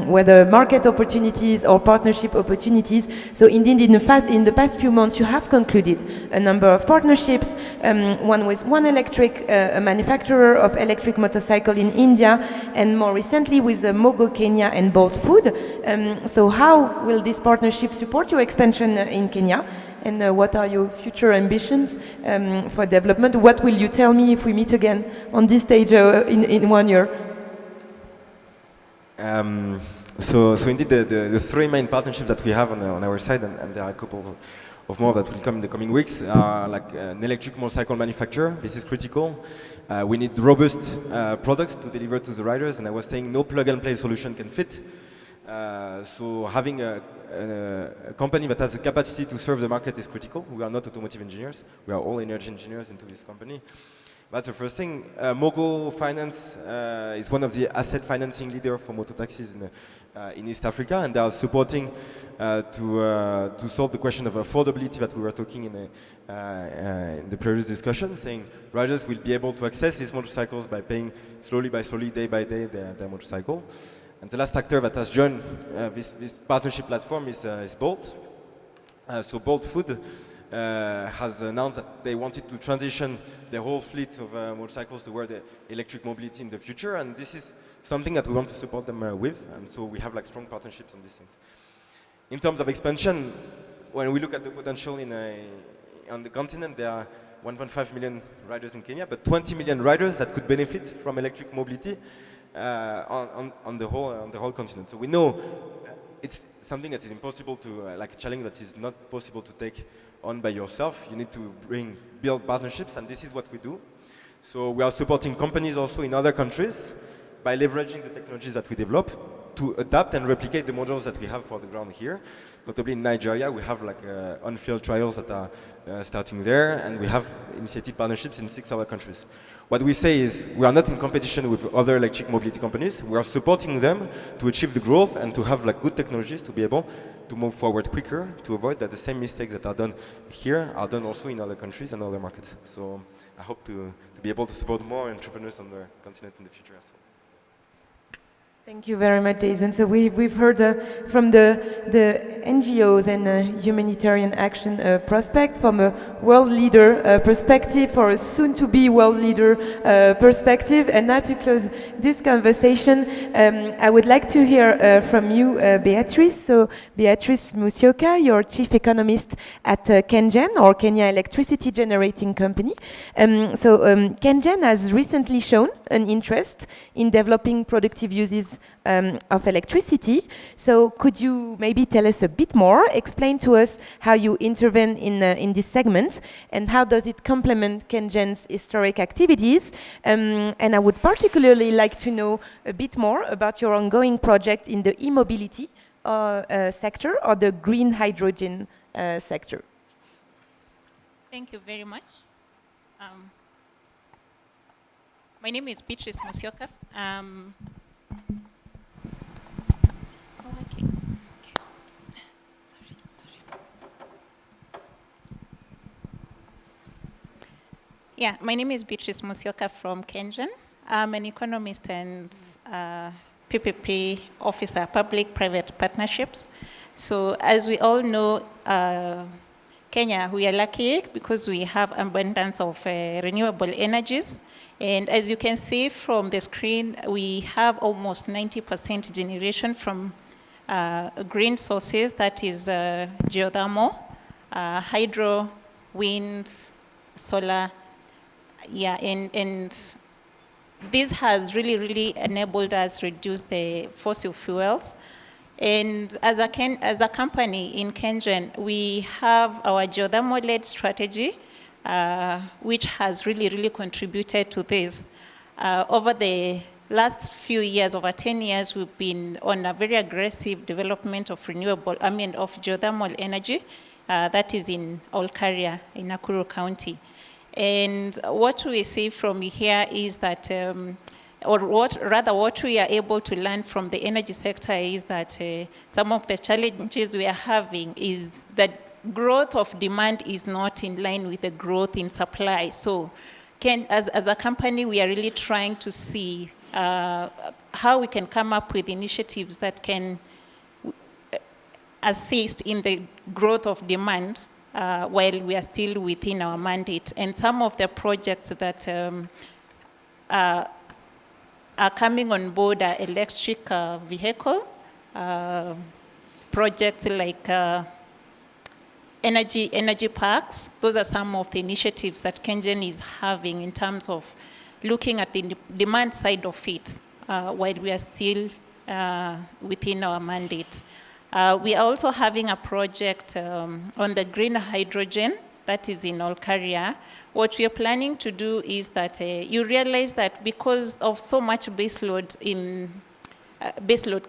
whether market opportunities or partnership opportunities. So indeed, in the past few months, you have concluded a number of partnerships. One with One Electric, a manufacturer of electric motorcycle in India, and more recently with Mogo Kenya and Bolt Food. So how will this partnership support your expansion in Kenya? And what are your future ambitions for development? What will you tell me if we meet again on this stage in 1 year? So indeed, the three main partnerships that we have on our side, and there are a couple of more that will come in the coming weeks, are like an electric motorcycle manufacturer. This is critical. We need robust products to deliver to the riders, and I was saying no plug-and-play solution can fit. So having a company that has the capacity to serve the market is critical. We are not automotive engineers. We are all energy engineers into this company. That's the first thing. Mogo Finance is one of the asset financing leaders for motor taxis in East Africa, and they are supporting to solve the question of affordability that we were talking in the previous discussion, saying riders will be able to access these motorcycles by paying slowly by slowly, day by day, their motorcycle. And the last actor that has joined this partnership platform is Bolt. So Bolt Food has announced that they wanted to transition their whole fleet of motorcycles toward electric mobility in the future, and this is something that we want to support them with, and so we have like strong partnerships on these things. In terms of expansion, when we look at the potential on the continent, there are 1.5 million riders in Kenya, but 20 million riders that could benefit from electric mobility on the whole continent. So we know it's something that is impossible to, like a challenge that is not possible to take on by yourself. You need to build partnerships, and this is what we do. So we are supporting companies also in other countries by leveraging the technologies that we develop. to adapt and replicate the models that we have for the ground here. Notably in Nigeria, we have like on-field trials that are starting there, and we have initiated partnerships in 6 other countries. What we say is we are not in competition with other electric mobility companies. We are supporting them to achieve the growth and to have like good technologies to be able to move forward quicker, to avoid that the same mistakes that are done here are done also in other countries and other markets. So I hope to be able to support more entrepreneurs on the continent in the future as well. Thank you very much, Jason. So we've heard from the NGOs and humanitarian action prospect, from a world leader perspective, or a soon-to-be world leader perspective. And now to close this conversation, I would like to hear from you, Beatrice. So Beatrice Musyoka, you're chief economist at KenGen, or Kenya Electricity Generating Company. KenGen has recently shown an interest in developing productive uses of electricity. So could you maybe tell us a bit more, explain to us how you intervene in this segment, and how does it complement KenGen's historic activities? And I would particularly like to know a bit more about your ongoing project in the e-mobility sector, or the green hydrogen sector. Thank you very much. My name is Beatrice Musyoka. Yeah, my name is Beatrice Musyoka from KenGen. I'm an economist and PPP officer, public-private partnerships. So as we all know, Kenya, we are lucky because we have abundance of renewable energies. And as you can see from the screen, we have almost 90% generation from green sources, that is geothermal, hydro, wind, solar. Yeah, and this has really enabled us reduce the fossil fuels. And as a company in KenGen, we have our geothermal-led strategy, which has really contributed to this. Over the last few years, over 10 years, we've been on a very aggressive development of of geothermal energy, that is in Olkaria, in Nakuru County. And what we see from here is that, what we are able to learn from the energy sector is that some of the challenges we are having is that growth of demand is not in line with the growth in supply. So as a company, we are really trying to see how we can come up with initiatives that can assist in the growth of demand while we are still within our mandate. And some of the projects that are coming on board are electric vehicle projects like energy parks. Those are some of the initiatives that KenGen is having in terms of looking at the demand side of it while we are still within our mandate. We are also having a project on the green hydrogen that is in Olkaria. What we are planning to do is that you realize that because of so much baseload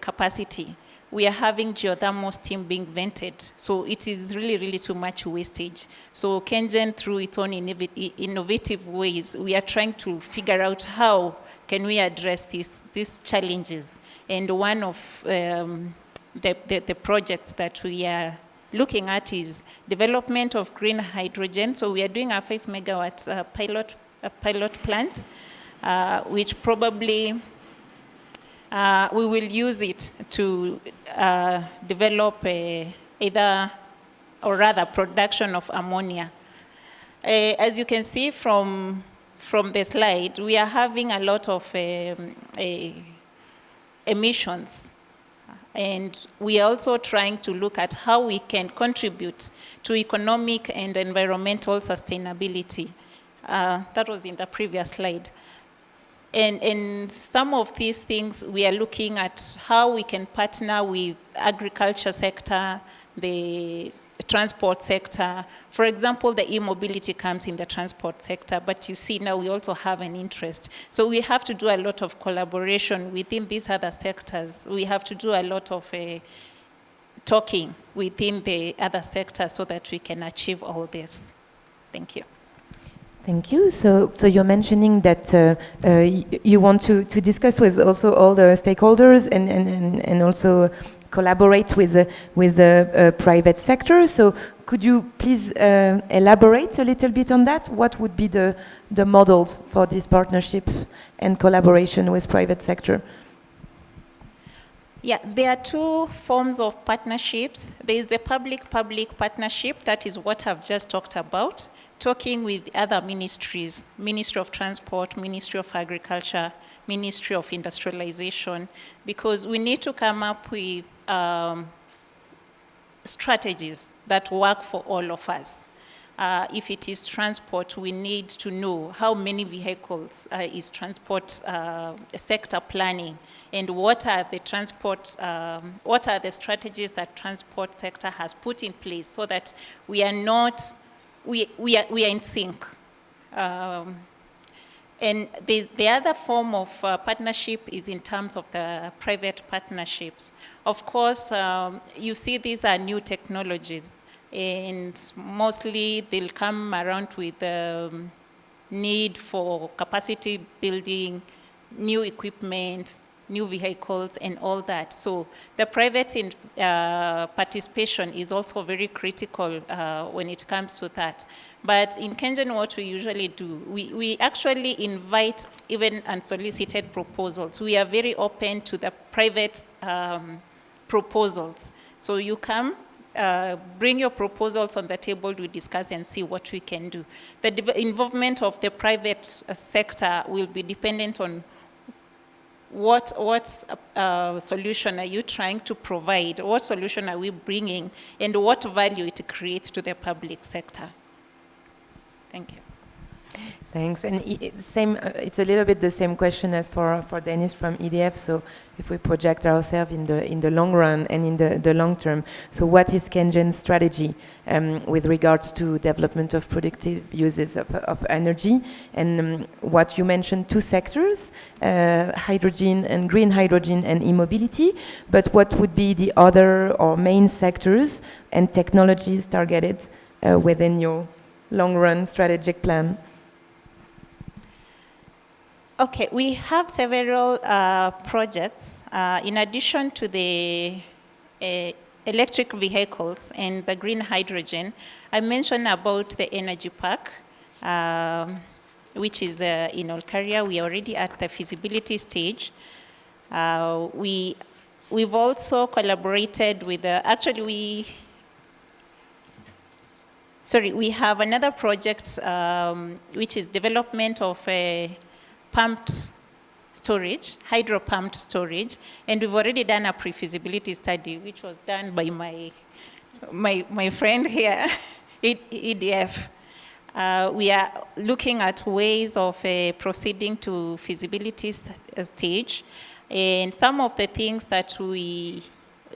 capacity, we are having geothermal steam being vented. So it is really too much wastage. So KenGen, through its own innovative ways, we are trying to figure out how can we address these challenges. And one of the projects that we are looking at is development of green hydrogen. So we are doing a 5 megawatt pilot plant, which probably we will use it to develop production of ammonia. As you can see from the slide, we are having a lot of emissions. And we are also trying to look at how we can contribute to economic and environmental sustainability. That was in the previous slide. And some of these things, we are looking at how we can partner with agriculture sector, the transport sector. For example, the e-mobility comes in the transport sector, but you see now we also have an interest. So we have to do a lot of collaboration within these other sectors. We have to do a lot of talking within the other sectors so that we can achieve all this. Thank you. Thank you. So you're mentioning that you want to discuss with also all the stakeholders and also collaborate with the private sector. So could you please elaborate a little bit on that? What would be the models for these partnerships and collaboration with private sector? Yeah, there are two forms of partnerships. There is the public-public partnership, that is what I've just talked about, talking with other ministries, Ministry of Transport, Ministry of Agriculture, Ministry of Industrialization, because we need to come up with strategies that work for all of us. If it is transport, we need to know how many vehicles is transport sector planning, and what are the strategies that transport sector has put in place so that we are in sync. And the other form of partnership is in terms of the private partnerships. Of course, you see these are new technologies, and mostly they'll come around with the need for capacity building, new equipment, new vehicles, and all that. So the private participation is also very critical when it comes to that. But in KenGen, what we usually do, we actually invite even unsolicited proposals. We are very open to the private proposals. So you come, bring your proposals on the table, we discuss and see what we can do. The involvement of the private sector will be dependent on what solution are you trying to provide, what solution are we bringing, and what value it creates to the public sector. Thank you. Thanks. And it's a little bit the same question as for Dennis from EDF. So if we project ourselves in the long run and in the long term, so what is KenGen's strategy with regards to development of productive uses of energy? And what you mentioned, two sectors, hydrogen and green hydrogen and e-mobility, but what would be the other or main sectors and technologies targeted within your long run strategic plan? Okay, we have several projects. In addition to the electric vehicles and the green hydrogen, I mentioned about the energy park, which is in Olkaria. We are already at the feasibility stage. We've also collaborated with, we have another project which is development of a pumped storage, hydro-pumped storage, and we've already done a pre-feasibility study, which was done by my friend here, EDF. We are looking at ways of proceeding to feasibility stage, and some of the things that we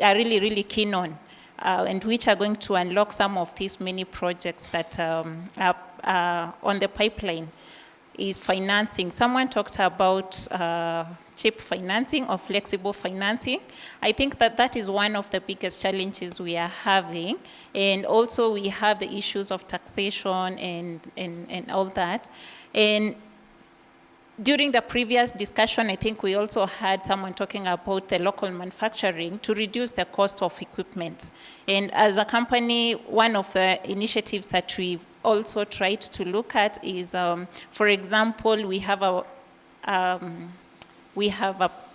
are really, really keen on, and which are going to unlock some of these many projects that are on the pipeline, is financing. Someone talked about cheap financing or flexible financing. I think that is one of the biggest challenges we are having. And also we have the issues of taxation and all that. And during the previous discussion, I think we also had someone talking about the local manufacturing to reduce the cost of equipment. And as a company, one of the initiatives that we also tried to look at is, for example, we have a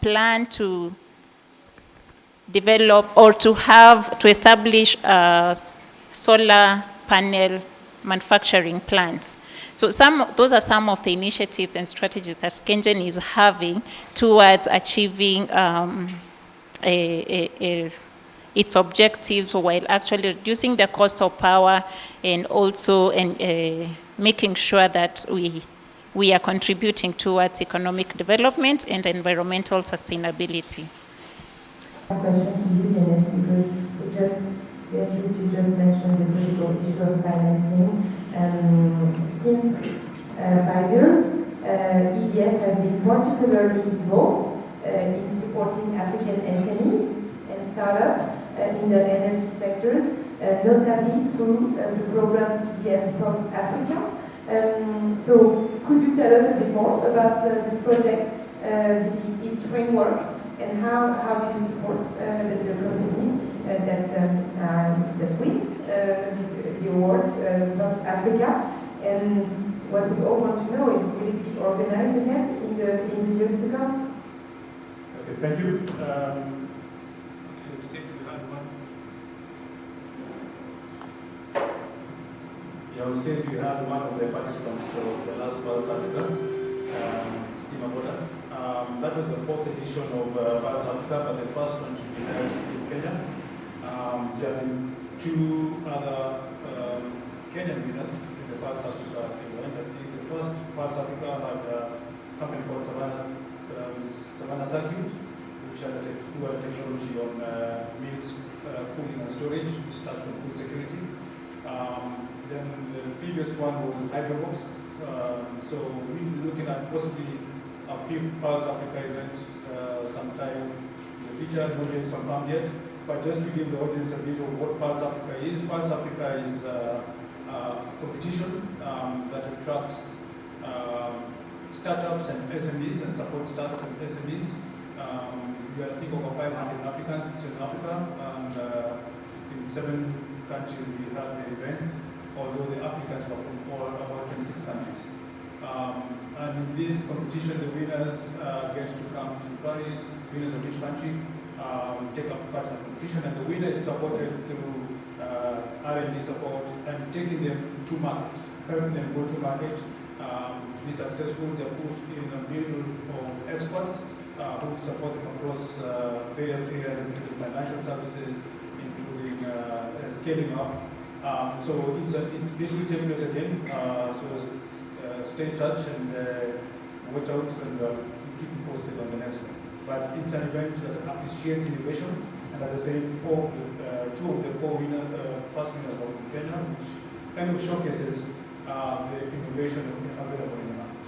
plan to develop or to establish solar panel manufacturing plants. So those are some of the initiatives and strategies that KenGen is having towards achieving its objectives while actually reducing the cost of power and also making sure that we are contributing towards economic development and environmental sustainability. Question to you, Dennis, because we just Beatrice, you just mentioned the critical issue of financing. Since 5 years, EDF has been particularly involved in supporting African SMEs and startups in the energy sectors, notably through the program EDF Props Africa. So could you tell us a bit more about this project, its framework, and how do you support the companies that win the awards, Props Africa? And what we all want to know is, will it be organized again in the years to come? Okay, thank you. Steve, you had one. Yeah, on stage you had one of the participants, so the last was Africa, Steve Mabola. That was the 4th edition of Pulse Africa, but the first one to be held in Kenya. There have been 2 other Kenyan winners in the Pulse Africa event. I think the first Pulse Africa had a company called Savannah Circuit, which had technology on milk cooling and storage, which starts from food security. Then the previous one was Hydrobox. So we're looking at possibly a Pulse Africa event sometime in the future. Nobody is confirmed yet. But just to give the audience a bit of what Pulse Africa is, Pulse Africa is a competition that attracts startups and SMEs and supports startups and SMEs. We are, I think, over 500 applicants in Africa, and in 7 countries we had the events, although the applicants were from about 26 countries. And in this competition, the winners get to come to Paris, winners of each country, take up part in the competition, and the winner is supported through R&D support and taking them to market, helping them go to market. To be successful, they're put in a middle of experts who support them across various areas, including financial services, including scaling up. So it will take place again. So stay in touch and watch out, and keep you posted on the next one. But it's an event that appreciates innovation, and as I said, 2 of the 4 first winners were from Kenya, which kind of showcases the innovation available in the market.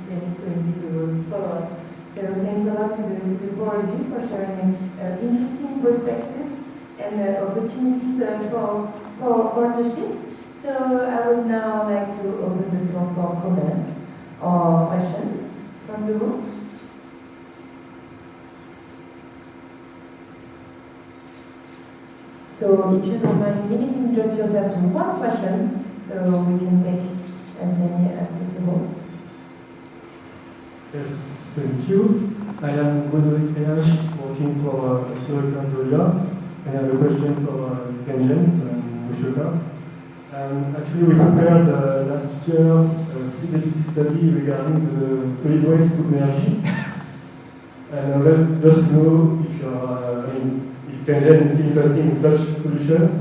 Okay, so indeed we will follow up. So thanks a lot to the 4 of you for sharing interesting perspectives and opportunities for partnerships. So I would now like to open the floor for comments or questions from the room. So if you don't mind limiting just yourself to 1 question, so we can take as many as possible. Yes, thank you. I am Godoric Réage, working for Silicon. I have a question for Kenjen and Mushoka. Actually, we prepared last year a feasibility study regarding the solid waste to energy. And I would like just to know if if Kenjen is still interested in such solutions,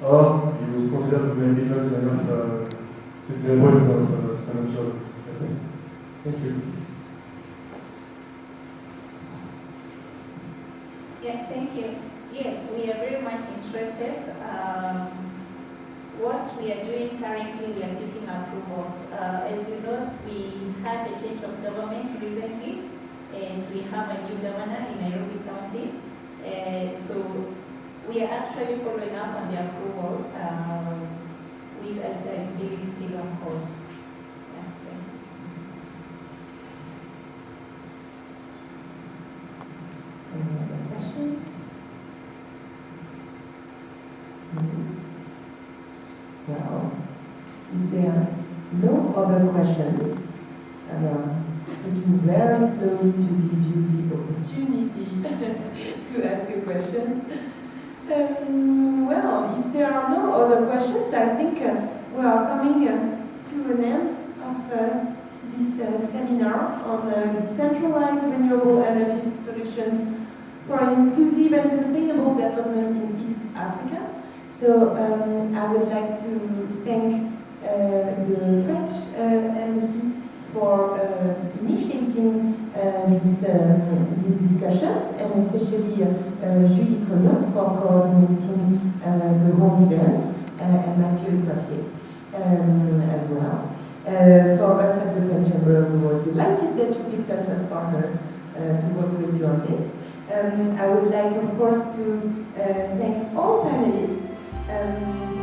or you consider that maybe not enough sustainable enough financial investment. Thank you. Yeah, thank you. Yes, we are very much interested. What we are doing currently, we are seeking approvals. As you know, we had a change of government recently, and we have a new governor in Nairobi County. So we are actually following up on the approvals, which I believe is still on course. Yeah, thank you. Any other questions? Well, if there are no other questions, I'm speaking very slowly to give you the opportunity to ask a question. Well, if there are no other questions, I think we are coming to an end of this seminar on decentralized renewable energy solutions for an inclusive and sustainable development in East Africa. So I would like to thank the French Embassy for initiating facilitating these discussions, and especially Julie Trognon for coordinating the whole event, and Mathieu Papier as well. For us at the French Chamber, we were delighted that you picked us as partners to work with you on this. I would like, of course, to thank all panelists.